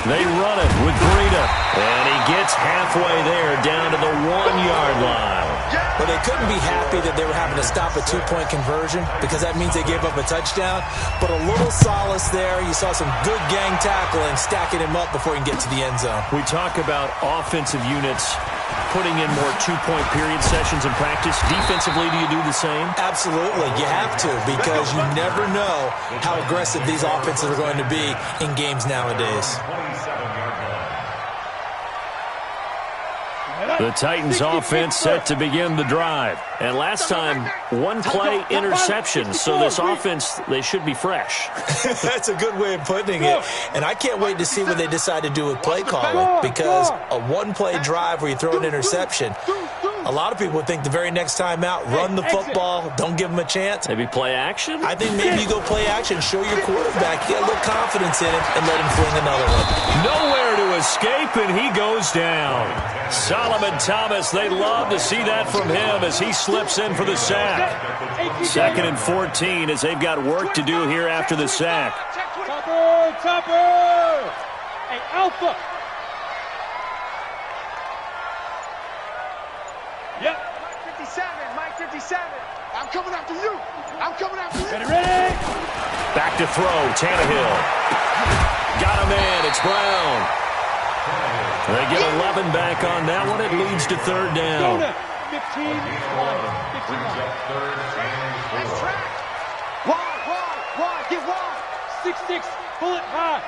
They run it with Breida. And he gets halfway there down to the 1-yard line. Well, they couldn't be happy that they were having to stop a 2-point conversion because that means they gave up a touchdown. But a little solace there. You saw some good gang tackling, stacking him up before he can get to the end zone. We talk about offensive units putting in more 2-point period sessions in practice. Defensively, do you do the same? Absolutely. You have to because you never know how aggressive these offenses are going to be in games nowadays. The Titans offense set to begin the drive. And last time, 1-play interception. So this offense, they should be fresh. That's a good way of putting it. And I can't wait to see what they decide to do with play calling because a 1-play drive where you throw an interception, a lot of people would think the very next time out, run the football, don't give them a chance. Maybe play action? I think maybe you go play action, show your quarterback, get a little confidence in him, and let him fling another one. Nowhere to escape, and he goes down. Solomon Thomas, they love to see that from him as he slips in for the sack. 2nd and 14 as they've got work to do here after the sack. Topper! Hey, Alpha! Yep. Mike 57. I'm coming after you. Ready? Back to throw, Tannehill. Got a man, it's Brown. They get 11 back on that one. It leads to 3rd down. 15. Let's track. Wide. Get wide. 6-6. Pull it high.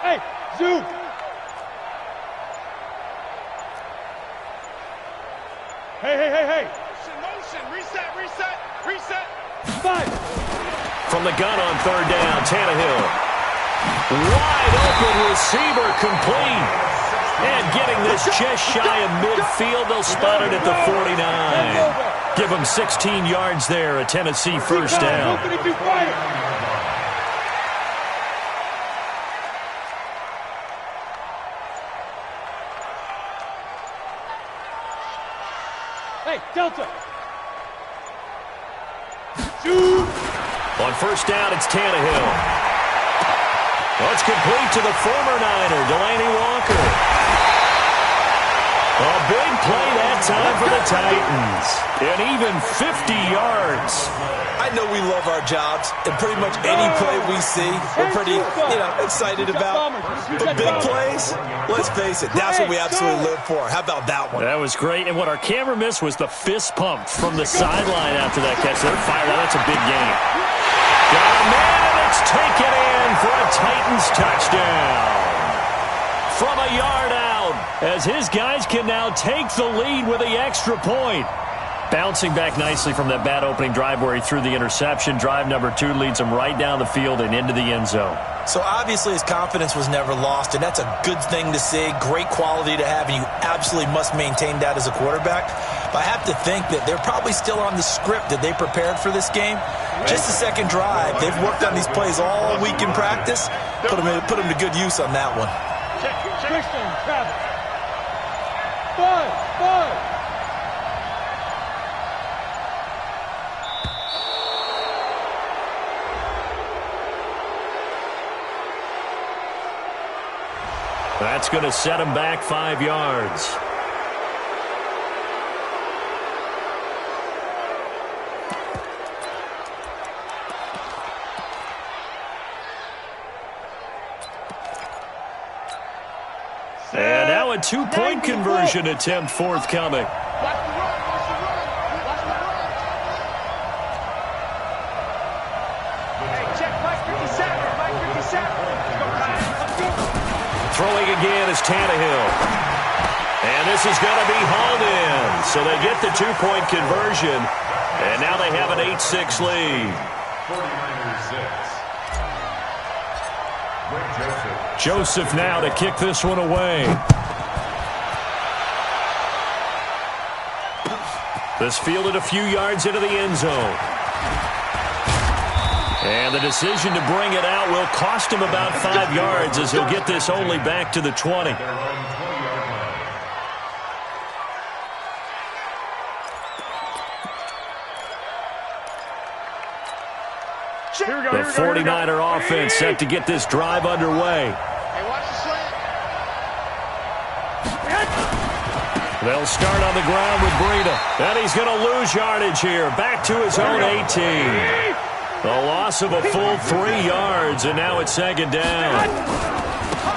Hey, zoom. Hey. Motion. Reset. 5. From the gun on 3rd down, Tannehill. Wide open receiver complete. And getting this just shy of midfield, they'll spot it at the 49. Give them 16 yards there, a Tennessee first down. Hey, Delta. On first down, it's Tannehill. Well, it's complete to the former Niner, Delaney Walker. A big play that time for the Titans. And even 50 yards. I know we love our jobs, and pretty much any play we see, we're pretty, excited about. But big plays, let's face it, that's what we absolutely live for. How about that one? That was great, and what our camera missed was the fist pump from the sideline after that catch. They're fired out. That's a big game. Got a man, and it's taken in for a Titans touchdown. From a yard out, as his guys can now take the lead with the extra point. Bouncing back nicely from that bad opening drive where he threw the interception. Drive number 2 leads him right down the field and into the end zone. So obviously his confidence was never lost, and that's a good thing to see, great quality to have, and you absolutely must maintain that as a quarterback. But I have to think that they're probably still on the script that they prepared for this game. Just the second drive, they've worked on these plays all week in practice. Put them to good use on that one. Christian, Travis. 5. That's going to set him back 5 yards. And now a 2-point conversion attempt forthcoming. Throwing again is Tannehill. And this is going to be hauled in. So they get the 2-point conversion. And now they have an 8-6 lead. 49ers 6. Joseph now to kick this one away. This fielded a few yards into the end zone. And the decision to bring it out will cost him about 5 yards as he'll get this only back to the 20. The 49er offense set to get this drive underway. They'll start on the ground with Breida. And he's going to lose yardage here. Back to his own 18. A loss of a full 3 yards, and now it's second down.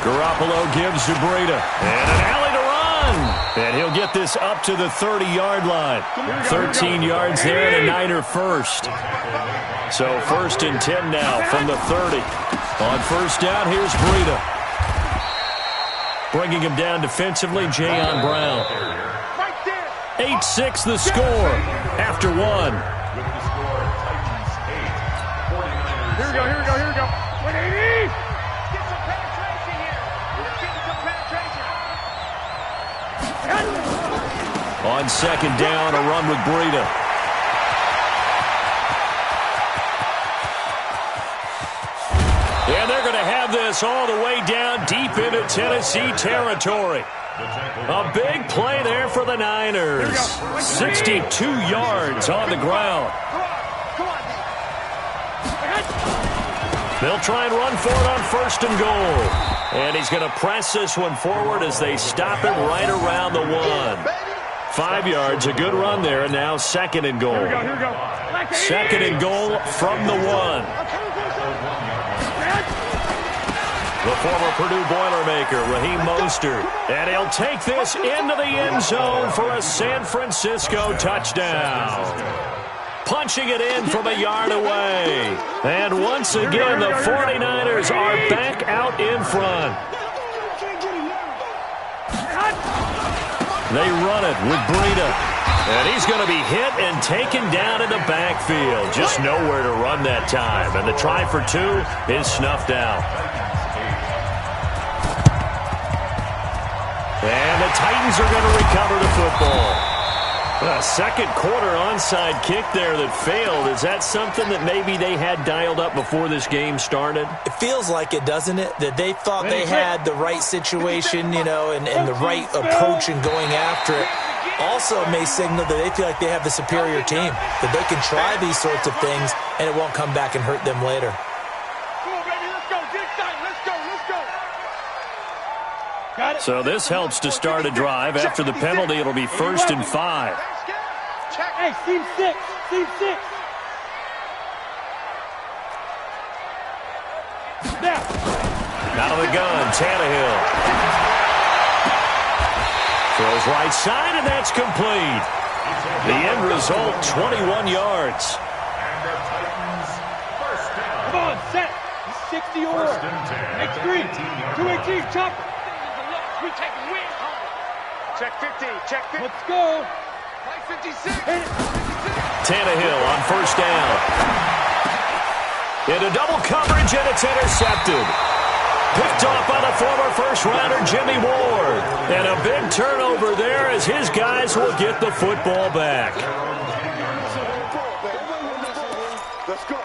Garoppolo gives to Breida. And an alley to run. And he'll get this up to the 30-yard line. 13 yards there and a Niner first. So first and 10 now from the 30. On first down, here's Breida. Bringing him down defensively, Jayon Brown. 8-6 the score after one. Here we go. 180! Get some penetration here. We're getting some penetration. On second down, a run with Breida. And they're going to have this all the way down deep into Tennessee territory. A big play there for the Niners. 62 yards on the ground. They'll try and run for it on first and goal. And he's going to press this one forward as they stop it right around the 1. 5 yards, a good run there, and now second and goal. Here we go. Second and goal from the 1. The former Purdue Boilermaker, Raheem Mostert. And he'll take this into the end zone for a San Francisco touchdown. Punching it in from a yard away. And once again, the 49ers are back out in front. They run it with Breida. And he's going to be hit and taken down in the backfield. Just nowhere to run that time. And the try for 2 is snuffed out. Titans are going to recover the football. A second quarter onside kick there that failed. Is that something that maybe they had dialed up before this game started? It feels like it, doesn't it? That they thought they had the right situation, and the right approach in going after it. Also may signal that they feel like they have the superior team, that they can try these sorts of things and it won't come back and hurt them later. So this helps to start a drive. After the penalty, it'll be 1st and 5. Hey, team 6. Team 6. Out of the gun, Tannehill. Throws right side, and that's complete. The end result, 21 yards. And the Titans first down. Come on, set. 60 or more. X3. 218, chopper. We taking wins home. Check 50. Check 50. Let's go. Play 56. Tannehill on 1st down. Into double coverage, and it's intercepted. Picked off by the former first-rounder Jimmy Ward. And a big turnover there as his guys will get the football back. Let's go.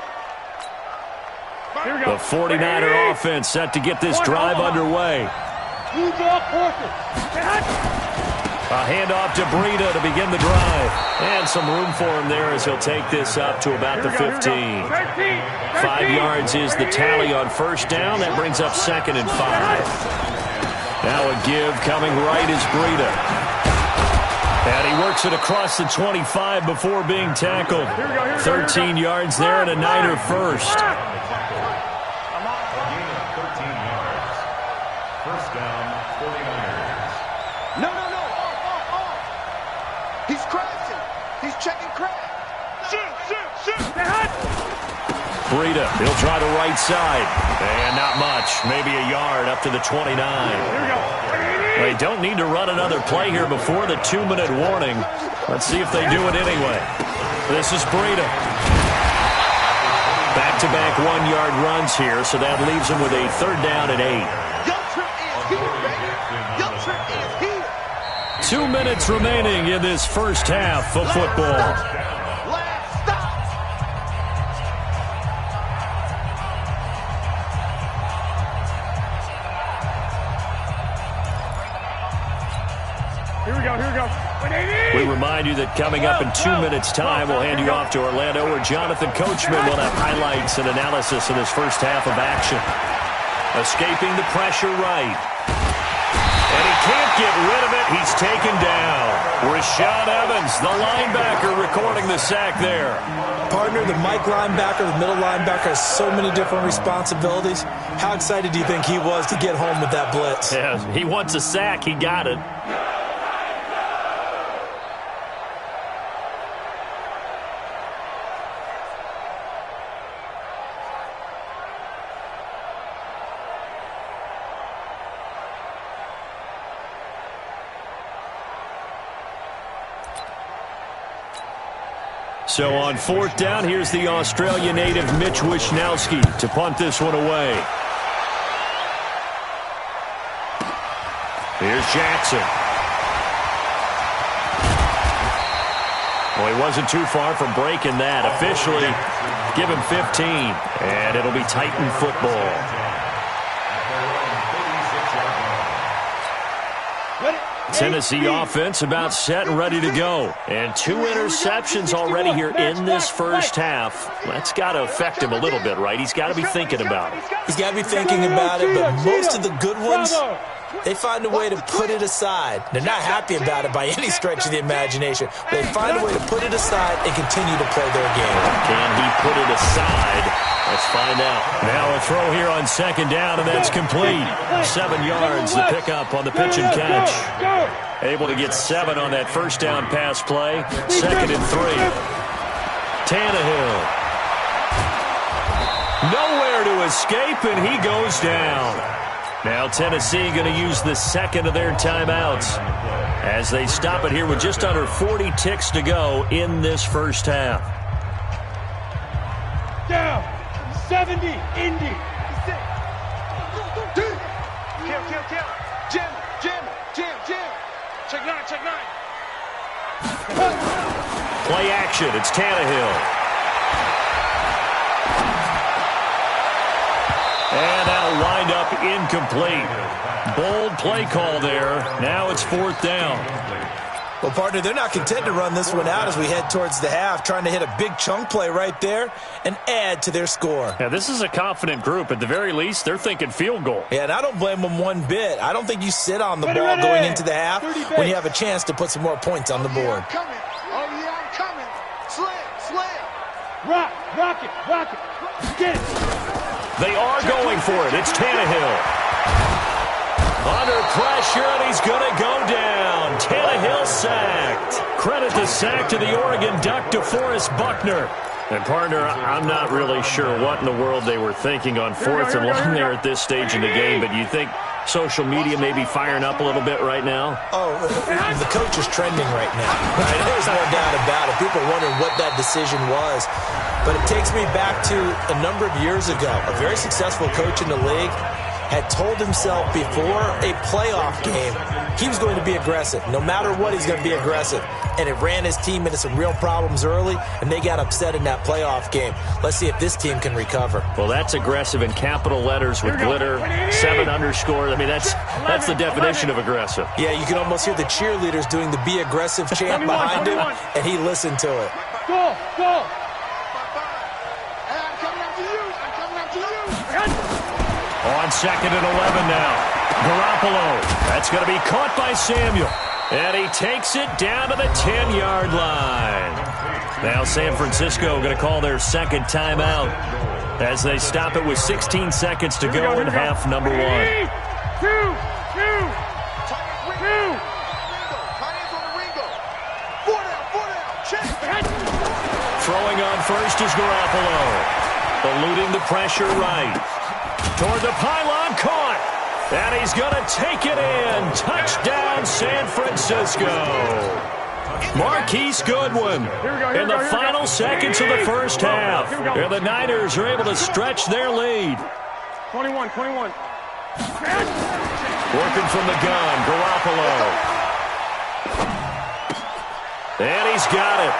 The 49er offense set to get this drive underway. A handoff to Breida to begin the drive. And some room for him there as he'll take this up to about the 15. 5 yards is the tally on 1st down. That brings up 2nd and 5. Now a give coming right is Breida. And he works it across the 25 before being tackled. 13 yards there and a Niner first. First down, 49ers. No. He's crashing. He's checking crash. Shoot. Breida, he'll try the right side. And not much. Maybe a yard up to the 29. They don't need to run another play here before the 2-minute warning. Let's see if they do it anyway. This is Breida. Back-to-back 1-yard runs here, so that leaves him with a 3rd down and 8. 2 minutes remaining in this first half of football. Here we go. We remind you that coming up in 2 minutes' time, we'll hand you off to Orlando, where Jonathan Coachman will have highlights and analysis of this first half of action. Escaping the pressure right. And he can't get rid of it. He's taken down. Rashaan Evans, the linebacker, recording the sack there. Partner, the Mike linebacker, the middle linebacker, has so many different responsibilities. How excited do you think he was to get home with that blitz? Yeah, he wants a sack. He got it. So on 4th down, here's the Australia native Mitch Wishnowsky to punt this one away. Here's Jackson. Well, he wasn't too far from breaking that. Officially, give him 15, and it'll be Titan football. Tennessee offense about set and ready to go. And 2 interceptions already here in this first half. That's got to affect him a little bit, right? He's got to be thinking about it. He's got to be thinking about it, but most of the good ones, they find a way to put it aside. They're not happy about it by any stretch of the imagination. They find a way to put it aside and continue to play their game. Can he put it aside? Let's find out. Now a throw here on 2nd down, and that's complete. 7 yards, the pickup on the pitch and catch. Able to get 7 on that 1st down pass play. 2nd and 3. Tannehill. Nowhere to escape, and he goes down. Now Tennessee going to use the 2nd of their timeouts as they stop it here with just under 40 ticks to go in this first half. Down. 70, Indy. Kill. Jim. tonight. Play action. It's Tannehill. And that'll wind up incomplete. Bold play call there. Now it's 4th down. Well, partner, they're not content to run this one out as we head towards the half, trying to hit a big chunk play right there and add to their score. Yeah, this is a confident group. At the very least, they're thinking field goal. Yeah, and I don't blame them one bit. I don't think you sit on the ball going into the half when you have a chance to put some more points on the board. I'm coming. Oh, yeah, I'm coming. Slam. Rock it. Get it. They are going for it. It's Tannehill. Under pressure, and he's going to go down. Tannehill sacked. Credit the sack to the Oregon Duck, DeForest Buckner. And, partner, I'm not really sure what in the world they were thinking on 4th and long there at this stage in the game, but you think social media may be firing up a little bit right now? Oh, the coach is trending right now. Right? There's no doubt about it. People are wondering what that decision was. But it takes me back to a number of years ago. A very successful coach in the league had told himself before a playoff game he was going to be aggressive. No matter what, he's going to be aggressive. And it ran his team into some real problems early, and they got upset in that playoff game. Let's see if this team can recover. Well, that's aggressive in capital letters with glitter, 7 underscore. I mean, that's the definition of aggressive. Yeah, you can almost hear the cheerleaders doing the be aggressive chant behind him, and he listened to it. Go. I'm coming after you. On 2nd and 11 now. Garoppolo. That's going to be caught by Samuel. And he takes it down to the 10-yard line. Now San Francisco going to call their second timeout as they stop it with 16 seconds to go in half number 1. 2. Throwing on first is Garoppolo. Eluding the pressure right. Toward the pylon, caught. And he's going to take it in. Touchdown, San Francisco. Marquise Goodwin in the final seconds of the first half. And the Niners are able to stretch their lead. 21. Working from the gun, Garoppolo. And he's got it.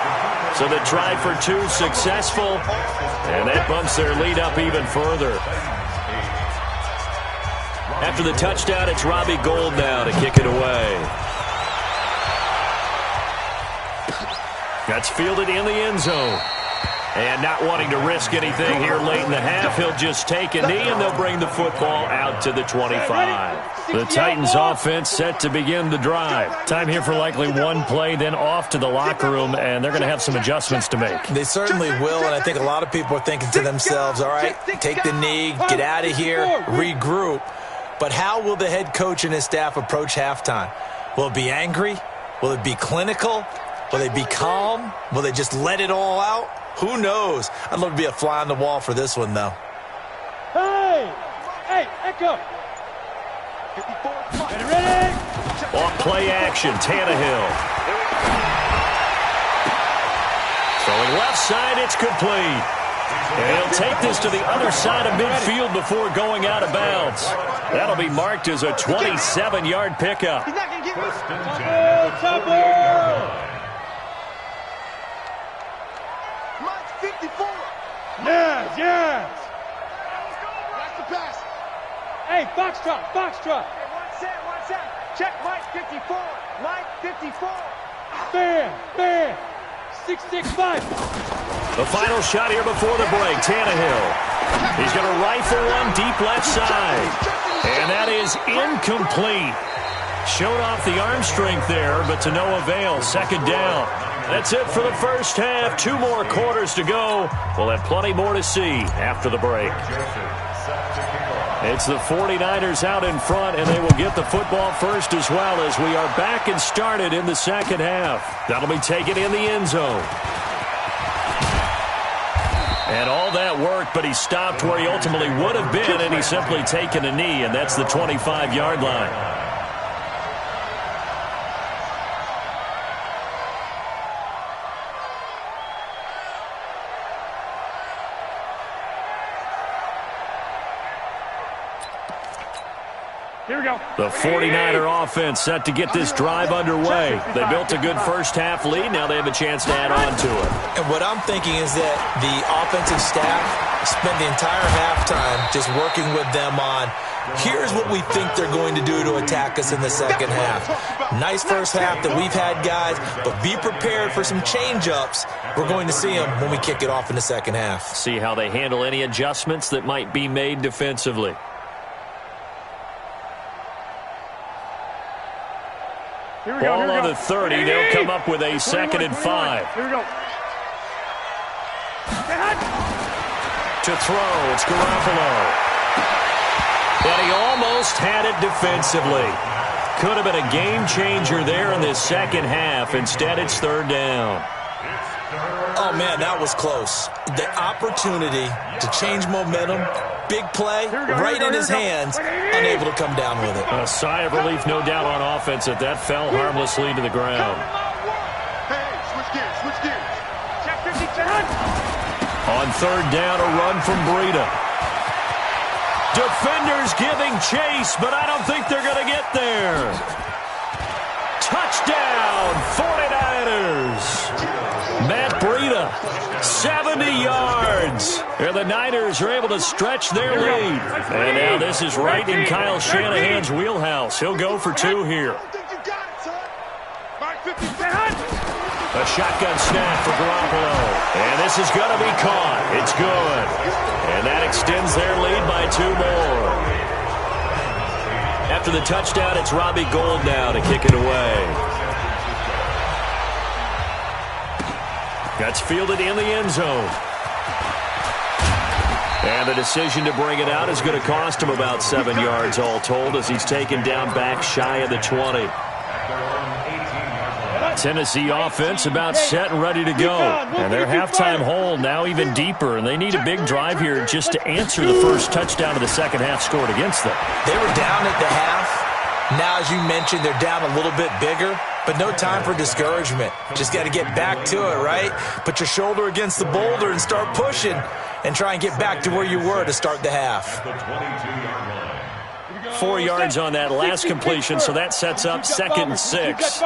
So the try for 2 successful. And that bumps their lead up even further. After the touchdown, it's Robbie Gould now to kick it away. That's fielded in the end zone. And not wanting to risk anything here late in the half, he'll just take a knee and they'll bring the football out to the 25. The Titans offense set to begin the drive. Time here for likely one play, then off to the locker room, and they're going to have some adjustments to make. They certainly will, and I think a lot of people are thinking to themselves, all right, take the knee, get out of here, regroup. But how will the head coach and his staff approach halftime? Will it be angry? Will it be clinical? Will they be calm? Will they just let it all out? Who knows? I'd love to be a fly on the wall for this one, though. Hey, Echo. Ready? Off play action, Tannehill. Throwing left side, it's complete. And he'll take this to the other side of midfield before going out of bounds. That'll be marked as a 27-yard pickup. He's not going to get me. Mike 54. Yes. That's the pass. Hey, Foxtrot. Hey, one set. Check Mike 54. Mike 54. Bam. 665. The final shot here before the break, Tannehill. He's going to rifle one deep left side. And that is incomplete. Showed off the arm strength there, but to no avail. Second down. That's it for the first half. 2 more quarters to go. We'll have plenty more to see after the break. It's the 49ers out in front, and they will get the football first as well as we are back and started in the second half. That'll be taken in the end zone. And all that worked, but he stopped where he ultimately would have been, and he's simply taken a knee, and that's the 25-yard line. Here we go. The 49er offense set to get this drive underway. They built a good first-half lead. Now they have a chance to add on to it. And what I'm thinking is that the offensive staff spent the entire halftime just working with them on, here's what we think they're going to do to attack us in the second half. Nice first half that we've had, guys, but be prepared for some change-ups. We're going to see them when we kick it off in the second half. See how they handle any adjustments that might be made defensively. Ball on the 30. They'll come up with a 2nd and 5. Here we go. To throw, it's Garoppolo. And he almost had it defensively. Could have been a game changer there in this second half. Instead, it's 3rd down. Oh, man, that was close. The opportunity to change momentum, big play, right in his hands, unable to come down with it. A sigh of relief, no doubt, on offense that that fell harmlessly to the ground. Hey, switch gears. Check 50. On 3rd down, a run from Breida. Defenders giving chase, but I don't think they're going to get there. Touchdown, 49ers. Matt Breida, 70 yards. And the Niners are able to stretch their lead. And now this is right in Kyle Shanahan's wheelhouse. He'll go for 2 here. I think you got it, son. Mike 50. A shotgun snap for Garoppolo. And this is going to be caught. It's good. And that extends their lead by 2 more. After the touchdown, it's Robbie Gould now to kick it away. That's fielded in the end zone. And the decision to bring it out is going to cost him about 7 yards all told as he's taken down back shy of the 20. Tennessee offense about set and ready to go. And their halftime hole now even deeper, and they need a big drive here just to answer the first touchdown of the second half scored against them. They were down at the half. Now, as you mentioned, they're down a little bit bigger, but no time for discouragement. Just got to get back to it, right? Put your shoulder against the boulder and start pushing and try and get back to where you were to start the half. 4 yards on that last completion, so that sets up 2nd and 6.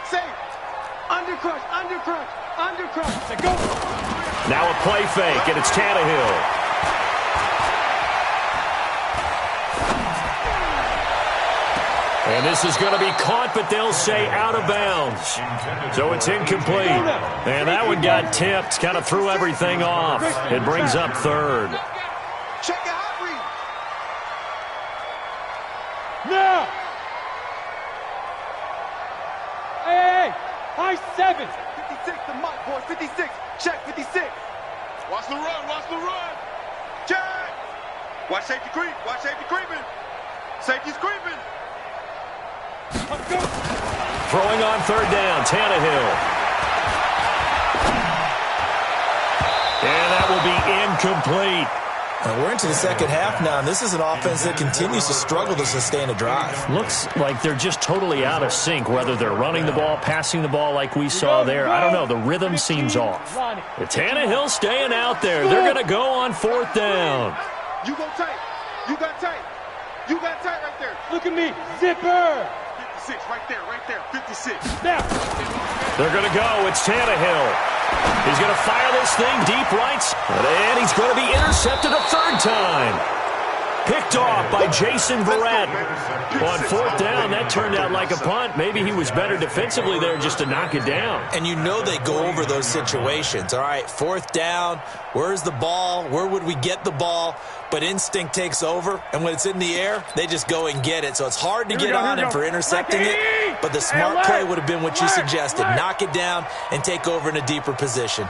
Say. Undercrush. Go. Now a play fake, and it's Tannehill. And this is going to be caught, but they'll say out of bounds. So it's incomplete. And that one got tipped, kind of threw everything off. It brings up 3rd. Check your hot read. Now. Hey. High 7. 56, the mock boys. 56. Check 56. Watch the run. Check. Watch safety creep. Creeping. Safety's creeping. Throwing on 3rd down, Tannehill. And that will be incomplete. And we're into the second half now, and this is an offense that continues to struggle to sustain a drive. Looks like they're just totally out of sync, whether they're running the ball, passing the ball like we saw there. I don't know. The rhythm seems off. But Tannehill staying out there. They're going to go on 4th down. You go tight. You got tight right there. Look at me. Zipper. 56, right there. 56. Now. They're going to go. It's Tannehill. He's going to fire this thing deep right. And he's going to be intercepted a 3rd time. Picked off by Jason Verrett. On 4th down, that turned out like a punt. Maybe he was better defensively there just to knock it down. And you know they go over those situations. All right, 4th down, where's the ball? Where would we get the ball? But instinct takes over, and when it's in the air, they just go and get it. So it's hard to get on him for intercepting it, but the smart play would have been what you suggested. Knock it down and take over in a deeper position.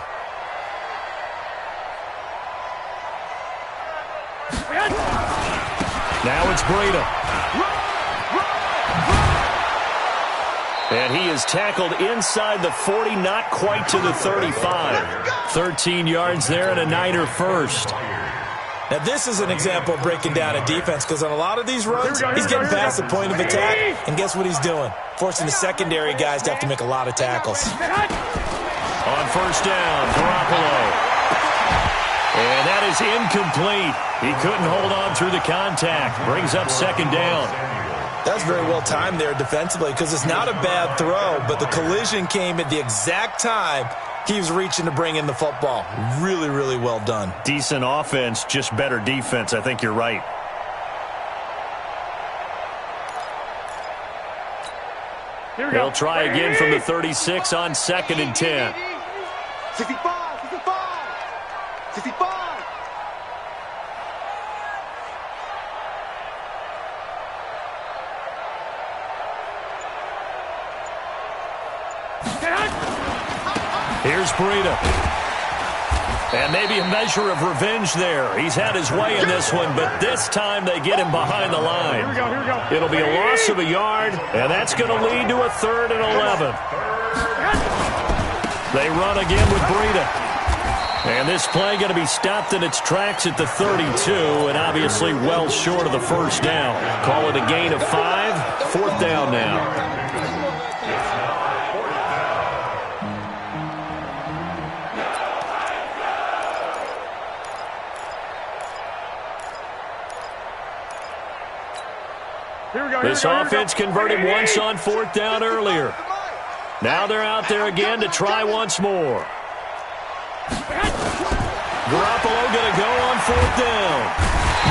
Now it's Breida. And he is tackled inside the 40, not quite to the 35. 13 yards there and a Niner first. Now, this is an example of breaking down a defense because on a lot of these runs, he's getting past the point of attack, and guess what he's doing? Forcing the secondary guys to have to make a lot of tackles. On 1st down, Garoppolo. And that that is incomplete. He couldn't hold on through the contact. Brings up second down. That's very well timed there defensively because it's not a bad throw, but the collision came at the exact time he was reaching to bring in the football. Really, really well done. Decent offense, just better defense. I think you're right. He'll try again from the 36 on 2nd and 10. 65, 65, 65. Here's Breida. And maybe a measure of revenge there. He's had his way in this one, but this time they get him behind the line. It'll be a loss of a yard, and that's going to lead to a 3rd and 11. They run again with Breida. And this play going to be stopped in its tracks at the 32, and obviously well short of the first down. Call it a gain of 5, 4th down now. This offense converted once on 4th down earlier. Now they're out there again to try once more. Garoppolo going to go on 4th down.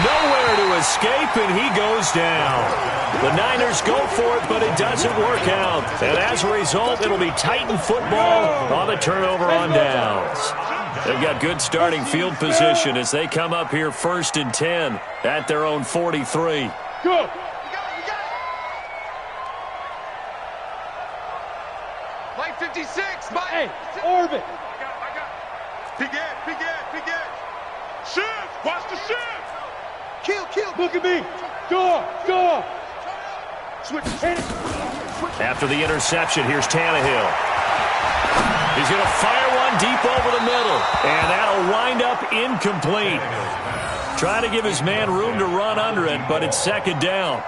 Nowhere to escape, and he goes down. The Niners go for it, but it doesn't work out. And as a result, it'll be Titan football on the turnover on downs. They've got good starting field position as they come up here 1st and 10 at their own 43. Go! Mike 56, Mike. Hey, Orbit. I got. Big edge. Shift, watch the shift. Kill. Look at me. Go. Switch. After the interception, here's Tannehill. He's going to fire one deep over the middle, and that'll wind up incomplete. Trying to give his man room to run under it, but it's 2nd down.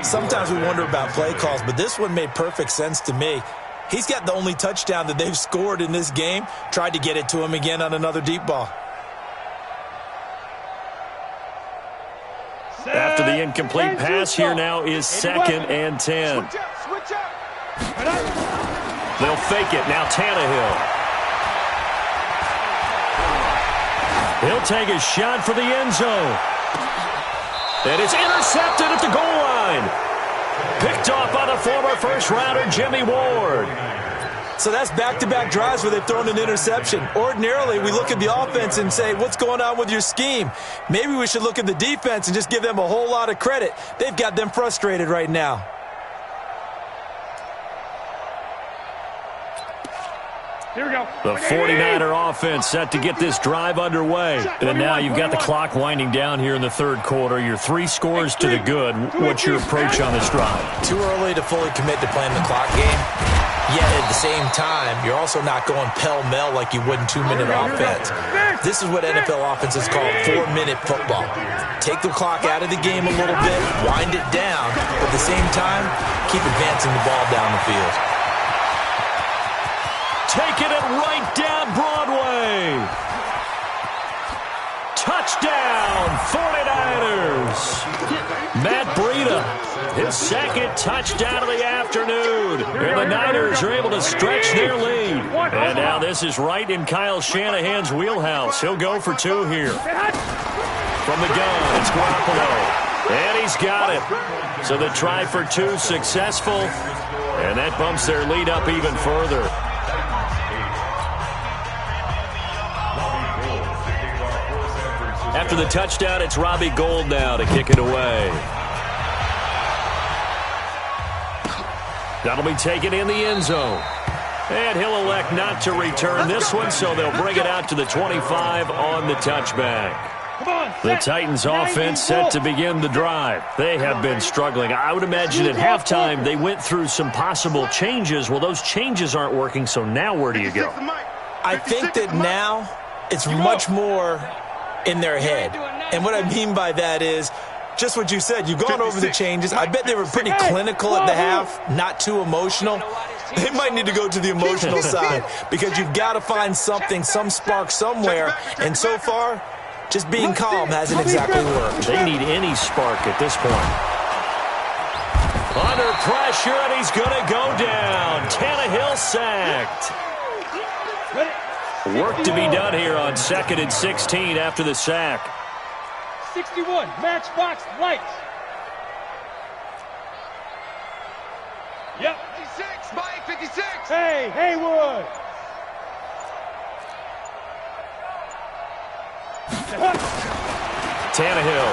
Sometimes we wonder about play calls, but this one made perfect sense to me. He's got the only touchdown that they've scored in this game. Tried to get it to him again on another deep ball. After the incomplete pass, here now is 2nd and 10. Switch up. They'll fake it. Now Tannehill. He'll take a shot for the end zone. And it's intercepted at the goal line. Picked off by the former first-rounder Jimmy Ward. So that's back-to-back drives where they've thrown an interception. Ordinarily, we look at the offense and say, what's going on with your scheme? Maybe we should look at the defense and just give them a whole lot of credit. They've got them frustrated right now. Here we go. The 49er offense set to get this drive underway. And now you've got the clock winding down here in the 3rd quarter. You're 3 scores to the good. What's your approach on this drive? Too early to fully commit to playing the clock game. Yet at the same time, you're also not going pell-mell like you would in 2-minute offense. This is what NFL offenses call 4-minute football. Take the clock out of the game a little bit, wind it down, but at the same time, keep advancing the ball down the field. Taking it right down Broadway. Touchdown, 49ers. Matt Breida, his 2nd touchdown of the afternoon. And the Niners are able to stretch their lead. And now this is right in Kyle Shanahan's wheelhouse. He'll go for 2 here. From the gun, it's Garoppolo. And he's got it. So the try for 2 successful. And that bumps their lead up even further. After the touchdown, it's Robbie Gould now to kick it away. That'll be taken in the end zone. And he'll elect not to return this one, so they'll bring it out to the 25 on the touchback. The Titans offense set to begin the drive. They have been struggling. I would imagine at halftime they went through some possible changes. Well, those changes aren't working, so now where do you go? I think that now it's much more in their head. And what I mean by that is just what you said. You've gone over the changes. I bet they were pretty clinical at the half, not too emotional. They might need to go to the emotional side because you've got to find something, some spark somewhere. And so far, Just being calm hasn't exactly worked. They need any spark at this point. Under pressure, and he's going to go down. Tannehill sacked. Work to be done here on 2nd and 16 after the sack. 61, matchbox lights. Yep. 56, Mike, 56. Hey, Haywood. Tannehill.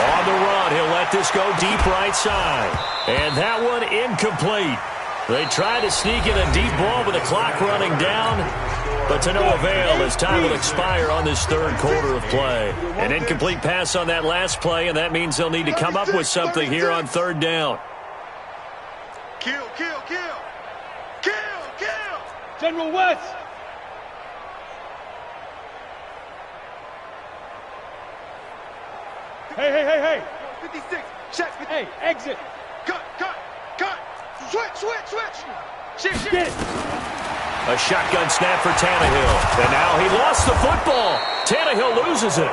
On the run, he'll let this go deep right side. And that one incomplete. They tried to sneak in a deep ball with the clock running down, but to no avail as time will expire on this third quarter of play. An incomplete pass on that last play, and that means they'll need to come up with something here on third down. Kill, kill, kill. Kill, kill. General West. Hey. 56, check. Hey, exit. Cut. Switch. Shit. Get it. A shotgun snap for Tannehill. And now he lost the football. Tannehill loses it.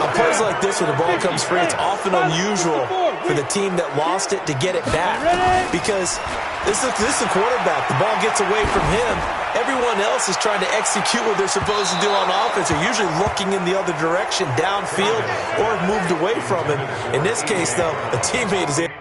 On plays like this, when the ball comes free, it's often unusual for the team that lost it to get it back. Because this is a quarterback. The ball gets away from him. Everyone else is trying to execute what they're supposed to do on offense. They're usually looking in the other direction, downfield, or moved away from him. In this case, though, a teammate is able.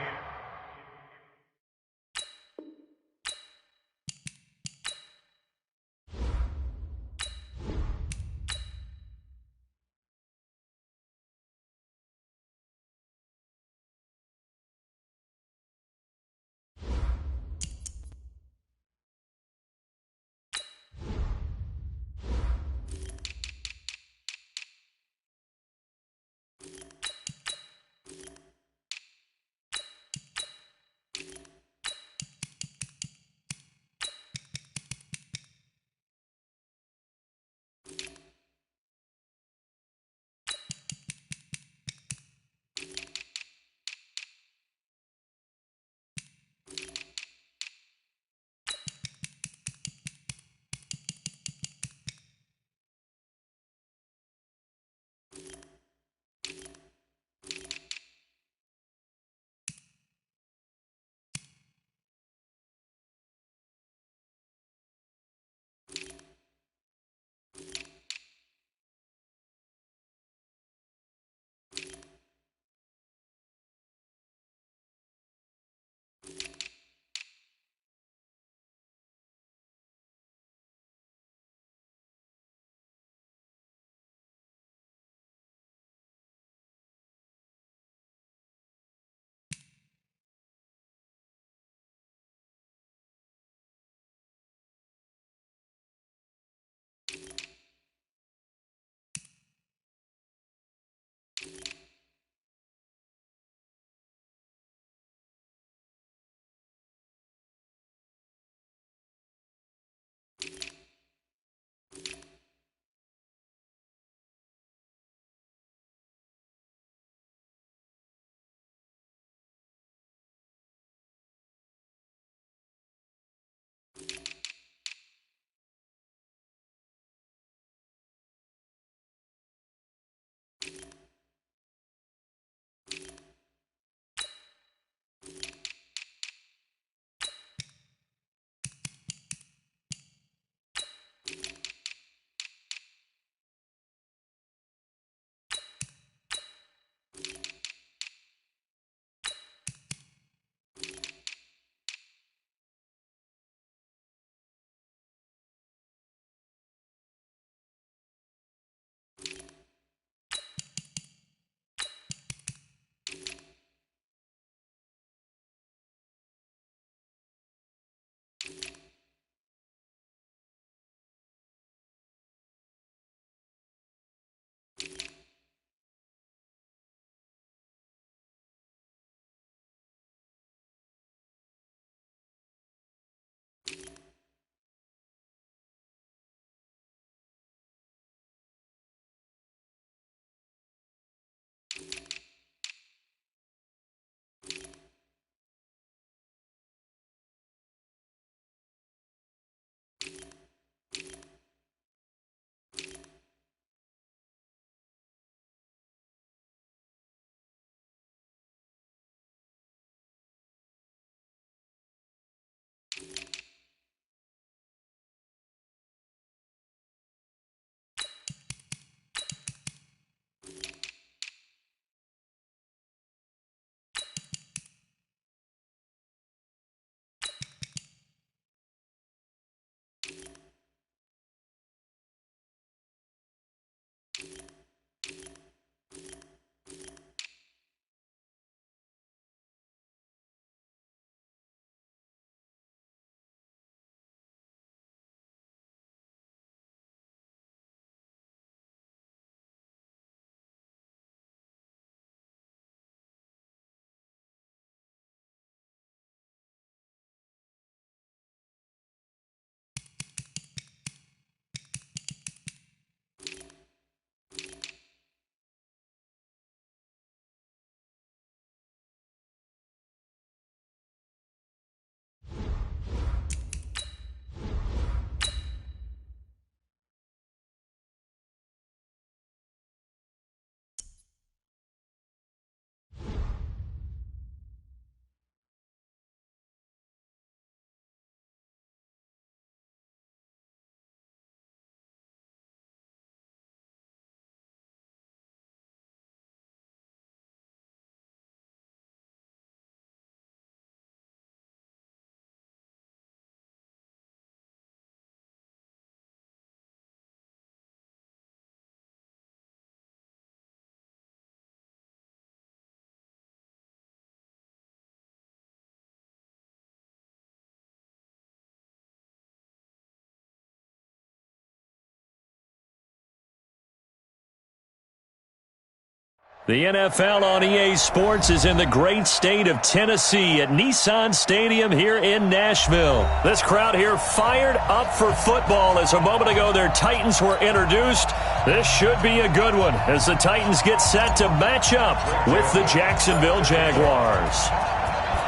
The NFL on EA Sports is in the great state of Tennessee at Nissan Stadium here in Nashville. This crowd here fired up for football as a moment ago their Titans were introduced. This should be a good one as the Titans get set to match up with the Jacksonville Jaguars.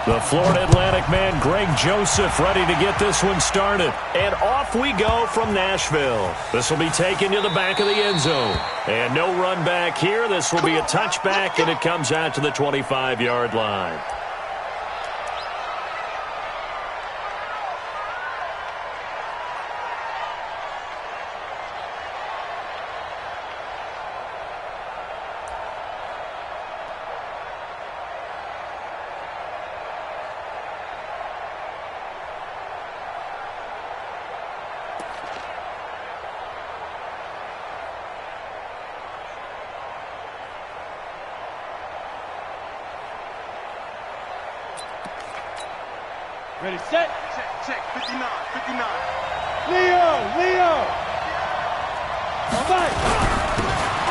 The Florida Atlantic man, Greg Joseph, ready to get this one started. And off we go from Nashville. This will be taken to the back of the end zone. And no run back here. This will be a touchback, and it comes out to the 25-yard line. Ready, set. Check, 59. Leo. All right.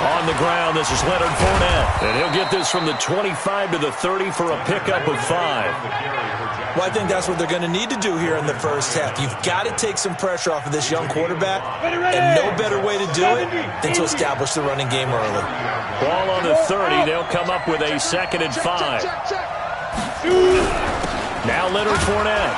On the ground, this is Leonard Fournette. And he'll get this from the 25 to the 30 for a pickup of 5. Well, I think that's what they're going to need to do here in the first half. You've got to take some pressure off of this young quarterback, and no better way to do it than to establish the running game early. Ball on the 30. They'll come up with a 2nd and 5. Now Leonard Fournette.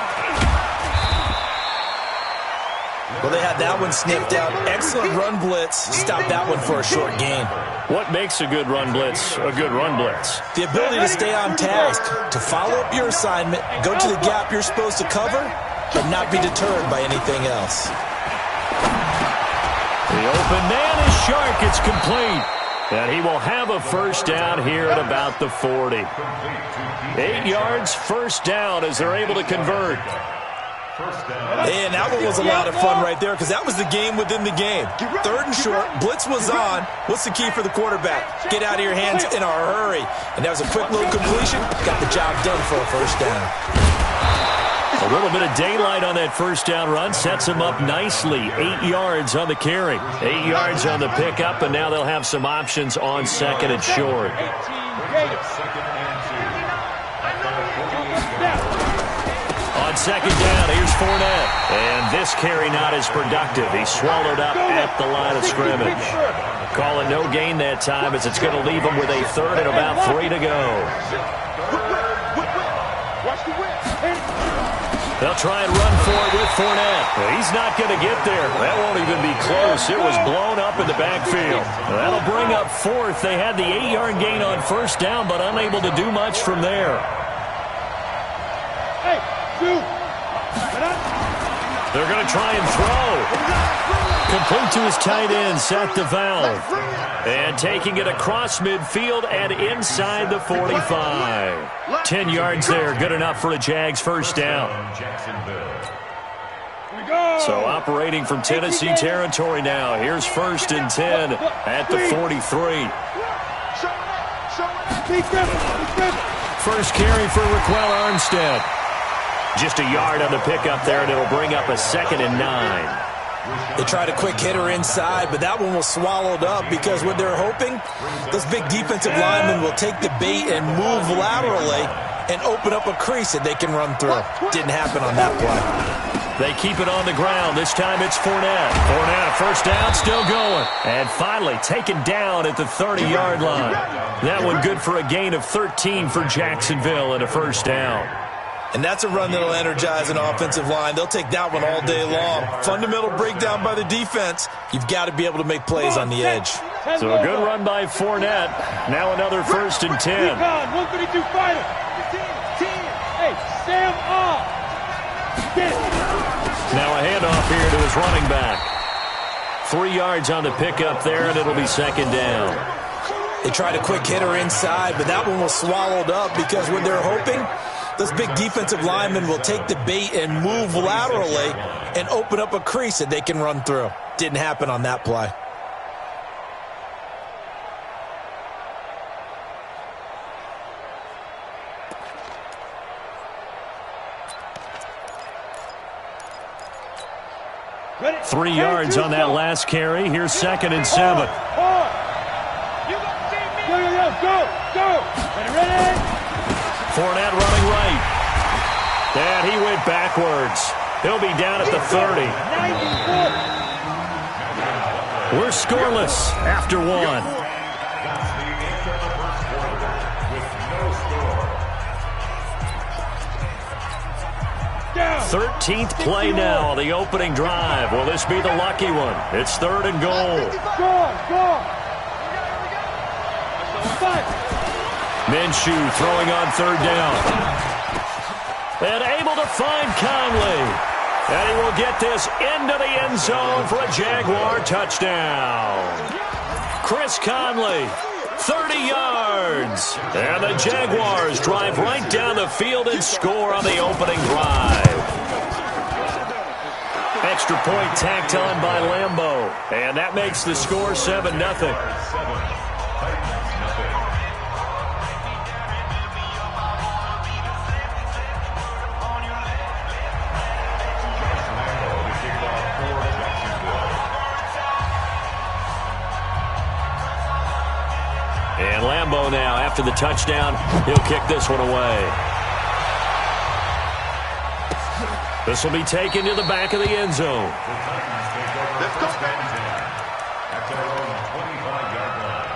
Well, they had that one sniffed out. Excellent run blitz. Stop that one for a short gain. What makes a good run blitz a good run blitz? The ability to stay on task, to follow up your assignment, go to the gap you're supposed to cover, but not be deterred by anything else. The open man is Shark. It's complete. And he will have a first down here at about the 40. 8 yards, first down as they're able to convert. And that one was a lot of fun right there because that was the game within the game. 3rd and short, blitz was on. What's the key for the quarterback? Get out of your hands in a hurry. And that was a quick little completion. Got the job done for a first down. A little bit of daylight on that first down run sets him up nicely. 8 yards on the carry. 8 yards on the pickup, and now they'll have some options on 2nd and short. On 2nd down, here's Fournette. And this carry not as productive. He's swallowed up at the line of scrimmage. Calling no gain that time as it's going to leave him with a 3rd and about 3 to go. They'll try and run for it with Fournette. He's not going to get there. That won't even be close. It was blown up in the backfield. That'll bring up 4th. They had the 8-yard gain on first down, but unable to do much from there. They're going to try and throw. Complete to his tight end, Seth DeValve. And taking it across midfield and inside the 45. 10 yards there, good enough for a Jags first down. So operating from Tennessee territory now. Here's 1st and 10 at the 43. First carry for Raquel Armstead. Just a yard on the pickup there, and it'll bring up a 2nd and 9. They tried a quick hitter inside, but that one was swallowed up because what they're hoping, those big defensive linemen will take the bait and move laterally and open up a crease that they can run through. Didn't happen on that play. They keep it on the ground. This time it's Fournette. Fournette, a first down, still going. And finally taken down at the 30-yard line. That one good for a gain of 13 for Jacksonville and a first down. And that's a run that'll energize an offensive line. They'll take that one all day long. Fundamental breakdown by the defense. You've got to be able to make plays on the edge. So a good run by Fournette. Now another 1st and 10. 132 fighter. Hey, Sam off. Now a handoff here to his running back. 3 yards on the pickup there, and it'll be 2nd down. They tried a quick hitter inside, but that one was swallowed up because what they're hoping, those big defensive linemen will take the bait and move laterally and open up a crease that they can run through. Didn't happen on that play. Ready? 3 yards on that last carry. Here's 2nd and 7. Go. go, go. Ready. Fournette running right. And he went backwards. He'll be down at the 30. 94. We're scoreless after one. 13th play now on the opening drive. Will this be the lucky one? It's 3rd and goal. Go. Minshew throwing on 3rd down. And able to find Conley. And he will get this into the end zone for a Jaguar touchdown. Chris Conley, 30 yards. And the Jaguars drive right down the field and score on the opening drive. Extra point tacked on by Lambeau. And that makes the score 7-0. And Lambeau now, after the touchdown, he'll kick this one away. This will be taken to the back of the end zone. Let's go, at their own 25-yard line.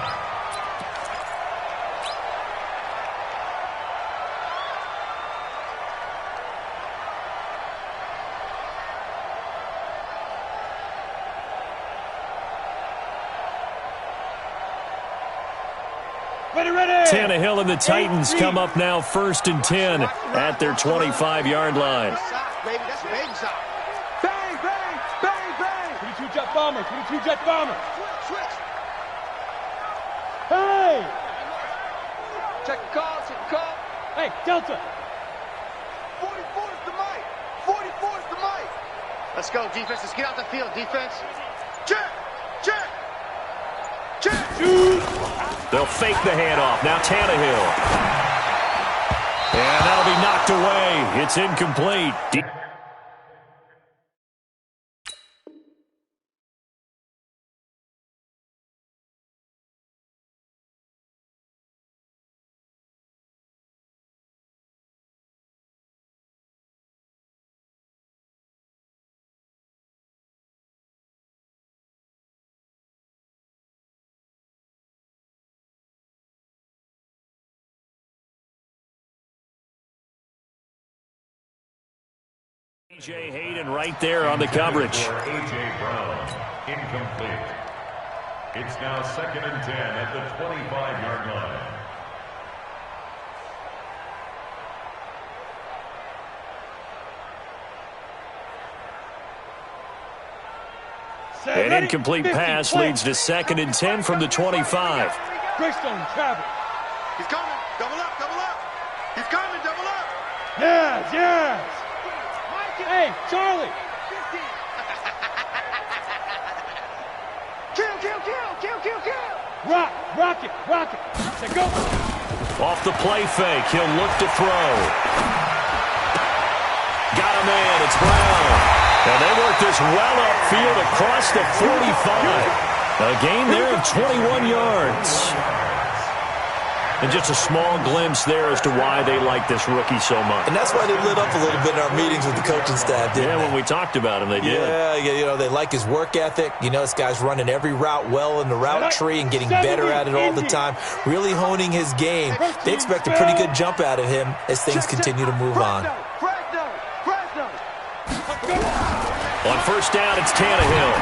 Ready. Tannehill and the Titans come up now 1st and 10 at their 25-yard line. Baby, that's baby side. Bang. 22 jet bomber. Switch. Hey. Check the call. Hey, Delta. 44 is the mic. 44 is the mic. Let's go, defense. Let's get out the field, defense. Check. They'll fake the handoff. Now Tannehill. And that'll be knocked away. It's incomplete. A.J. Hayden right there on the coverage. A.J. Brown, incomplete. It's now 2nd and 10 at the 25-yard line. An incomplete pass leads to 2nd and 10 from the 25. Greystone travel. He's coming. Double up. He's coming. Double up. Yes. Hey, Charlie. Kill. Rock it. Say go. Off the play fake, he'll look to throw. Got a man, it's Brown. And they work this well upfield across the 45. A gain there of 21 yards. And just a small glimpse there as to why they like this rookie so much. And that's why they lit up a little bit in our meetings with the coaching staff, didn't they? When we talked about him, they did. Yeah, they like his work ethic. This guy's running every route well in the route tree and getting better at it all the time, really honing his game. They expect a pretty good jump out of him as things continue to move on. On 1st down, it's Tannehill.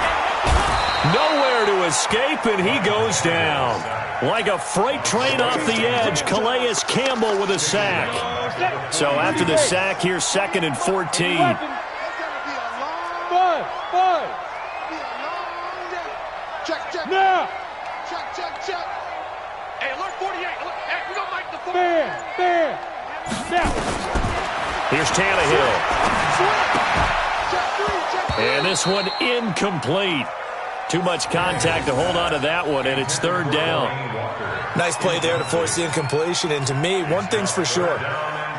Nowhere to escape, and he goes down. Like a freight train off the edge, Calais Campbell with a sack. So after the sack, here's 2nd and 14. Five. Check. Now. Check. Hey, alert 48. Hey, we gonna make the 4. Bam. Now. Here's Tannehill. Check 3. And this one incomplete. Too much contact to hold on to that one, and it's 3rd down. Nice play there to force the incompletion. And to me, one thing's for sure.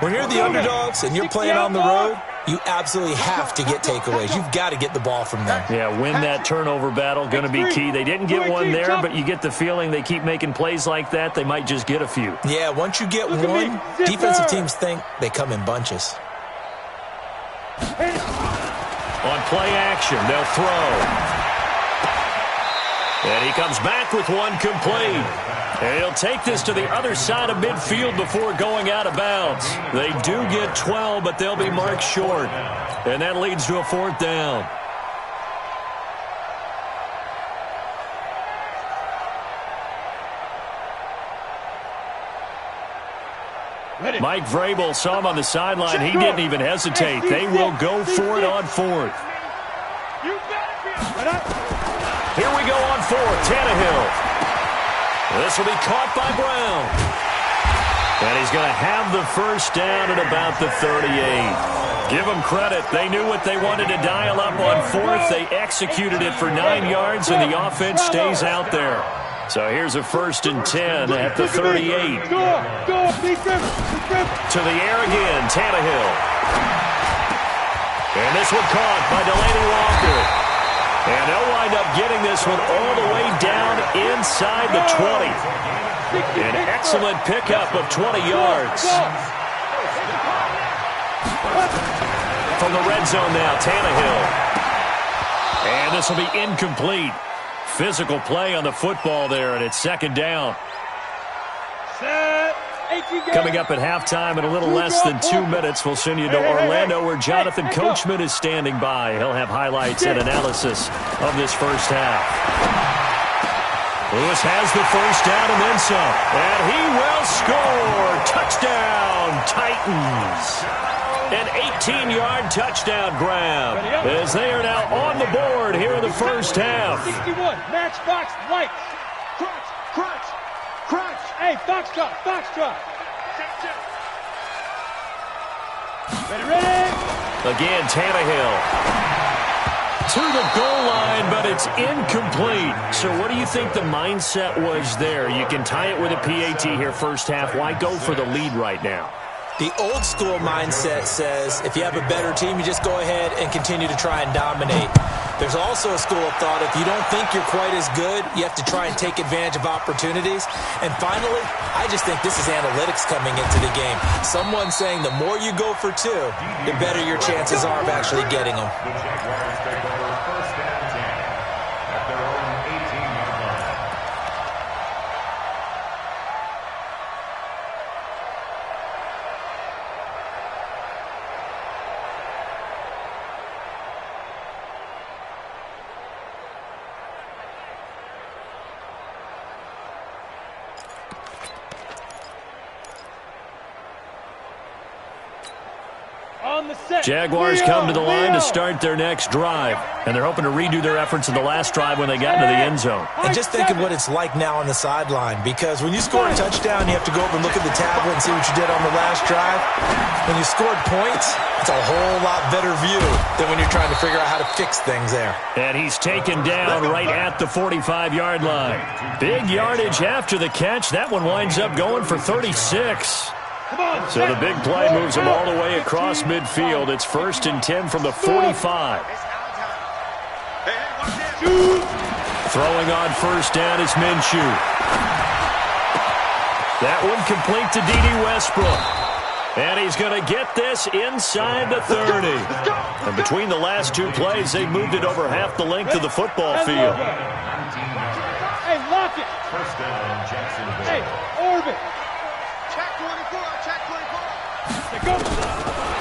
When you're the underdogs and you're playing on the road, you absolutely have to get takeaways. You've got to get the ball from them. Yeah, win that turnover battle, going to be key. They didn't get one there, but you get the feeling they keep making plays like that, they might just get a few. Yeah, once you get one, defensive teams think they come in bunches. On play action, they'll throw. And he comes back with one complete. And he'll take this to the other side of midfield before going out of bounds. They do get 12, but they'll be marked short. And that leads to a 4th down. Mike Vrabel saw him on the sideline. He didn't even hesitate. They will go for it on 4th. Here we go on 4th. Tannehill. This will be caught by Brown. And he's going to have the first down at about the 38. Give them credit. They knew what they wanted to dial up on 4th. They executed it for 9 yards, and the offense stays out there. So here's a 1st and 10 at the 38. To the air again, Tannehill. And this one caught by Delaney Walker. And they'll wind up getting this one all the way down inside the 20. An excellent pickup of 20 yards. From the red zone now, Tannehill. And this will be incomplete. Physical play on the football there, and it's 2nd down. Coming up at halftime in a little less than 2 minutes, we'll send you to Orlando where Jonathan Coachman is standing by. He'll have highlights and analysis of this first half. Lewis has the first down and then some. And he will score. Touchdown, Titans. An 18-yard touchdown grab as they are now on the board here in the first half. 61, Matchbox Lights. Crunch. Hey, Foxtrot. Ready. Again, Tannehill. To the goal line, but it's incomplete. So what do you think the mindset was there? You can tie it with a PAT here first half. Why go for the lead right now? The old school mindset says if you have a better team, you just go ahead and continue to try and dominate. There's also a school of thought, if you don't think you're quite as good, you have to try and take advantage of opportunities. And finally, I just think this is analytics coming into the game. Someone saying the more you go for 2, the better your chances are of actually getting them. The Jaguars take over 1st and 10 at their own 18-yard line. Jaguars come to the line to start their next drive, and they're hoping to redo their efforts in the last drive when they got into the end zone. And just think of what it's like now on the sideline, because when you score a touchdown, you have to go over and look at the tablet and see what you did on the last drive. When you scored points, it's a whole lot better view than when you're trying to figure out how to fix things there. And he's taken down right at the 45-yard line. Big yardage after the catch. That one winds up going for 36. So the big play moves them all the way across midfield. It's 1st and 10 from the 45. Throwing on first down is Minshew. That one complete to D.D. Westbrook. And he's going to get this inside the 30. And between the last 2 plays, they moved it over half the length of the football field. Hey, lock it. First down, Jacksonville. Hey, orbit.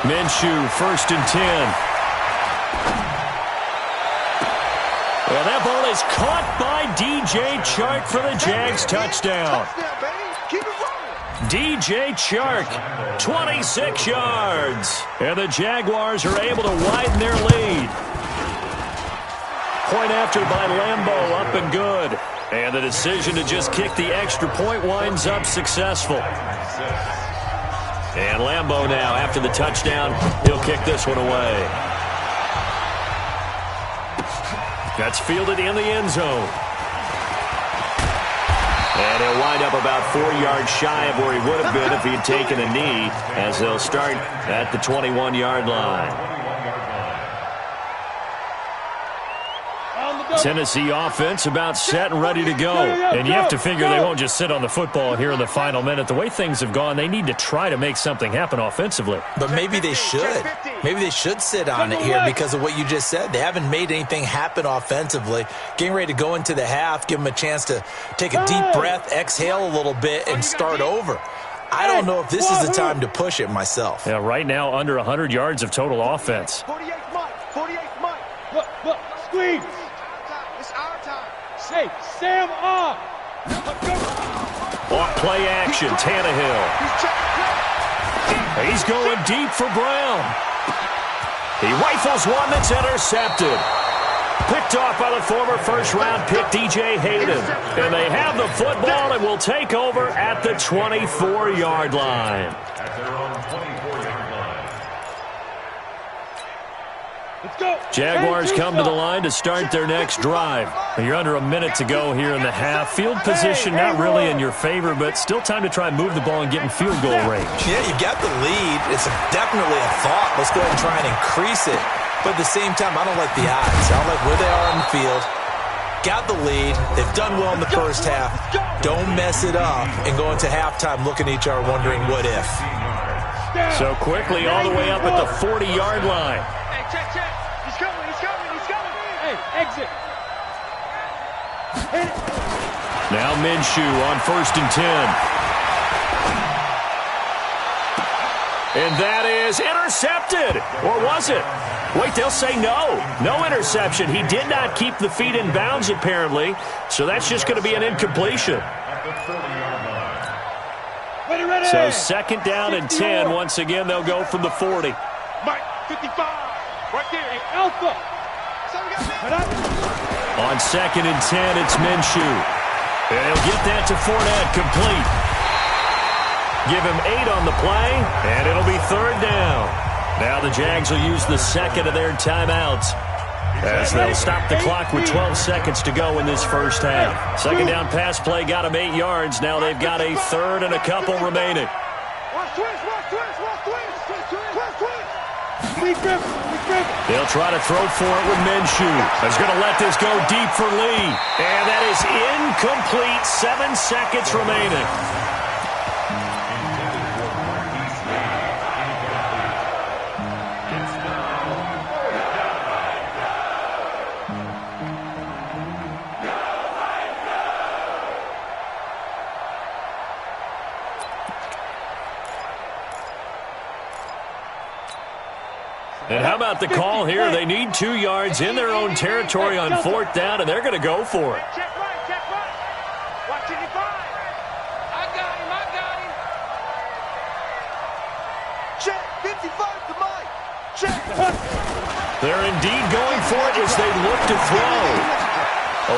Minshew, 1st and 10. Well, that ball is caught by D.J. Chark for the Jags touchdown. D.J. Chark, 26 yards. And the Jaguars are able to widen their lead. Point after by Lambeau, up and good. And the decision to just kick the extra point winds up successful. And Lambeau now, after the touchdown, he'll kick this one away. That's fielded in the end zone. And he'll wind up about 4 yards shy of where he would have been if he had taken a knee, as they'll start at the 21-yard line. Tennessee offense about set and ready to go. And you have to figure they won't just sit on the football here in the final minute. The way things have gone, they need to try to make something happen offensively. But maybe they should. Maybe they should sit on it here because of what you just said. They haven't made anything happen offensively. Getting ready to go into the half, give them a chance to take a deep breath, exhale a little bit, and start over. I don't know if this is the time to push it myself. Yeah, right now under 100 yards of total offense. 48th month. 48th month. Look, squeeze. It's our time. Hey, Sam off. Off play action, Tannehill. He's going deep for Brown. He rifles one that's intercepted. Picked off by the former first-round pick, DJ Hayden. And they have the football and will take over at the 24-yard line. At their own 24-yard line. Let's go. Jaguars come to the line to start their next drive. You're under a minute to go here in the half. Field position not really in your favor, but still time to try and move the ball and get in field goal range. Yeah, you got the lead. It's definitely a thought. Let's go ahead and try and increase it. But at the same time, I don't like the odds. I don't like where they are on the field. Got the lead. They've done well in the first half. Don't mess it up and go into halftime looking at each other wondering what if. So quickly all the way up at the 40-yard line. Hey, check. He's coming. Hey, exit. Now Minshew on 1st and 10. And that is intercepted. Or was it? Wait, they'll say no. No interception. He did not keep the feet in bounds, apparently. So that's just going to be an incompletion. Ready. So 2nd down and 10. Once again, they'll go from the 40. Mike, 55. Right there. Hey, Alpha. On 2nd and 10, it's Minshew. And he'll get that to Fournette, complete. Give him 8 on the play, and it'll be 3rd down. Now the Jags will use the second of their timeouts as they'll stop the clock with 12 seconds to go in this first half. 2nd down pass play got them 8 yards. Now they've got a 3rd and a couple remaining. They'll try to throw for it with Minshew. He's going to let this go deep for Lee. And that is incomplete. 7 seconds remaining. And how about the call here? They need 2 yards in their own territory on 4th down, and they're going to go for it. Check right. Watch 85. I got him. Check, 55 to Mike. Check. They're indeed going for it as they look to throw.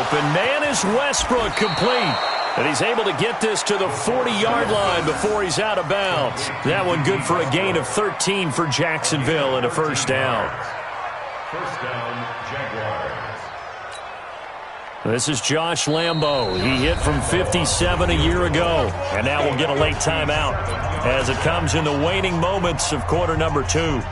Open man is Westbrook, complete. And he's able to get this to the 40-yard line before he's out of bounds. That one good for a gain of 13 for Jacksonville and a 1st down. 1st down, Jaguars. This is Josh Lambo. He hit from 57 a year ago. And now we'll get a late timeout as it comes in the waning moments of quarter number 2.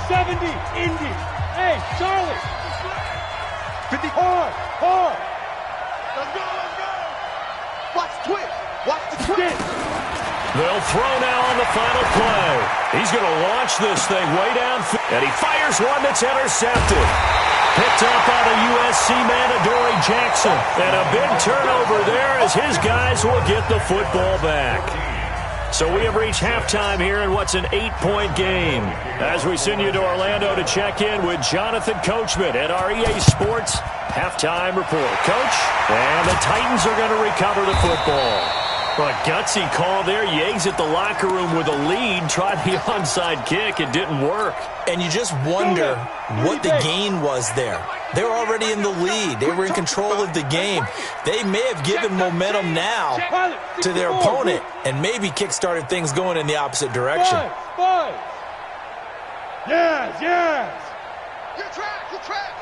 70, Indy. Hey, Charlie. 50. Hard. Let's go. Watch the twist. Watch the twist. They'll throw now on the final play. He's going to launch this thing way down. And he fires one that's intercepted. Picked up by the USC man, Adoree Jackson. And a big turnover there as his guys will get the football back. So we have reached halftime here in what's an 8-point game. As we send you to Orlando to check in with Jonathan Coachman at our EA Sports Halftime Report. Coach, and the Titans are going to recover the football. Well, a gutsy call there. You exit the locker room with a lead. Tried the onside kick. It didn't work. And you just wonder what the gain was there. They were already in the lead. They were in control of the game. They may have given momentum now to their opponent and maybe kick-started things going in the opposite direction. Yes, yes. You're trash, you're trash.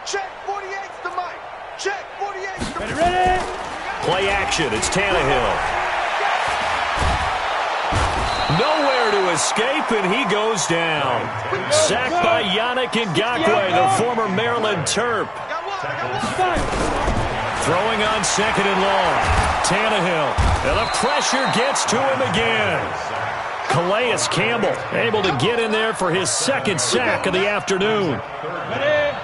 Check 48's the mic. Check 48's the mic. Ready? Play action. It's Tannehill. Nowhere to escape, and he goes down. Sacked by Yannick Ngakoue, the former Maryland Terp. Throwing on 2nd and long. Tannehill. And the pressure gets to him again. Calais Campbell able to get in there for his 2nd sack of the afternoon.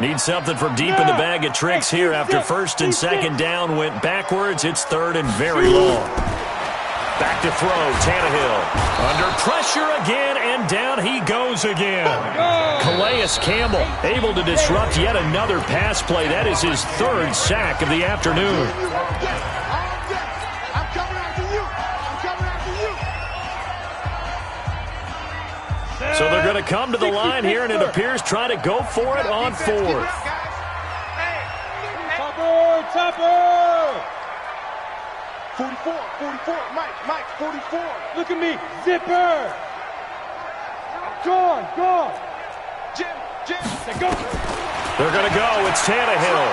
Needs something from deep in the bag of tricks here after 1st and 2nd down went backwards. It's 3rd and very long. Back to throw, Tannehill. Under pressure again, and down he goes again. Calais Campbell able to disrupt yet another pass play. That is his 3rd sack of the afternoon. I'm coming after you. I'm coming after you. So they're going to come to the line here, and it appears try to go for it on 4th. Topper! 44, Mike, 44. Look at me, zipper! Gone! Jim. Go! They're going to go. It's Tannehill.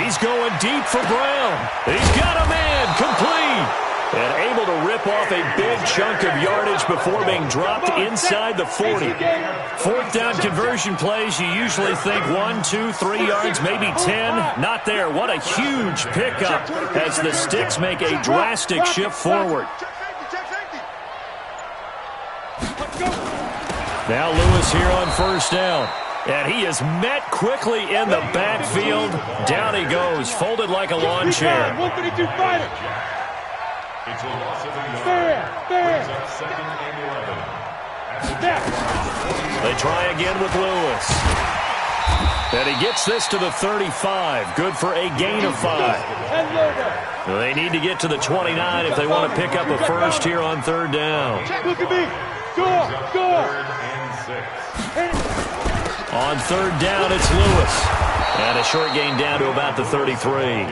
He's going deep for Brown. He's got a man, complete. And able to rip off a big chunk of yardage before being dropped inside the 40. 4th down conversion plays, you usually think 1, 2, 3 yards, maybe 10. Not there. What a huge pickup as the Sticks make a drastic shift forward. Now Lewis here on 1st down. And he is met quickly in the backfield. Down he goes, folded like a lawn chair. 132 fighter. It's a loss of a yard. Brings up 2nd and 11. They try again with Lewis. And he gets this to the 35. Good for a gain of 5. They need to get to the 29 if they want to pick up a first here on 3rd down. Look at me. Score. 3rd and 6. On 3rd down, it's Lewis. And a short gain down to about the 33.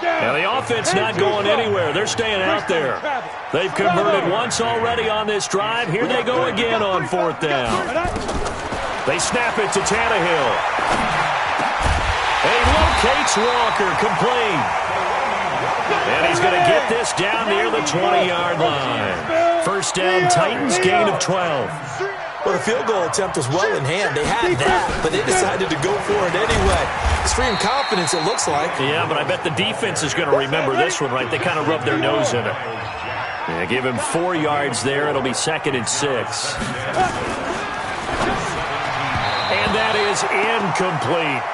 Now the offense not going anywhere. They're staying out there. They've converted once already on this drive. Here they go again on 4th down. They snap it to Tannehill. And he locates Walker, complete. And he's going to get this down near the 20-yard line. 1st down, Titans, gain of 12. Well, the field goal attempt was well in hand. They had that, but they decided to go for it anyway. Extreme confidence, it looks like. Yeah, but I bet the defense is going to remember this one, right? They kind of rubbed their nose in it. Yeah, give him 4 yards there. It'll be 2nd and 6. And that is incomplete.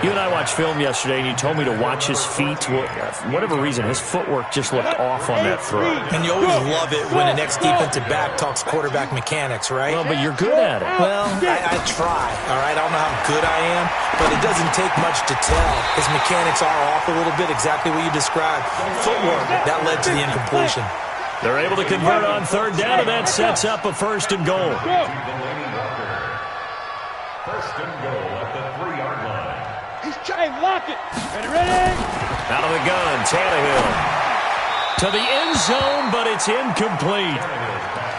You and I watched film yesterday, and you told me to watch his feet. Well, for whatever reason, his footwork just looked off on that throw. And you always love it when an ex-defensive back talks quarterback mechanics, right? Well, but you're good at it. Well, I try, all right? I don't know how good I am, but it doesn't take much to tell. His mechanics are off a little bit, exactly what you described. Footwork, that led to the incompletion. They're able to convert on 3rd down, and that sets up a 1st and goal. 1st and goal at the 3-yard line. Hey, lock it. Ready? Out of the gun, Tannehill. To the end zone, but it's incomplete.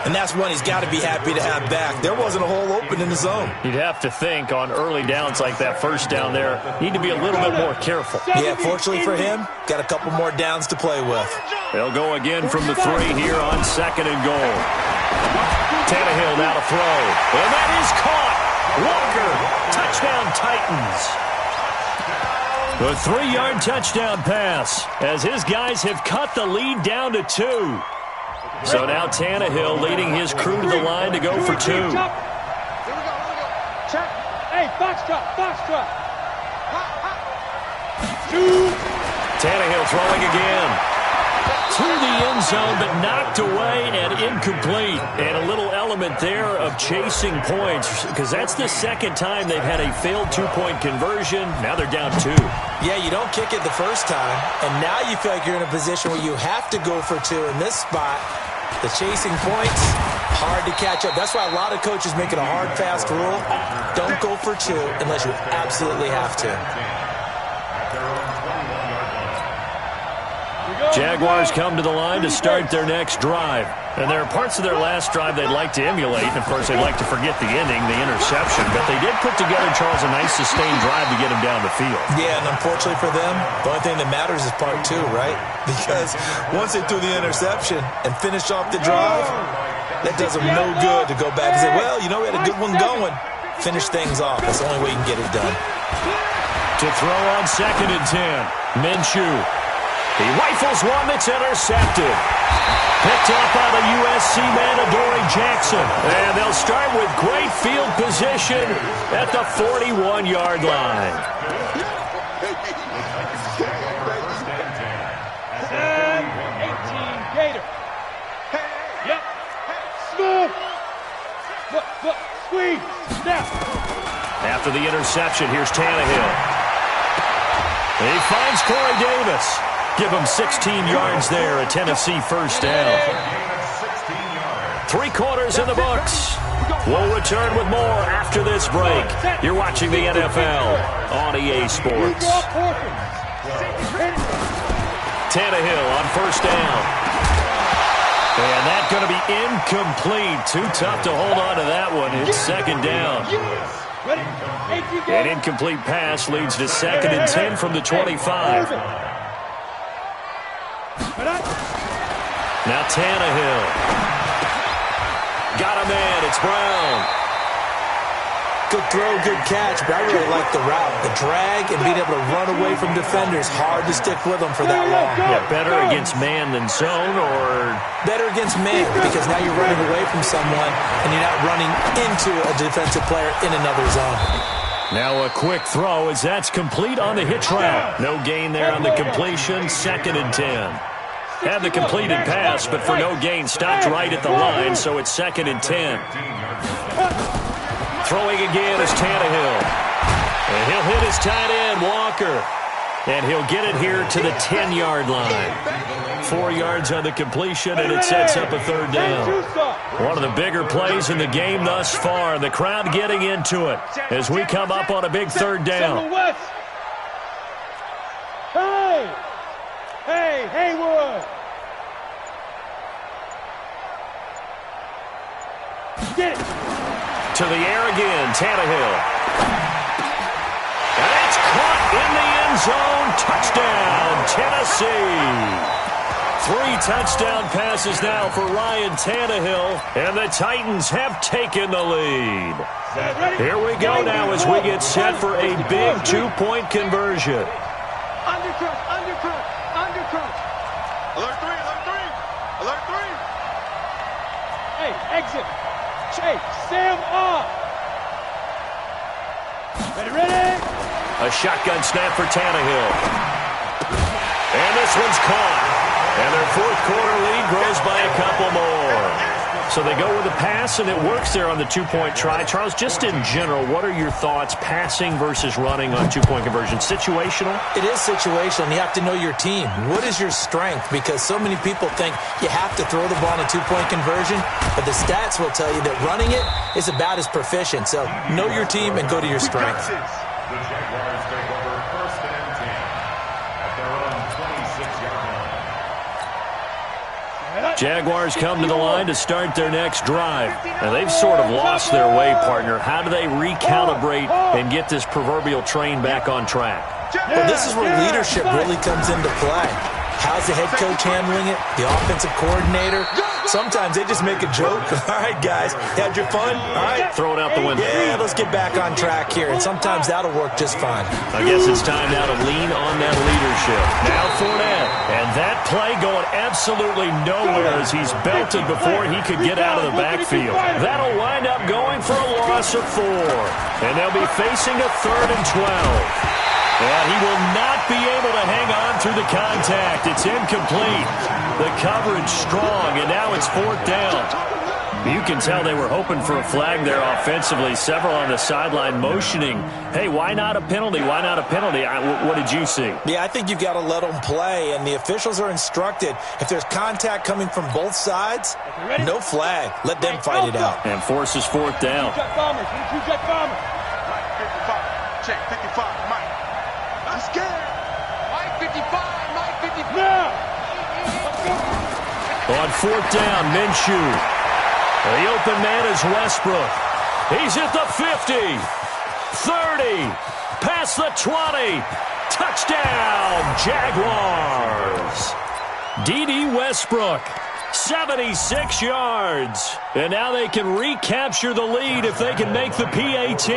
And that's one he's got to be happy to have back. There wasn't a hole open in the zone. You'd have to think on early downs like that 1st down there, need to be a little bit more careful. Yeah, fortunately for him, got a couple more downs to play with. They'll go again from the 3 here on 2nd and goal. Tannehill now to throw. And that is caught. Walker, touchdown Titans. The 3-yard touchdown pass as his guys have cut the lead down to 2. So now Tannehill leading his crew to the line to go for 2. Here we go. Check. Hey, foxtrot. 2. Tannehill throwing again. To the end zone, but knocked away and incomplete. And a little element there of chasing points, because that's the 2nd time they've had a failed 2-point conversion. Now they're down 2. Yeah, you don't kick it the first time, and now you feel like you're in a position where you have to go for 2 in this spot. The chasing points, hard to catch up. That's why a lot of coaches make it a hard, fast rule. Don't go for 2 unless you absolutely have to. Jaguars come to the line to start their next drive. And there are parts of their last drive they'd like to emulate. Of course, they'd like to forget the ending, the interception. But they did put together, Charles, a nice sustained drive to get him down the field. Yeah, and unfortunately for them, the only thing that matters is part two, right? Because once they threw the interception and finished off the drive, that does them no good to go back and say, well, you know, we had a good one going. Finish things off. That's the only way you can get it done. To throw on 2nd and 10, Minshew. He rifles one that's intercepted. Picked up by the USC man, Adoree Jackson. And they'll start with great field position at the 41-yard line. 18 Gator. Yep. Smooth. Look, squeeze. Snap. After the interception, here's Tannehill. He finds Corey Davis. Give him 16 yards there, a Tennessee first down. 3 quarters in the books. We'll return with more after this break. You're watching the NFL on EA Sports. Tannehill on first down. And that's going to be incomplete. Too tough to hold on to that one. It's 2nd down. An incomplete pass leads to 2nd and 10 from the 25. Now Tannehill. Got a man. It's Brown. Good throw, good catch, but I really like the route. The drag and being able to run away from defenders. Hard to stick with them for that long. Yeah, better against man than zone, or better against man, because now you're running away from someone and you're not running into a defensive player in another zone. Now a quick throw as that's complete on the hitch route. No gain there on the completion. 2nd and 10. Had the completed pass, but for no gain, stopped right at the line, so it's 2nd and 10. Throwing again is Tannehill. And he'll hit his tight end, Walker. And he'll get it here to the 10-yard line. 4 yards on the completion, and it sets up a 3rd down. One of the bigger plays in the game thus far. The crowd getting into it as we come up on a big 3rd down. Hey, Haywood. Get it. To the air again, Tannehill. And it's caught in the end zone. Touchdown, Tennessee. 3 touchdown passes now for Ryan Tannehill, and the Titans have taken the lead. Here we go now as we get set for a big 2-point conversion. Undercrunch. Alert 3. Hey, exit. Hey, Sam off. Ready? A shotgun snap for Tannehill. And this one's caught. And their 4th quarter lead grows by a couple more. So they go with a pass, and it works there on the 2-point try. Charles, just in general, what are your thoughts passing versus running on 2-point conversion? Situational? It is situational, and you have to know your team. What is your strength? Because so many people think you have to throw the ball in a 2-point conversion, but the stats will tell you that running it is about as proficient. So know your team and go to your strength. The Jaguars take over 1st and 10 at their own 26-yard line. Jaguars come to the line to start their next drive. And they've sort of lost their way, partner. How do they recalibrate and get this proverbial train back on track? Well, this is where leadership really comes into play. How's the head coach handling it? The offensive coordinator? Sometimes they just make a joke. All right, guys, had your fun? All right. Throw it out the window. Yeah, let's get back on track here. And sometimes that'll work just fine. I guess it's time now to lean on that leadership. Now Fournette. And that play going absolutely nowhere as he's belted before he could get out of the backfield. That'll wind up going for a loss of 4. And they'll be facing a 3rd and 12. And he will not be able to hang on through the contact. It's incomplete. The coverage strong, and now it's 4th down. You can tell they were hoping for a flag there offensively. Several on the sideline motioning, hey, why not a penalty? Why not a penalty? What did you see? Yeah, I think you've got to let them play, and the officials are instructed. If there's contact coming from both sides, no flag. Let them fight it out. And forces 4th down. Jet bombers. Jet bombers. Mike 55. Check 55. Mike. I'm scared. Mike 55. Now. On fourth down, Minshew. The open man is Westbrook. He's at the 50, 30, past the 20. Touchdown, Jaguars. D.D. Westbrook, 76 yards. And now they can recapture the lead if they can make the PAT.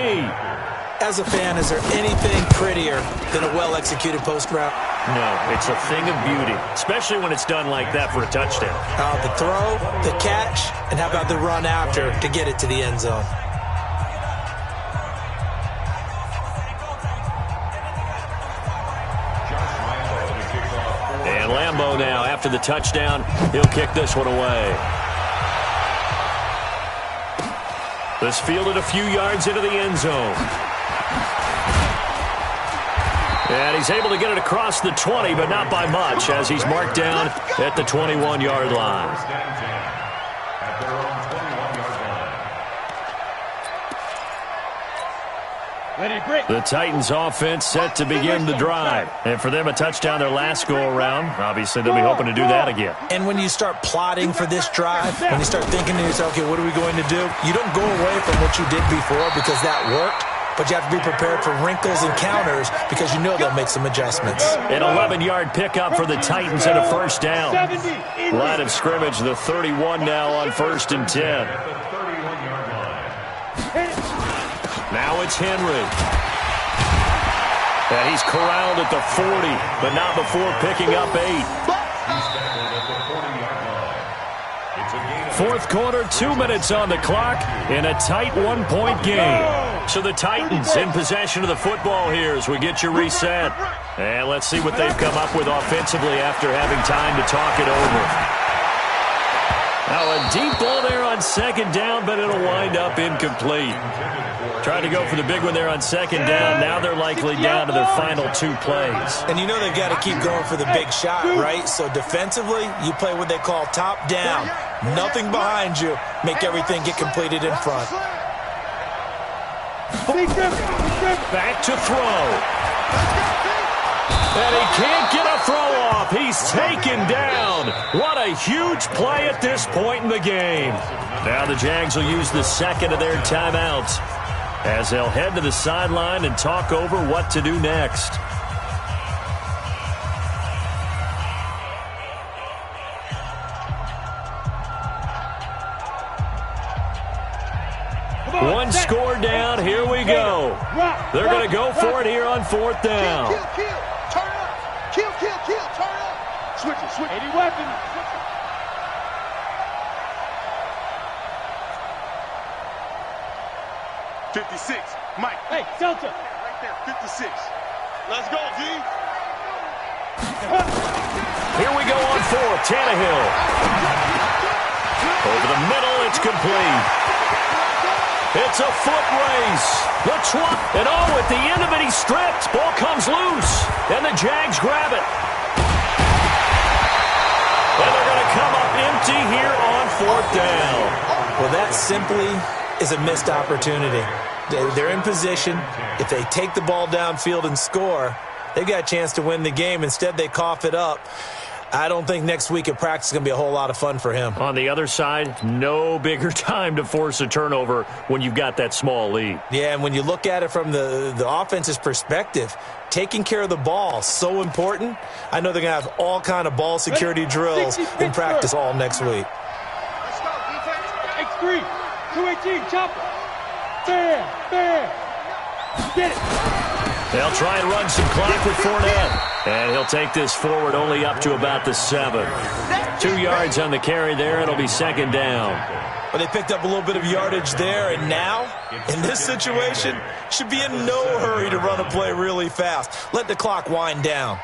As a fan, is there anything prettier than a well-executed post route? No, it's a thing of beauty, especially when it's done like that for a touchdown. The throw, the catch, and how about the run after to get it to the end zone? And Lambeau now, after the touchdown, he'll kick this one away. This fielded a few yards into the end zone. And he's able to get it across the 20, but not by much, as he's marked down at the 21-yard line. The Titans offense set to begin the drive. And for them, a touchdown their last go-around. Obviously, they'll be hoping to do that again. And when you start plotting for this drive, when you start thinking to yourself, okay, what are we going to do? You don't go away from what you did before because that worked. But you have to be prepared for wrinkles and counters because you know they'll make some adjustments. An 11-yard pickup for the Titans and a first down. Line of scrimmage, the 31 now on 1st and 10. Now it's Henry. And he's corralled at the 40, but not before picking up 8. Fourth quarter, 2 minutes on the clock in a tight one-point game. So the Titans in possession of the football here as we get you reset. And let's see what they've come up with offensively after having time to talk it over. Now a deep ball there on second down, but it'll wind up incomplete. Tried to go for the big one there on second down. Now they're likely down to their final 2 plays. And you know they've got to keep going for the big shot, right? So defensively, you play what they call top down. Nothing behind you. Make everything get completed in front. Back to throw. And he can't get a throw off. He's taken down. What a huge play at this point in the game. Now the Jags will use the second of their timeouts as they'll head to the sideline and talk over what to do next. One score down. Here we go. They're going to go for it here on 4th down. Kill. Turn up. Kill. Turn up. Switch it. 80 weapons. '56. Mike. Hey, Delta. Right there. 56. Let's go, G. Here we go on 4th. Tannehill. Over the middle. It's complete. It's a foot race. And at the end of it, he's stripped. Ball comes loose. And the Jags grab it. And they're going to come up empty here on 4th down. Well, that simply is a missed opportunity. They're in position. If they take the ball downfield and score, they've got a chance to win the game. Instead, they cough it up. I don't think next week at practice is going to be a whole lot of fun for him. On the other side, no bigger time to force a turnover when you've got that small lead. Yeah, and when you look at it from the offense's perspective, taking care of the ball, so important. I know they're going to have all kind of ball security drills in practice all next week. Let's go, defense. X3. 218. Chopper. Bam. Get it. They'll try and run some clock with Fournette. And he'll take this forward only up to about the 7. 2 yards on the carry there. It'll be 2nd down. But they picked up a little bit of yardage there, and now, in this situation, should be in no hurry to run a play really fast. Let the clock wind down.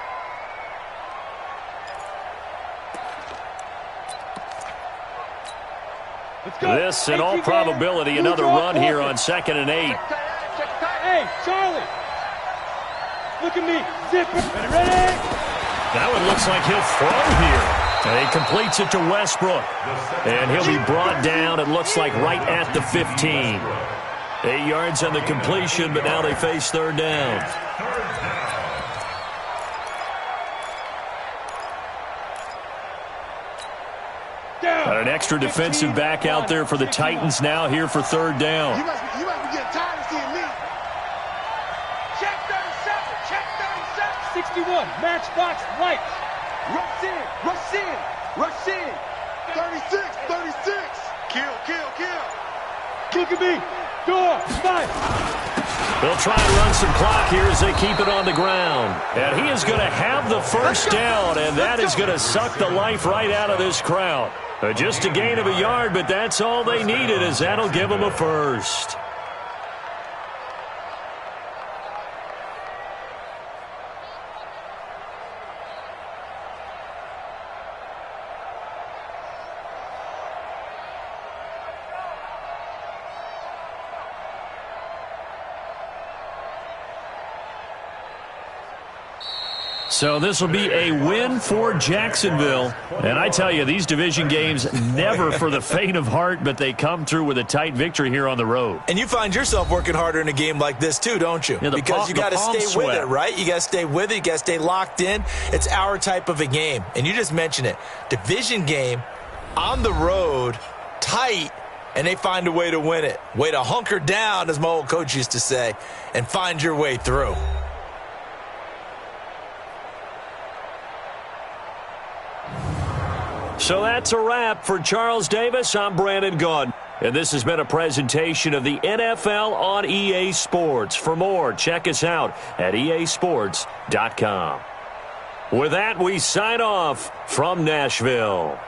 This, in all probability, another run here on 2nd and 8. Hey, Charlie. Look at me. Zip. Ready? Now it looks like he'll throw here. And he completes it to Westbrook. And he'll be brought down, it looks like, right at the 15. 8 yards on the completion, but now they face 3rd down. extra defensive back out there for the Titans now here for third down. You must be getting tired of seeing me. Check 37. Check 37. 61. Match box right. Rush in. Rush in. Rush in. 36, 36. Kill. Look at me. Door. Five. They'll try and run some clock here as they keep it on the ground. And he is going to have the first down, and that is going to suck the life right out of this crowd. Just a gain of a yard, but that's all they needed, as that'll give them a first. So this will be a win for Jacksonville. And I tell you, these division games, never for the faint of heart, but they come through with a tight victory here on the road. And you find yourself working harder in a game like this too, don't you? Yeah, because you got to stay with it, right? You got to stay with it. You got to stay locked in. It's our type of a game. And you just mentioned it. Division game, on the road, tight, and they find a way to win it. Way to hunker down, as my old coach used to say, and find your way through. So that's a wrap for Charles Davis. I'm Brandon Gaudin. And this has been a presentation of the NFL on EA Sports. For more, check us out at easports.com. With that, we sign off from Nashville.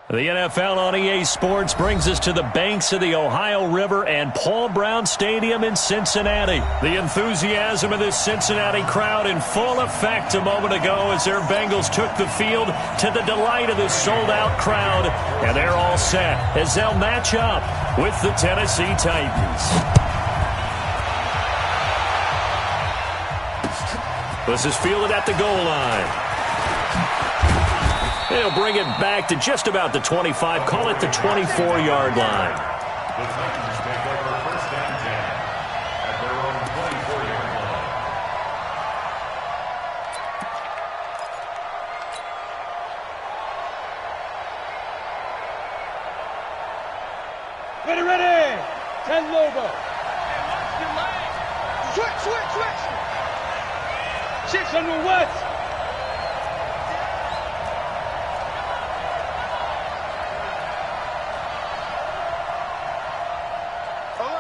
The NFL on EA Sports brings us to the banks of the Ohio River and Paul Brown Stadium in Cincinnati. The enthusiasm of this Cincinnati crowd in full effect a moment ago as their Bengals took the field to the delight of this sold-out crowd. And they're all set as they'll match up with the Tennessee Titans. This is fielded at the goal line. They'll bring it back to just about the 25, call it the 24-yard line. The Titans take over first and 10 at their own 24-yard line. Ready, ready! 10 Lobo. Switch. 6 on the West.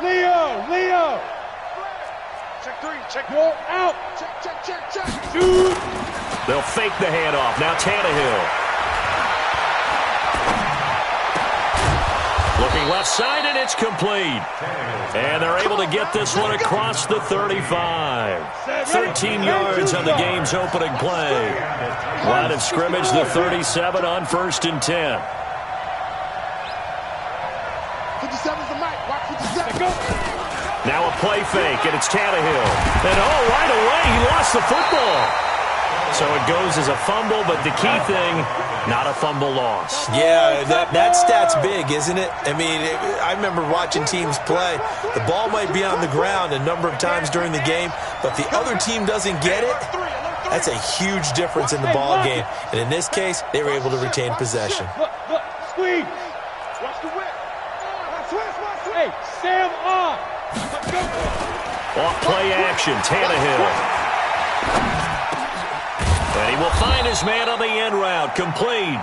Leo! Check 3, check. Go out! Check. Shoot! They'll fake the handoff. Now Tannehill. Looking left side, and it's complete. And they're able to get this one across the 35. 13 yards on the game's opening play. Line of scrimmage, the 37 on 1st and 10. 57's the mic. Watch 57. Go! Now a play fake, and it's Tannehill. And right away, he lost the football. So it goes as a fumble, but the key thing, not a fumble loss. Yeah, that stat's big, isn't it? I mean, I remember watching teams play. The ball might be on the ground a number of times during the game, but if the other team doesn't get it, that's a huge difference in the ball game. And in this case, they were able to retain possession. Look, squeeze! Watch the whip. Switch. Hey, Sam on! Go! Off play action, Tannehill. And he will find his man on the end route, complete.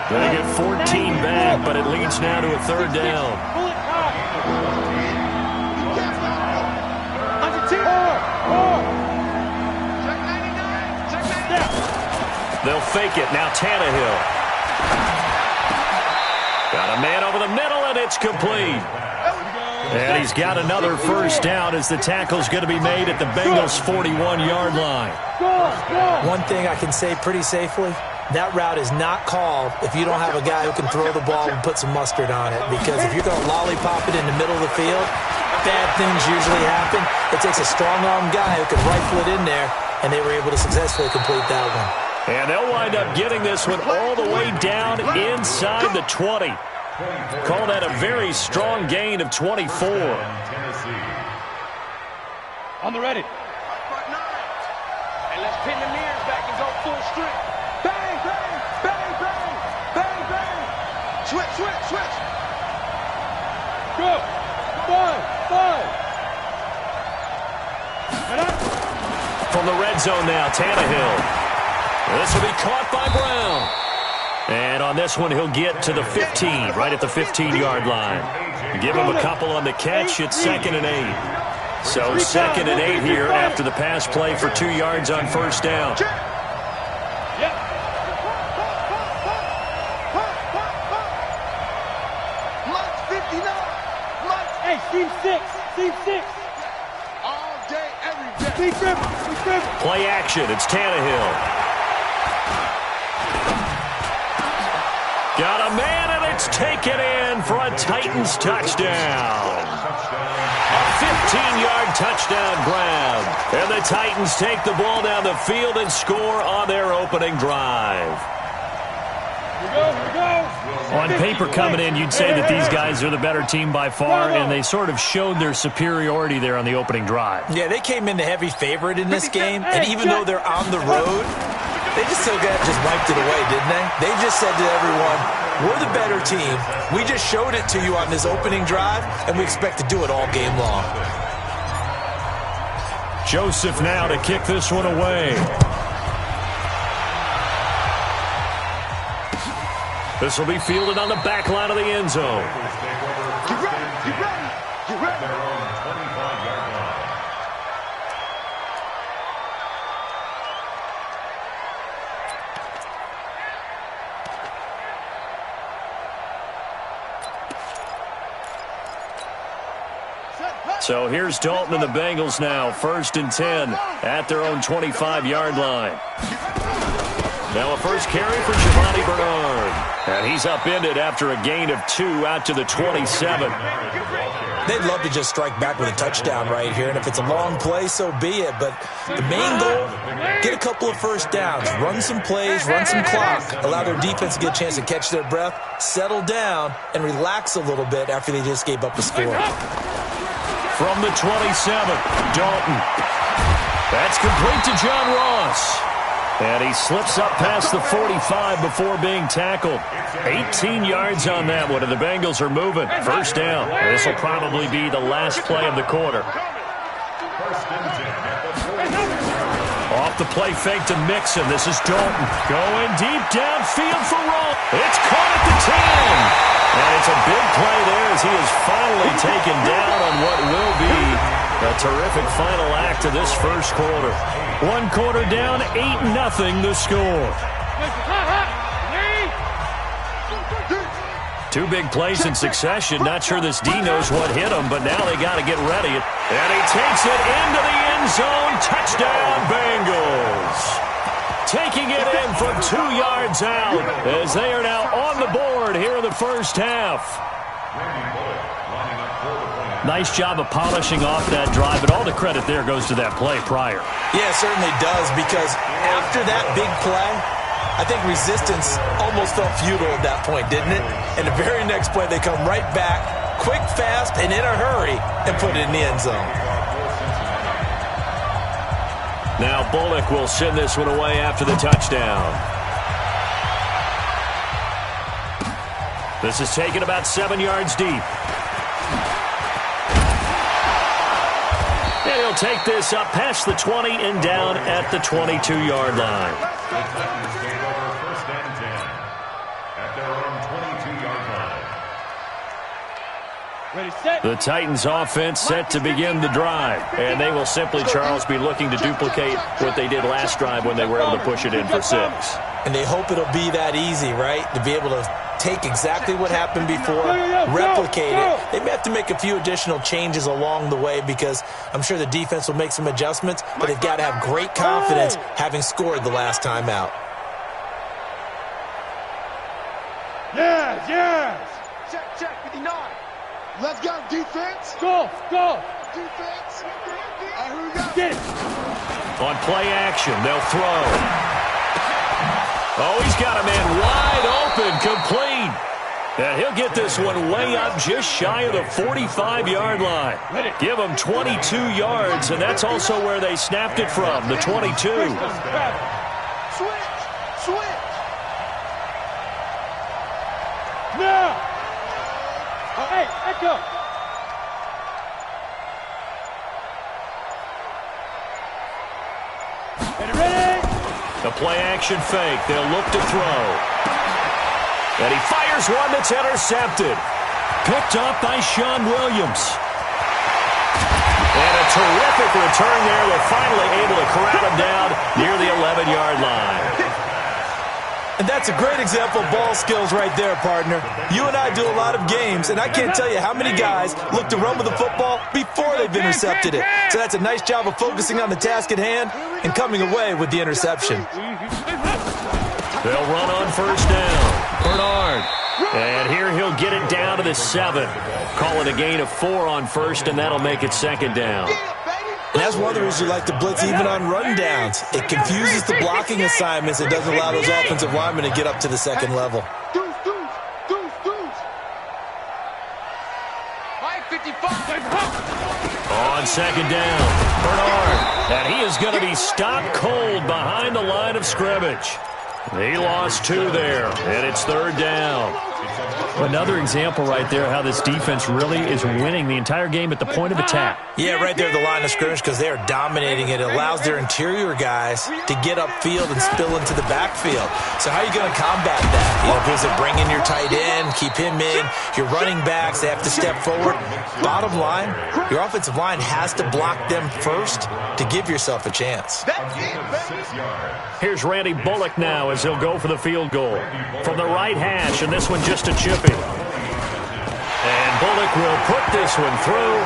They get 14 back, but it leads now to a 3rd down. Pull it high! On your team! Check 99. Check 99. They'll fake it. Now Tannehill. Got a man over the middle, and it's complete. And he's got another 1st down as the tackle's going to be made at the Bengals' 41-yard line. One thing I can say pretty safely, that route is not called if you don't have a guy who can throw the ball and put some mustard on it. Because if you're going to lollipop it in the middle of the field, bad things usually happen. It takes a strong-arm guy who can rifle it in there, and they were able to successfully complete that one. And they'll wind up getting this one all the way down inside the 20. Call that a very strong gain of 24. On the ready. And let's pin the mirrors back and go full strength. Bang, bang, bang, bang, bang, bang. Switch. Go! 5. And up. From the red zone now, Tannehill. This will be caught by Brown. And on this one, he'll get to the 15, right at the 15-yard line. Give him a couple on the catch. It's 2nd and 8. So 2nd and 8 here after the pass play for 2 yards on 1st down. Yep. Mike's 59. Mike's Hey, team 6. all day, every day. Team 7. Play action. It's Tannehill. Got a man, and it's taken in for a Titans touchdown. A 15-yard touchdown grab. And the Titans take the ball down the field and score on their opening drive. Here we go. On paper coming in, you'd say that these guys are the better team by far, and they sort of showed their superiority there on the opening drive. Yeah, they came in the heavy favorite in this game, and even though they're on the road, they just wiped it away, didn't they? They just said to everyone, we're the better team. We just showed it to you on this opening drive, and we expect to do it all game long. Joseph now to kick this one away. This will be fielded on the back line of the end zone. Get ready. Their own 25-yard line. So here's Dalton and the Bengals now, 1st and 10 at their own 25-yard line. Now a first carry for Giovanni Bernard. And he's upended after a gain of 2 out to the 27. They'd love to just strike back with a touchdown right here, and if it's a long play, so be it. But the main goal, get a couple of first downs, run some plays, run some clock, allow their defense to get a chance to catch their breath, settle down, and relax a little bit after they just gave up a score. From the 27, Dalton. That's complete to John Ross. And he slips up past the 45 before being tackled. 18 yards on that one, and the Bengals are moving. First down. This will probably be the last play of the quarter. Off the play fake to Mixon. This is Dalton going deep downfield for Roll. It's caught at the 10. And it's a big play there as he is finally taken down on what will be a terrific final act of this first quarter. 1 quarter down, 8-0 the score. 2 big plays in succession. Not sure this D knows what hit him, but now they got to get ready. And he takes it into the end zone. Touchdown, Bengals. Taking it in from 2 yards out as they are now on the board here in the first half. Nice job of polishing off that drive, but all the credit there goes to that play prior. Yeah, it certainly does, because after that big play, I think resistance almost felt futile at that point, didn't it? And the very next play, they come right back, quick, fast, and in a hurry, and put it in the end zone. Now Bullock will send this one away after the touchdown. This is taken about 7 yards deep. And he'll take this up past the 20 and down at the 22-yard line. The Titans offense set to begin the drive. And they will simply, Charles, be looking to duplicate what they did last drive when they were able to push it in for 6. And they hope it'll be that easy, right? To be able to take exactly what happened before, replicate it. They may have to make a few additional changes along the way because I'm sure the defense will make some adjustments, but they've got to have great confidence having scored the last time out. Yes. Check, 59. Let's go, defense. Go. Defense. Here we go. Get it. On play action, they'll throw. Oh, he's got a man wide open, complete. And he'll get this one way up just shy of the 45-yard line. Give him 22 yards, and that's also where they snapped it from, the 22. Switch. Now. Hey, echo. Ready? The play-action fake. They'll look to throw. And he fires one that's intercepted. Picked up by Sean Williams. And a terrific return there. They're finally able to corral him down near the 11-yard line. And that's a great example of ball skills right there, partner. You and I do a lot of games, and I can't tell you how many guys look to run with the football before they've intercepted it. So that's a nice job of focusing on the task at hand and coming away with the interception. They'll run on first down. Bernard. And here he'll get it down to the 7. Call it a gain of 4 on first, and that'll make it second down. And that's one of the reasons you like to blitz even on rundowns. It confuses the blocking assignments. It doesn't allow those offensive linemen to get up to the second level. Deuce. 55. On second down, Bernard. And he is going to be stopped cold behind the line of scrimmage. He lost 2 there, and it's third down. Another example right there how this defense really is winning the entire game at the point of attack. Yeah, right there at the line of scrimmage because they are dominating it. It allows their interior guys to get upfield and spill into the backfield. So how are you going to combat that? You know, because bring in your tight end, keep him in. Your running backs, they have to step forward. Bottom line, your offensive line has to block them first to give yourself a chance. Here's Randy Bullock now as he'll go for the field goal. From the right hash, and this one just a chipping. And Bullock will put this one through.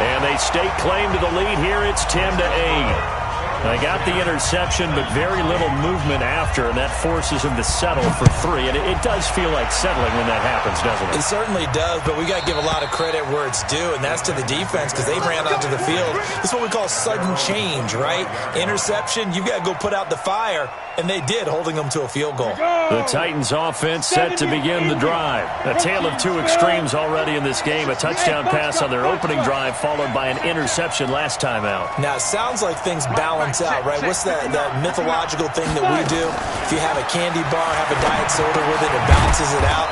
And they stake claim to the lead here. It's 10-8. They got the interception, but very little movement after, and that forces him to settle for 3. And it does feel like settling when that happens, doesn't it? It certainly does, but we got to give a lot of credit where it's due, and that's to the defense because they ran onto the field. This is what we call sudden change, right? Interception, you got to go put out the fire, and they did, holding them to a field goal. The Titans offense set to begin the drive. A tale of two extremes already in this game. A touchdown pass on their opening drive, followed by an interception last time out. Now, it sounds like things balance out, right? What's that mythological thing that we do? If you have a candy bar, have a diet soda with it, it balances it out.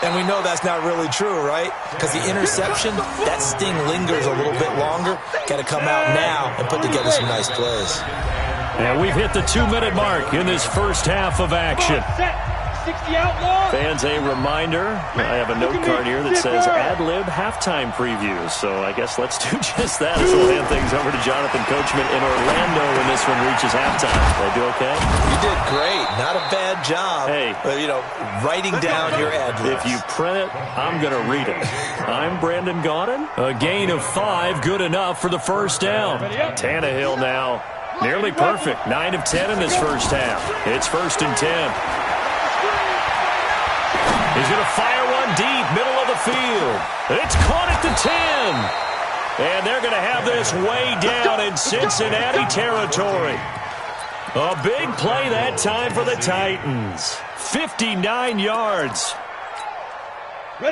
And we know that's not really true, right? Because the interception, that sting lingers a little bit longer. Got to come out now and put together some nice plays. And we've hit the 2-minute mark in this first half of action. 60 outlaws. Fans, a reminder, I have a note card here that says ad-lib halftime previews. So I guess let's do just that as we'll hand things over to Jonathan Coachman in Orlando when this one reaches halftime. Did I do okay? You did great. Not a bad job. Hey. Writing down your ad-libs. If you print it, I'm going to read it. I'm Brandon Gaudin. A gain of 5, good enough for the first down. Tannehill now nearly perfect. 9 of 10 in this first half. It's 1st and 10. He's going to fire one deep, middle of the field. It's caught at the 10. And they're going to have this way down in Cincinnati territory. A big play that time for the Titans. 59 yards.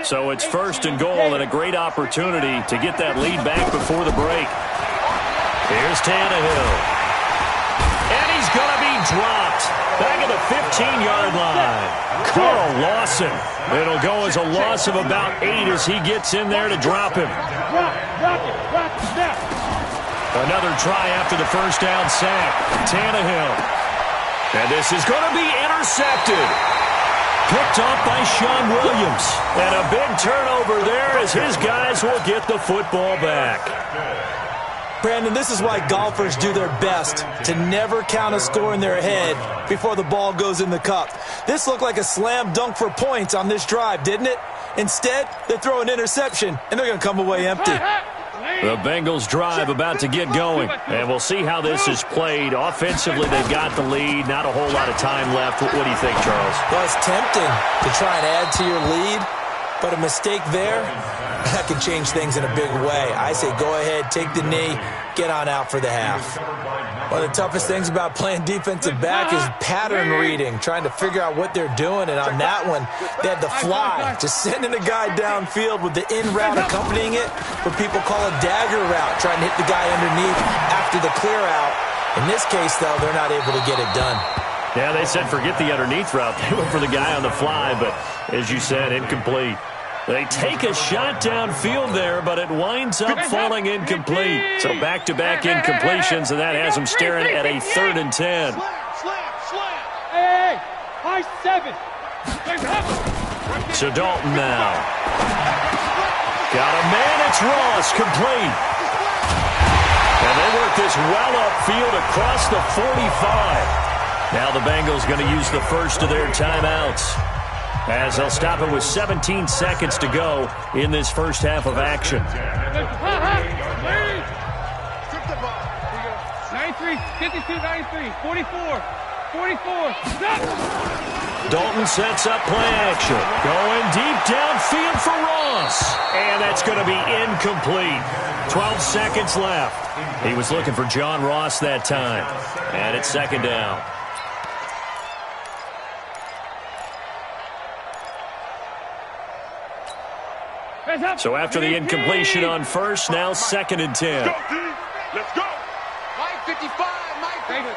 So it's 1st and goal and a great opportunity to get that lead back before the break. Here's Tannehill. And he's going to be dropped back at the 15-yard line. Carl Lawson. It'll go as a loss of about 8 as he gets in there to drop him. Another try after the first down sack. Tannehill. And this is going to be intercepted. Picked off by Sean Williams. And a big turnover there as his guys will get the football back. Brandon, this is why golfers do their best to never count a score in their head before the ball goes in the cup. This looked like a slam dunk for points on this drive, didn't it? Instead, they throw an interception, and they're going to come away empty. The Bengals drive about to get going, and we'll see how this is played. Offensively, they've got the lead. Not a whole lot of time left. What do you think, Charles? Well, it's tempting to try and add to your lead, but a mistake there, that can change things in a big way. I say go ahead, take the knee, get on out for the half. One of the toughest things about playing defensive back is pattern reading, trying to figure out what they're doing. And on that one, they had the fly, just sending a guy downfield with the in route accompanying it, what people call a dagger route, trying to hit the guy underneath after the clear out. In this case, though, they're not able to get it done. Yeah, they said forget the underneath route. They went for the guy on the fly, but as you said, incomplete. They take a shot downfield there, but it winds up falling incomplete. So back-to-back incompletions, and that has them staring at a 3rd and 10. Hey, high 7. So Dalton now. Got a man, it's Ross, complete. And they work this well upfield across the 45. Now the Bengals going to use the first of their timeouts, as they'll stop it with 17 seconds to go in this first half of action. 93, 52, 93, 44, 44. Dalton sets up play action. Going deep downfield for Ross. And that's going to be incomplete. 12 seconds left. He was looking for John Ross that time. And it's 2nd down. So after the incompletion on first, now 2nd and 10. Let's go. Mike 55, Mike. Regular.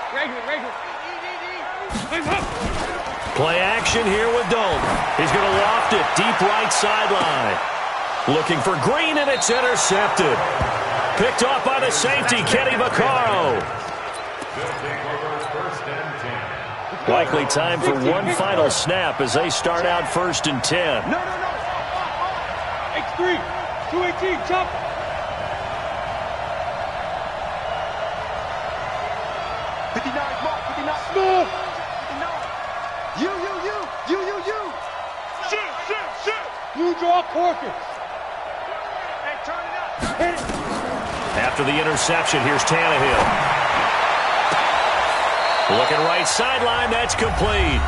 Play action here with Dalton. He's going to loft it deep right sideline. Looking for Green, and it's intercepted. Picked off by the safety, Kenny Vaccaro. Likely time for one final snap as they start out 1st and 10. No. X3, 218, jump. Smooth. You. Shoot. You draw Corkins. Hey, turn it up. Hit it. After the interception, here's Tannehill. Looking right sideline, that's complete.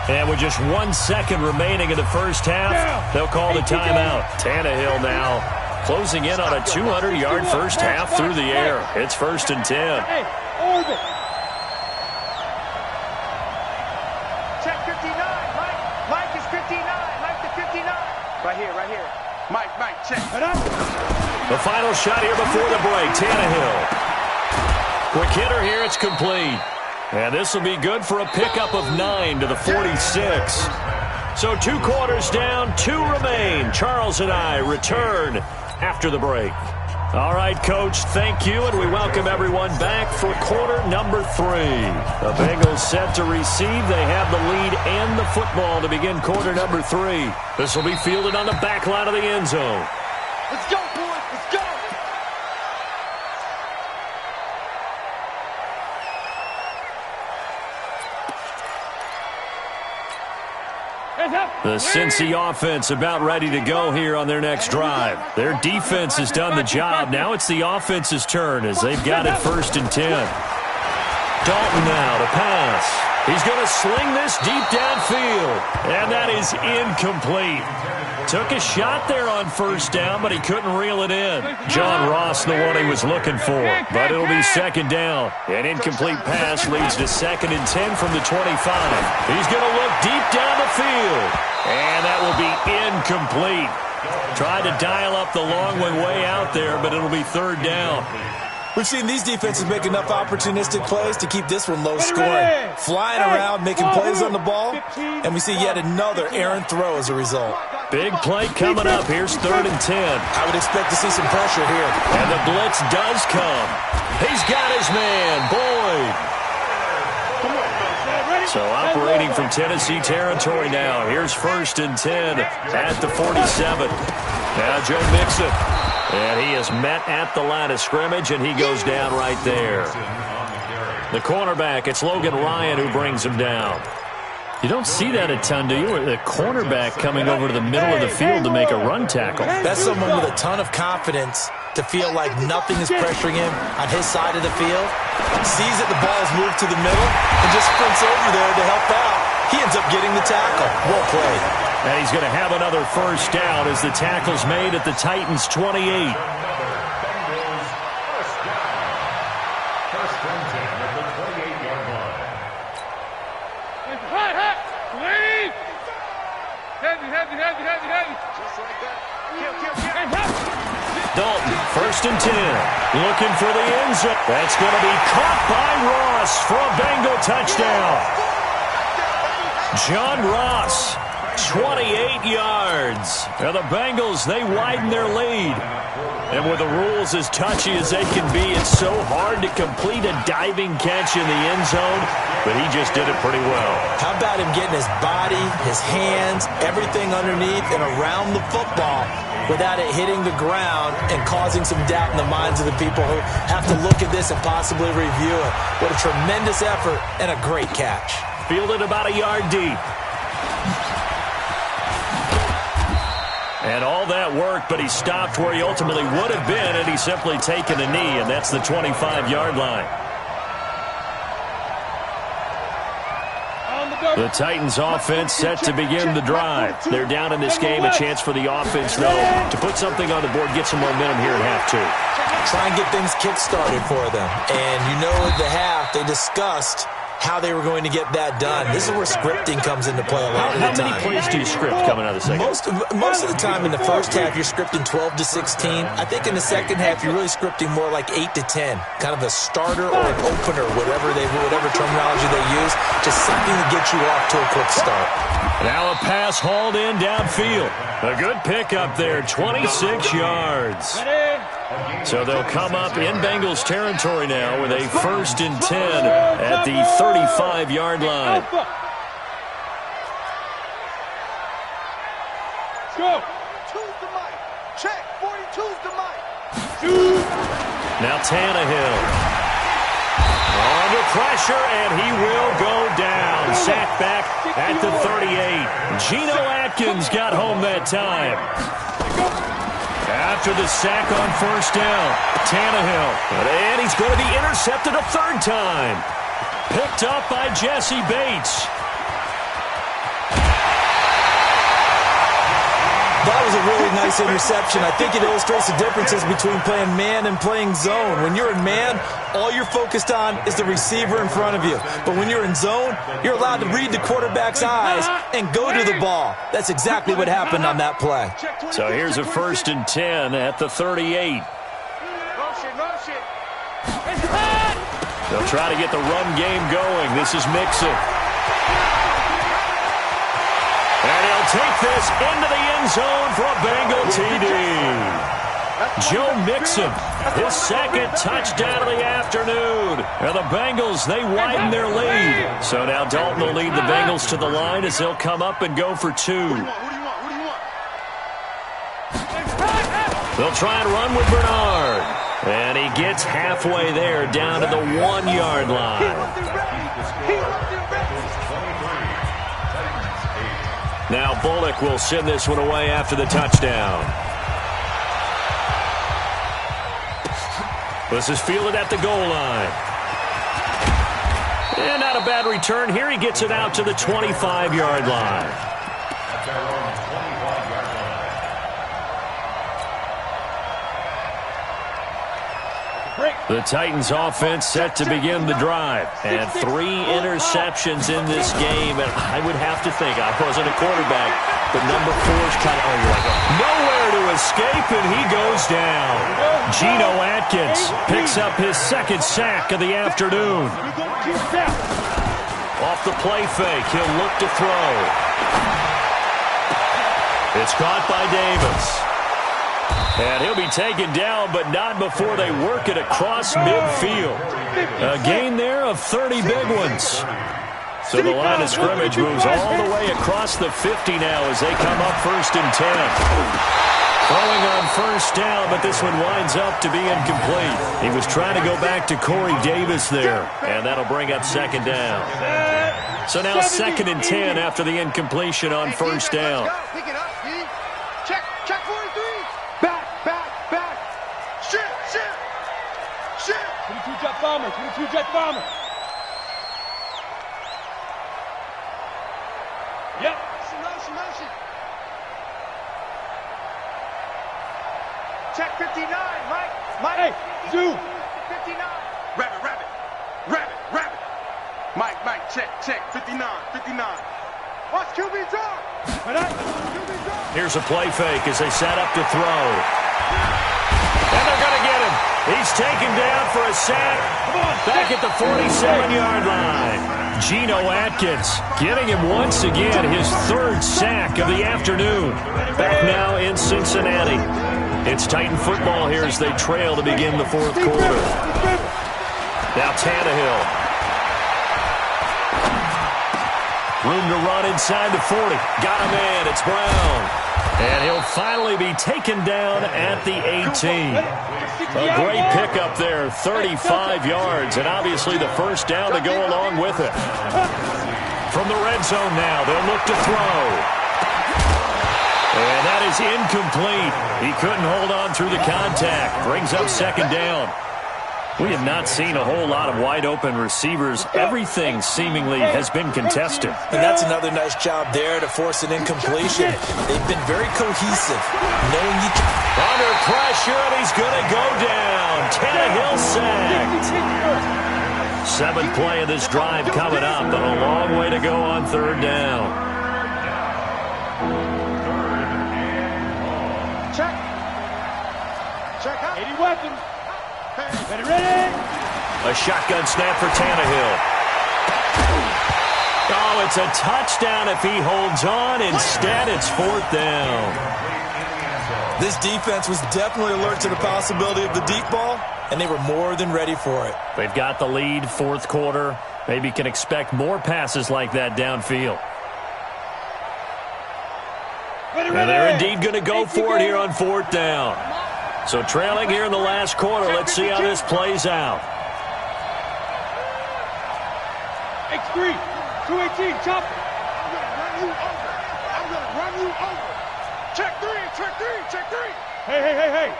And with just 1 second remaining in the first half, they'll call the timeout. Tannehill now closing in on a 200-yard first half through the air. It's 1st and 10. Hey, orbit. Check 59. Mike is 59. Mike to 59. Right here. Mike, check. The final shot here before the break. Tannehill. Quick hitter here. It's complete. And this will be good for a pickup of 9 to the 46. So 2 quarters down, 2 remain. Charles and I return after the break. All right, Coach, thank you, and we welcome everyone back for quarter number 3. The Bengals set to receive. They have the lead and the football to begin quarter number 3. This will be fielded on the back line of the end zone. Let's go, boys. Let's go. The Cincy offense about ready to go here on their next drive. Their defense has done the job. Now it's the offense's turn as they've got it 1st and 10. Dalton now to pass. He's going to sling this deep downfield. And that is incomplete. Took a shot there on 1st down, but he couldn't reel it in. John Ross, the one he was looking for. But it'll be 2nd down. An incomplete pass leads to 2nd and 10 from the 25. He's going to look deep down the field. And that will be incomplete. Tried to dial up the long one way out there, but it'll be 3rd down. We've seen these defenses make enough opportunistic plays to keep this one low scoring. Flying around, making plays on the ball, and we see yet another errant throw as a result. Big play coming up. Here's 3rd and 10. I would expect to see some pressure here. And the blitz does come. He's got his man, Boyd. So operating from Tennessee territory now. Here's 1st and 10 at the 47. Now Joe Mixon. And he is met at the line of scrimmage, and he goes down right there. The cornerback, it's Logan Ryan who brings him down. You don't see that a ton, do you? The cornerback coming over to the middle of the field to make a run tackle. That's someone with a ton of confidence to feel like nothing is pressuring him on his side of the field. Sees that the ball's moved to the middle and just sprints over there to help out. He ends up getting the tackle. Well played. And he's going to have another 1st down as the tackle's made at the Titans' 28. Dalton, 1st and 10, looking for the end zone. That's going to be caught by Ross for a Bengal touchdown. John Ross, 28 yards. Now the Bengals, they widen their lead. And with the rules as touchy as they can be, it's so hard to complete a diving catch in the end zone, but he just did it pretty well. How about him getting his body, his hands, everything underneath and around the football without it hitting the ground and causing some doubt in the minds of the people who have to look at this and possibly review it. What a tremendous effort and a great catch. Fielded about a yard deep. And all that work, but he stopped where he ultimately would have been, and he's simply taken a knee, and that's the 25-yard line. The Titans offense set to begin the drive. They're down in this game. A chance for the offense, though, to put something on the board, get some momentum here at half 2. Try and get things kick-started for them. And you know at the half, they discussed how they were going to get that done. This is where scripting comes into play a lot of the time. How many plays do you script coming out of the second? Most of the time in the first half, you're scripting 12 to 16. I think in the second half, you're really scripting more like 8 to 10. Kind of a starter or an opener, whatever terminology they use. Just something to get you off to a quick start. Now a pass hauled in downfield. A good pickup there, 26 yards. So they'll come up in Bengals territory now with a 1st and 10 at the 35-yard line. Go. 42's the mic. Check. 42's the mic. Now Tannehill. Under pressure, and he will go down. Sacked back at the 38. Geno Atkins got home that time. after the sack on first down. Tannehill. And he's going to be intercepted a third time. Picked up by Jesse Bates. That was a really nice interception. I think it illustrates the differences between playing man and playing zone. When you're in man, all you're focused on is the receiver in front of you. But when you're in zone, you're allowed to read the quarterback's eyes and go to the ball. That's exactly what happened on that play. So here's a 1st and 10 at the 38. Motion. They'll try to get the run game going. This is Mixon. And he'll take this into the end zone for a Bengal TD. Joe Mixon, his second touchdown of the afternoon. And the Bengals, they widen their lead. So now Dalton will lead the Bengals to the line as they'll come up and go for 2. They'll try and run with Bernard. And he gets halfway there, down to the 1-yard line. Now Bullock will send this one away after the touchdown. This is fielded at the goal line. And not a bad return here. He gets it out to the 25-yard line. The Titans offense set to begin the drive. And 3 interceptions in this game. And I would have to think, I wasn't a quarterback, but number 4's kind of nowhere to escape, and he goes down. Geno Atkins picks up his 2nd sack of the afternoon. Off the play fake, he'll look to throw. It's caught by Davis. And he'll be taken down, but not before they work it across midfield. A gain there of 30 big ones. So the line of scrimmage moves all the way across the 50 now as they come up 1st and 10. Throwing on 1st down, but this one winds up to be incomplete. He was trying to go back to Corey Davis there, and that'll bring up 2nd down. So now 2nd and 10 after the incompletion on 1st down. Pick it up, Steve. Check 43. Back. Shit. 22-jet bomber. 22-jet bomber. Yep. Motion. Check 59, Mike. Hey, Zoo. 59. Rabbit. Mike, check. 59. Watch QB talk. Here's a play fake as they set up to throw. And they're going to get him. He's taken down for a sack. Back at the 47-yard line. Geno Atkins getting him once again his 3rd sack of the afternoon. Back now in Cincinnati. It's Titan football here as they trail to begin the 4th quarter. Now Tannehill. Room to run inside the 40. Got him in. It's Brown. And he'll finally be taken down at the 18. A great pickup there, 35 yards, and obviously the 1st down to go along with it. From the red zone now, they'll look to throw. And that is incomplete. He couldn't hold on through the contact. Brings up 2nd down. We have not seen a whole lot of wide-open receivers. Everything seemingly has been contested. And that's another nice job there to force an incompletion. They've been very cohesive, knowing you can. Under pressure, and he's going to go down. Tannehill sacked. 7th play of this drive coming up, but a long way to go on 3rd down. Check out. 80 weapons. Ready. A shotgun snap for Tannehill. Oh, it's a touchdown if he holds on. Instead, it's 4th down. This defense was definitely alert to the possibility of the deep ball, and they were more than ready for it. They've got the lead, 4th quarter. Maybe can expect more passes like that downfield. And they're indeed going to go for it here on 4th down. So trailing here in the last quarter. Let's see how this plays out. X3, 218, chop. I'm gonna run you over. Check three. Hey.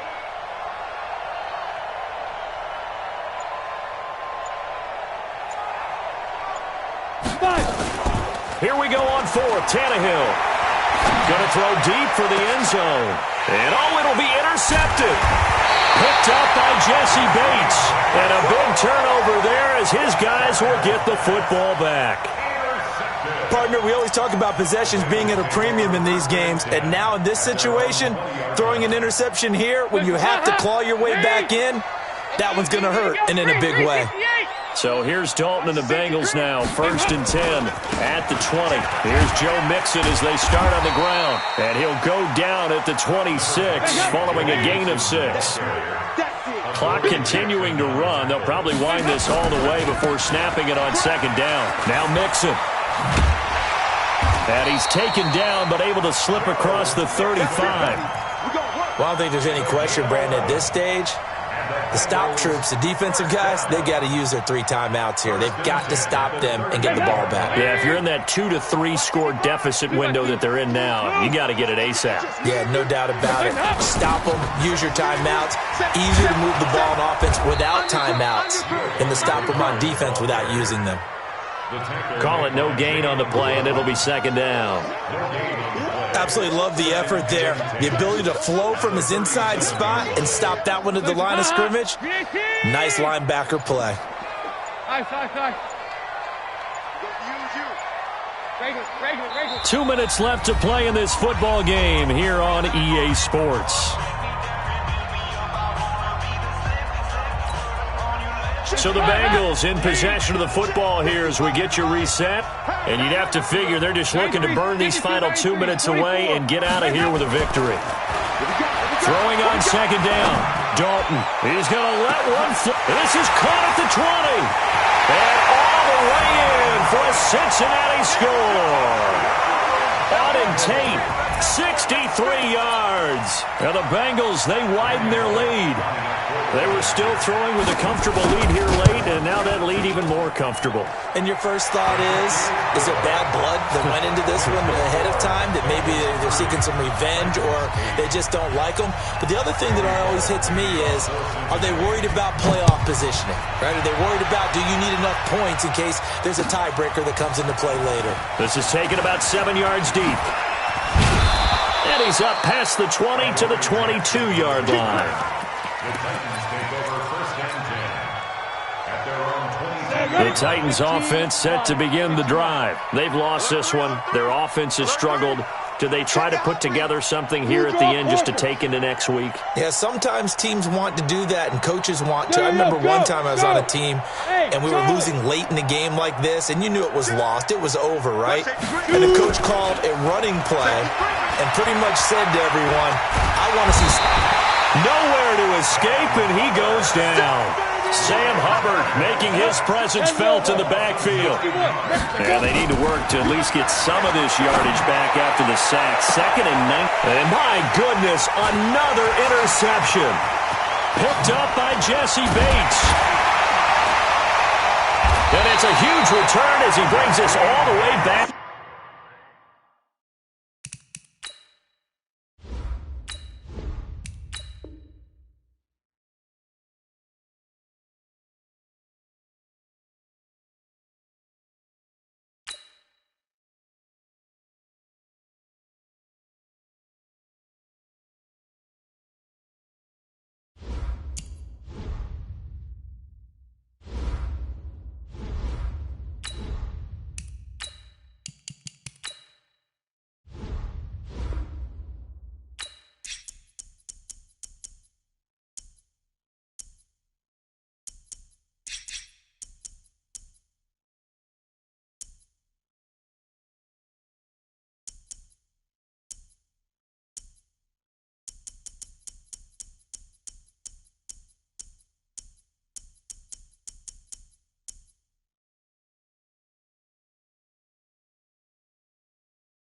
Here we go on fourth. Tannehill. Going to throw deep for the end zone. And it'll be intercepted. Picked up by Jesse Bates. And a big turnover there as his guys will get the football back. Partner, we always talk about possessions being at a premium in these games. And now in this situation, throwing an interception here when you have to claw your way back in, that one's going to hurt, and in a big way. So here's Dalton and the Bengals now, 1st and 10 at the 20. Here's Joe Mixon as they start on the ground. And he'll go down at the 26 following a gain of 6. Clock continuing to run. They'll probably wind this all the way before snapping it on 2nd down. Now Mixon. And he's taken down but able to slip across the 35. Well, I don't think there's any question, Brandon, at this stage. The stop troops, the defensive guys, they got to use their 3 timeouts here. They've got to stop them and get the ball back. Yeah, if you're in that 2 to 3 score deficit window that they're in now, you got to get it ASAP. Yeah, no doubt about it. Stop them, use your timeouts. Easier to move the ball on offense without timeouts than to stop them on defense without using them. Call it no gain on the play, and it'll be 2nd down. Absolutely love the effort there. The ability to flow from his inside spot and stop that one at the line of scrimmage. Nice linebacker play. 2 minutes left to play in this football game here on EA Sports. So the Bengals in possession of the football here as we get you reset. And you'd have to figure they're just looking to burn these final 2 minutes away and get out of here with a victory. Throwing on 2nd down. Dalton. He's going to let one fly. This is caught at the 20. And all the way in for a Cincinnati score. Auden Tate, 63 yards. Now the Bengals, they widen their lead. They were still throwing with a comfortable lead here late, and now that lead even more comfortable. And your first thought is there bad blood that went into this one ahead of time, that maybe they're seeking some revenge or they just don't like them? But the other thing that always hits me is, are they worried about playoff positioning? Right? Are they worried about, do you need enough points in case there's a tiebreaker that comes into play later? This is taken about 7 yards deep. And he's up past the 20 to the 22-yard line. The Titans offense set to begin the drive. They've lost this one. Their offense has struggled. Do they try to put together something here at the end just to take into next week? Yeah, sometimes teams want to do that and coaches want to. I remember one time I was on a team and we were losing late in a game like this, and you knew it was lost. It was over, right? And the coach called a running play and pretty much said to everyone, I want to see nowhere to escape, and he goes down. Sam Hubbard making his presence felt in the backfield. And they need to work to at least get some of this yardage back after the sack. 2nd and 9. And my goodness, another interception. Picked up by Jesse Bates. And it's a huge return as he brings us all the way back.